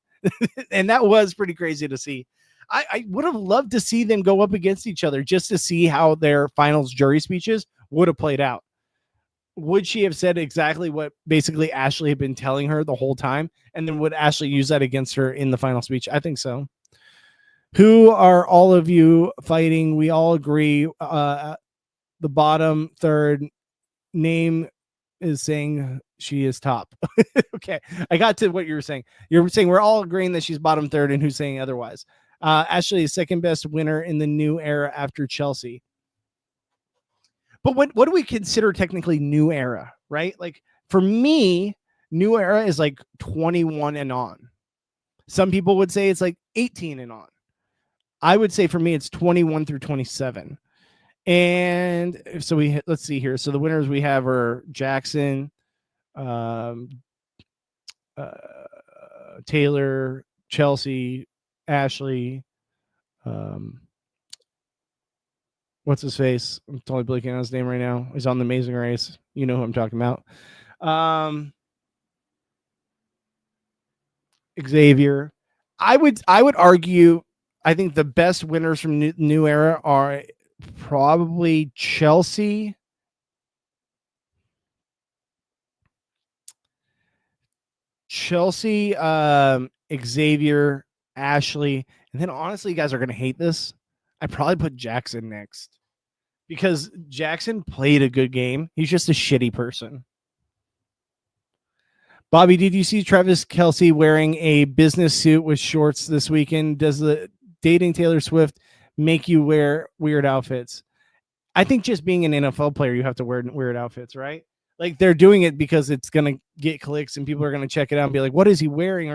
And that was pretty crazy to see. I would have loved to see them go up against each other just to see how their finals jury speeches would have played out. Would she have said exactly what basically Ashley had been telling her the whole time? And then would Ashley use that against her in the final speech? I think so. Who are all of you fighting? We all agree. The bottom third name is saying she is top. Okay. I got to what you were saying. You're saying we're all agreeing that she's bottom third and who's saying otherwise. Ashley is second best winner in the new era after Chelsea. But what do we consider technically new era, right? Like for me, new era is like 21 and on. Some people would say it's like 18 and on. I would say for me, it's 21 through 27. And so let's see here. So the winners we have are Jackson, Taylor, Chelsea, Ashley, what's his face? I'm totally blanking on his name right now. He's on The Amazing Race. You know who I'm talking about. Xavier. I would argue, I think the best winners from new era are probably Chelsea, Xavier, Ashley, and then honestly, you guys are going to hate this. I probably put Jackson next because Jackson played a good game. He's just a shitty person. Bobby, did you see Travis Kelce wearing a business suit with shorts this weekend? Does the dating Taylor Swift make you wear weird outfits? I think just being an NFL player, you have to wear weird outfits, right? Like they're doing it because it's going to get clicks and people are going to check it out and be like, what is he wearing?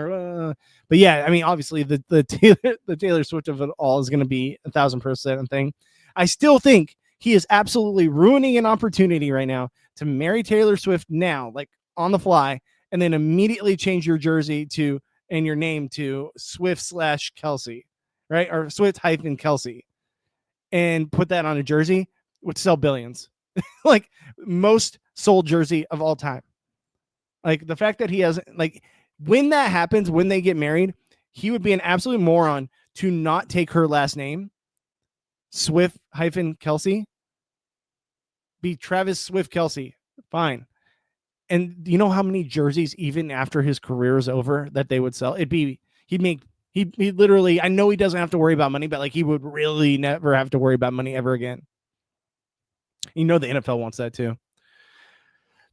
But yeah, I mean, obviously the Taylor Swift of it all is going to be 1,000% a thing. I still think he is absolutely ruining an opportunity right now to marry Taylor Swift now, like on the fly and then immediately change your jersey to and your name to Swift/Kelsey, right? Or Swift-Kelsey, and put that on a jersey, would sell billions. Like most sold jersey of all time. Like the fact that he has, like, when that happens, when they get married, he would be an absolute moron to not take her last name, Swift-Kelsey, be Travis Swift-Kelsey. Fine. And you know how many jerseys, even after his career is over, that they would sell? He'd literally, I know he doesn't have to worry about money, but like he would really never have to worry about money ever again. You know, the NFL wants that too.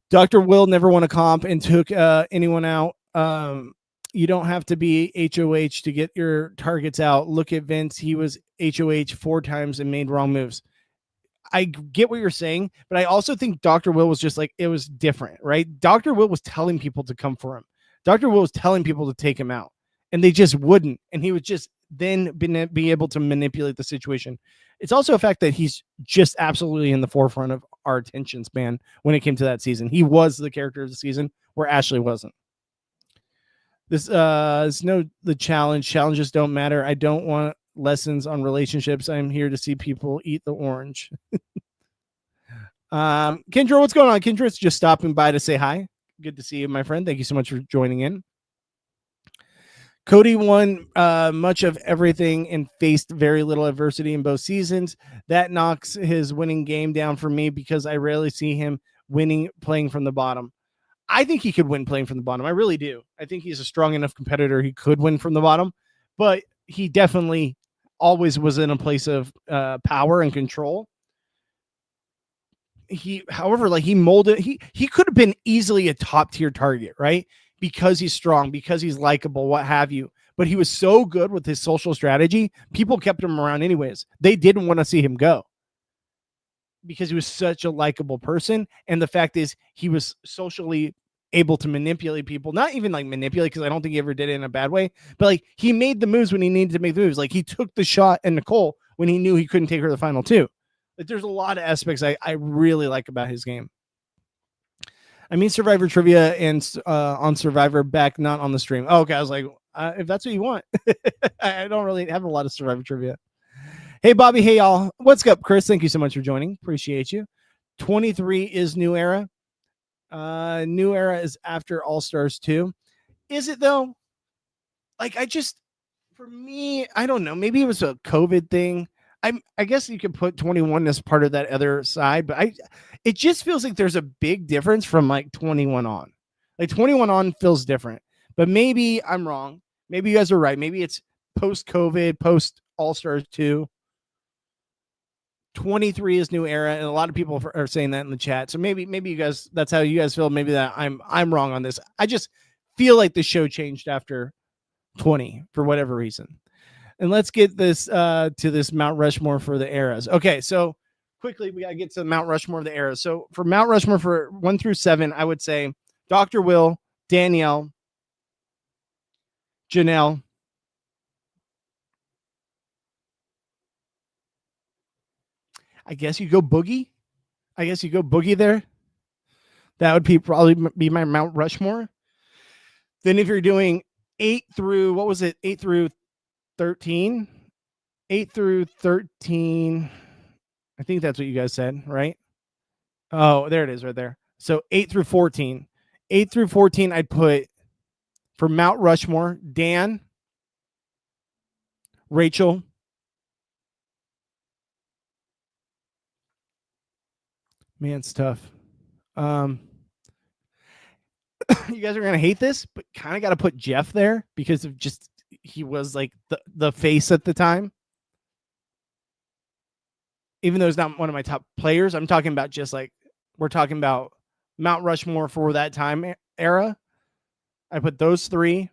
Dr. Will never won a comp and took anyone out. You don't have to be HOH to get your targets out. Look at Vince. He was HOH 4 times and made wrong moves. I get what you're saying, but I also think Dr. Will was just like, it was different, right? Dr. Will was telling people to come for him. Dr. Will was telling people to take him out, and they just wouldn't. And he would just then be able to manipulate the situation. It's also a fact that he's just absolutely in the forefront of our attention span when it came to that season. He was the character of the season where Ashley wasn't. This is the challenge. Challenges don't matter. I don't want lessons on relationships. I'm here to see people eat the orange. Kendra, what's going on? Kendra's just stopping by to say hi. Good to see you, my friend. Thank you so much for joining in. Cody won much of everything and faced very little adversity in both seasons. That knocks his winning game down for me because I rarely see him winning playing from the bottom. I think he could win playing from the bottom. I really do. I think he's a strong enough competitor. He could win from the bottom, but he definitely always was in a place of power and control. However, like he molded, he could have been easily a top tier target, right? Because he's strong, because he's likable, what have you. But he was so good with his social strategy, people kept him around anyways. They didn't want to see him go because he was such a likable person. And the fact is, he was socially able to manipulate people, not even like manipulate, because I don't think he ever did it in a bad way, but like he made the moves when he needed to make the moves. Like he took the shot at Nicole when he knew he couldn't take her to the final 2. Like there's a lot of aspects I really like about his game. I mean, Survivor trivia and on Survivor back, not on the stream. Oh, okay. I was like, if that's what you want. I don't really have a lot of Survivor trivia. Hey, Bobby. Hey, y'all. What's up, Chris? Thank you so much for joining. Appreciate you. 23 is New Era. New Era is after All Stars 2. Is it, though? Like, for me, I don't know. Maybe it was a COVID thing. I guess you could put 21 as part of that other side, but it just feels like there's a big difference from like 21 on. Like 21 on feels different, but maybe I'm wrong. Maybe you guys are right. Maybe it's post-COVID, post All-Stars 2. 23 is New Era, and a lot of people are saying that in the chat. So maybe you guys, that's how you guys feel. Maybe that I'm wrong on this. I just feel like the show changed after 20 for whatever reason. And let's get this to this Mount Rushmore for the eras. Okay, so quickly, we got to get to Mount Rushmore of the eras. So for Mount Rushmore for 1 through 7, I would say Dr. Will, Danielle, Janelle, I guess you go Boogie. There. That would probably be my Mount Rushmore. Then if you're doing 8 through, what was it? 8 through 13. 8 through 13. I think that's what you guys said, right? Oh, there it is right there. So 8 through 14. 8 through 14, I'd put for Mount Rushmore, Dan, Rachel, man, it's tough. You guys are going to hate this, but kind of got to put Jeff there because of just he was like the face at the time. Even though he's not one of my top players, I'm talking about just like we're talking about Mount Rushmore for that time era. I put those 3.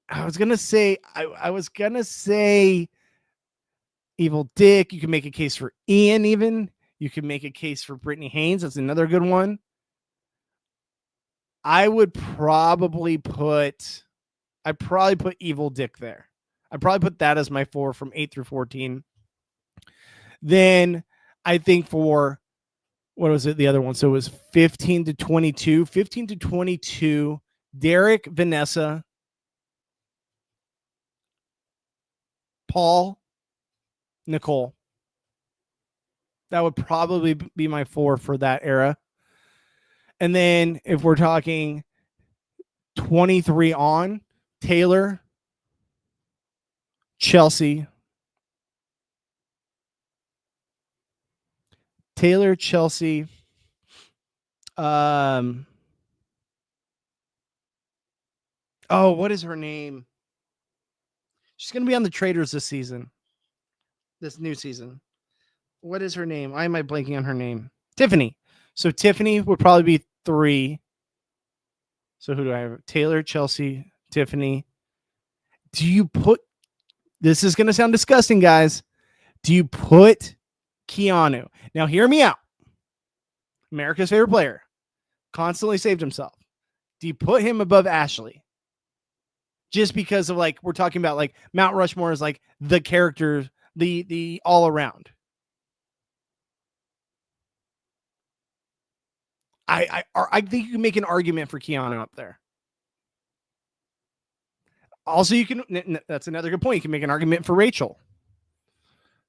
I was gonna say Evil Dick. You can make a case for Ian. Even you can make a case for Brittany Haynes. That's another good one. I would probably put Evil Dick there. I'd probably put that as my 4 from 8 through 14. Then I think for what was it? The other one. So it was 15 to 22. 15 to 22. Derek, Vanessa, Paul, Nicole. That would probably be my 4 for that era. And then if we're talking 23 on, Taylor, Chelsea, Chelsea, oh, what is her name? She's going to be on the Traders this season. This new season. What is her name? Why am I blanking on her name? Tiffany. So Tiffany would probably be 3. So who do I have? Taylor, Chelsea, Tiffany. Do you put, this is going to sound disgusting, guys. Do you put Keanu? Now, hear me out. America's favorite player. Constantly saved himself. Do you put him above Ashley? Just because of like, we're talking about like Mount Rushmore is like the character, the all around. I think you can make an argument for Keanu up there. Also, you can, that's another good point. You can make an argument for Rachel.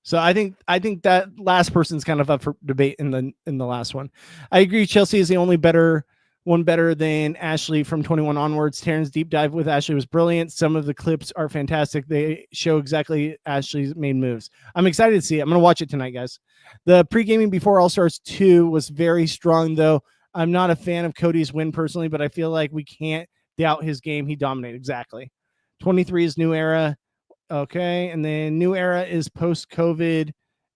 So I think that last person's kind of up for debate in the last one. I agree. Chelsea is the only better than Ashley from 21 onwards. Taryn's deep dive with Ashley was brilliant. Some of the clips are fantastic. They show exactly Ashley's main moves. I'm excited to see it. I'm going to watch it tonight, guys. The pre-gaming before All-Stars 2 was very strong, though. I'm not a fan of Cody's win personally, but I feel like we can't doubt his game. He dominated. Exactly. 23 is new era. Okay. And then new era is post-COVID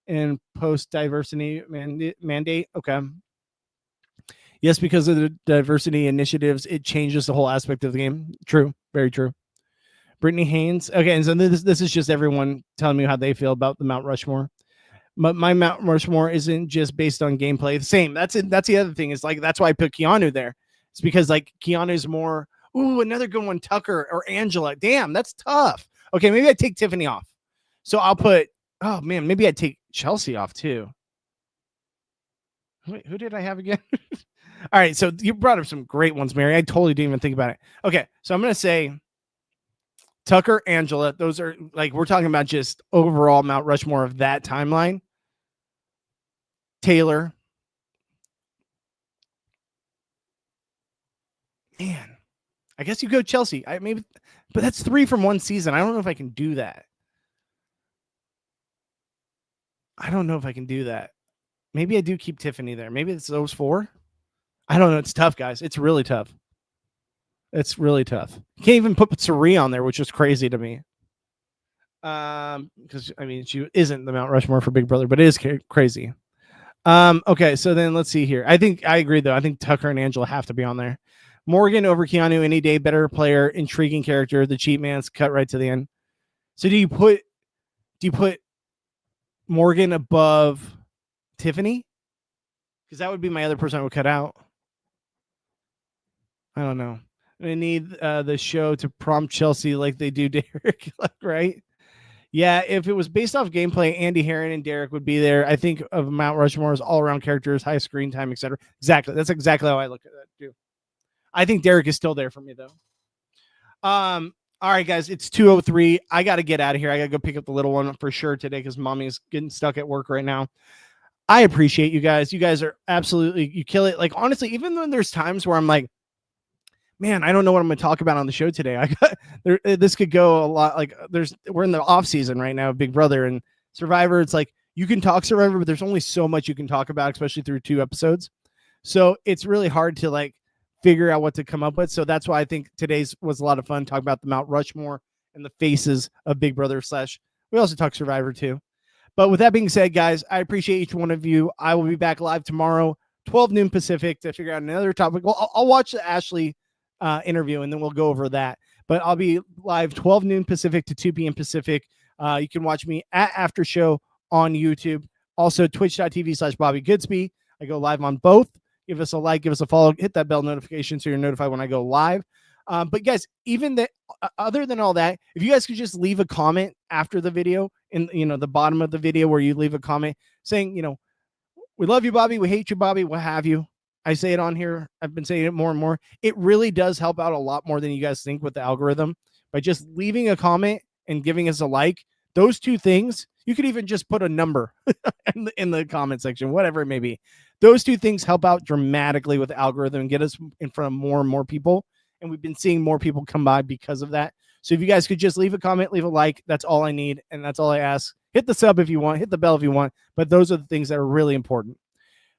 and post-diversity mandate. Okay. Yes, because of the diversity initiatives, it changes the whole aspect of the game. True. Very true. Brittany Haynes. Okay. And so this is just everyone telling me how they feel about the Mount Rushmore. My Mount Rushmore isn't just based on gameplay. The same. That's it. That's the other thing is like, that's why I put Keanu there. It's because like Keanu's more, ooh, another good one, Tucker or Angela. Damn, that's tough. Okay, maybe I take Tiffany off. So I'll put, oh man, maybe I'd take Chelsea off too. Wait, who did I have again? All right, so you brought up some great ones, Mary. I totally didn't even think about it. Okay, so I'm going to say Tucker, Angela. Those are like, we're talking about just overall Mount Rushmore of that timeline. Taylor. Man, I guess you go Chelsea. Maybe, but that's 3 from one season. I don't know if I can do that. Maybe I do keep Tiffany there. Maybe it's those 4. I don't know. It's tough, guys. It's really tough. You can't even put Sari on there, which is crazy to me. Because I mean, she isn't the Mount Rushmore for Big Brother, but it is crazy. Okay, so then let's see here. I think I agree though. I think Tucker and Angela have to be on there. Morgan over Keanu any day, better player, intriguing character. The cheat man's cut right to the end. So do you put Morgan above Tiffany? Because that would be my other person I would cut out. I don't know. I need the show to prompt Chelsea like they do Derek, right? Yeah, if it was based off gameplay, Andy Herron and Derek would be there. I think of Mount Rushmore's all-around characters, high screen time, etc. Exactly. That's exactly how I look at that too. I think Derek is still there for me though. All right, guys, it's 2:03. I got to get out of here. I got to go pick up the little one for sure today because mommy is getting stuck at work right now. I appreciate you guys. You guys are absolutely, you kill it. Like, honestly, even though there's times where I'm like, man, I don't know what I'm going to talk about on the show today. This could go a lot. Like we're in the off season right now, Big Brother and Survivor. It's like, you can talk Survivor, but there's only so much you can talk about, especially through 2 episodes. So it's really hard to like figure out what to come up with. So that's why I think today's was a lot of fun. Talk about the Mount Rushmore and the faces of Big Brother / we also talk Survivor too. But with that being said, guys, I appreciate each one of you. I will be back live tomorrow, 12 noon Pacific, to figure out another topic. Well, I'll watch the Ashley interview and then we'll go over that. But I'll be live 12 noon Pacific to 2 p.m. Pacific. You can watch me at After Show on YouTube. Also, twitch.tv/Bobby Goodsby. I go live on both. Give us a like, give us a follow, hit that bell notification so you're notified when I go live. But guys, even that, other than all that, if you guys could just leave a comment after the video in the bottom of the video where you leave a comment saying, We love you, Bobby. We hate you, Bobby. What have you? I say it on here. I've been saying it more and more. It really does help out a lot more than you guys think with the algorithm by just leaving a comment and giving us a like. Those two things, you could even just put a number in the comment section, whatever it may be. Those two things help out dramatically with the algorithm and get us in front of more and more people. And we've been seeing more people come by because of that. So if you guys could just leave a comment, leave a like, that's all I need. And that's all I ask. Hit the sub if you want, hit the bell if you want. But those are the things that are really important.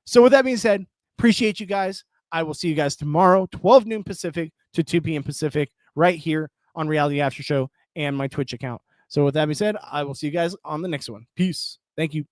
So with that being said, appreciate you guys. I will see you guys tomorrow, 12 noon Pacific to 2 p.m. Pacific, right here on Reality After Show and my Twitch account. So with that being said, I will see you guys on the next one. Peace. Thank you.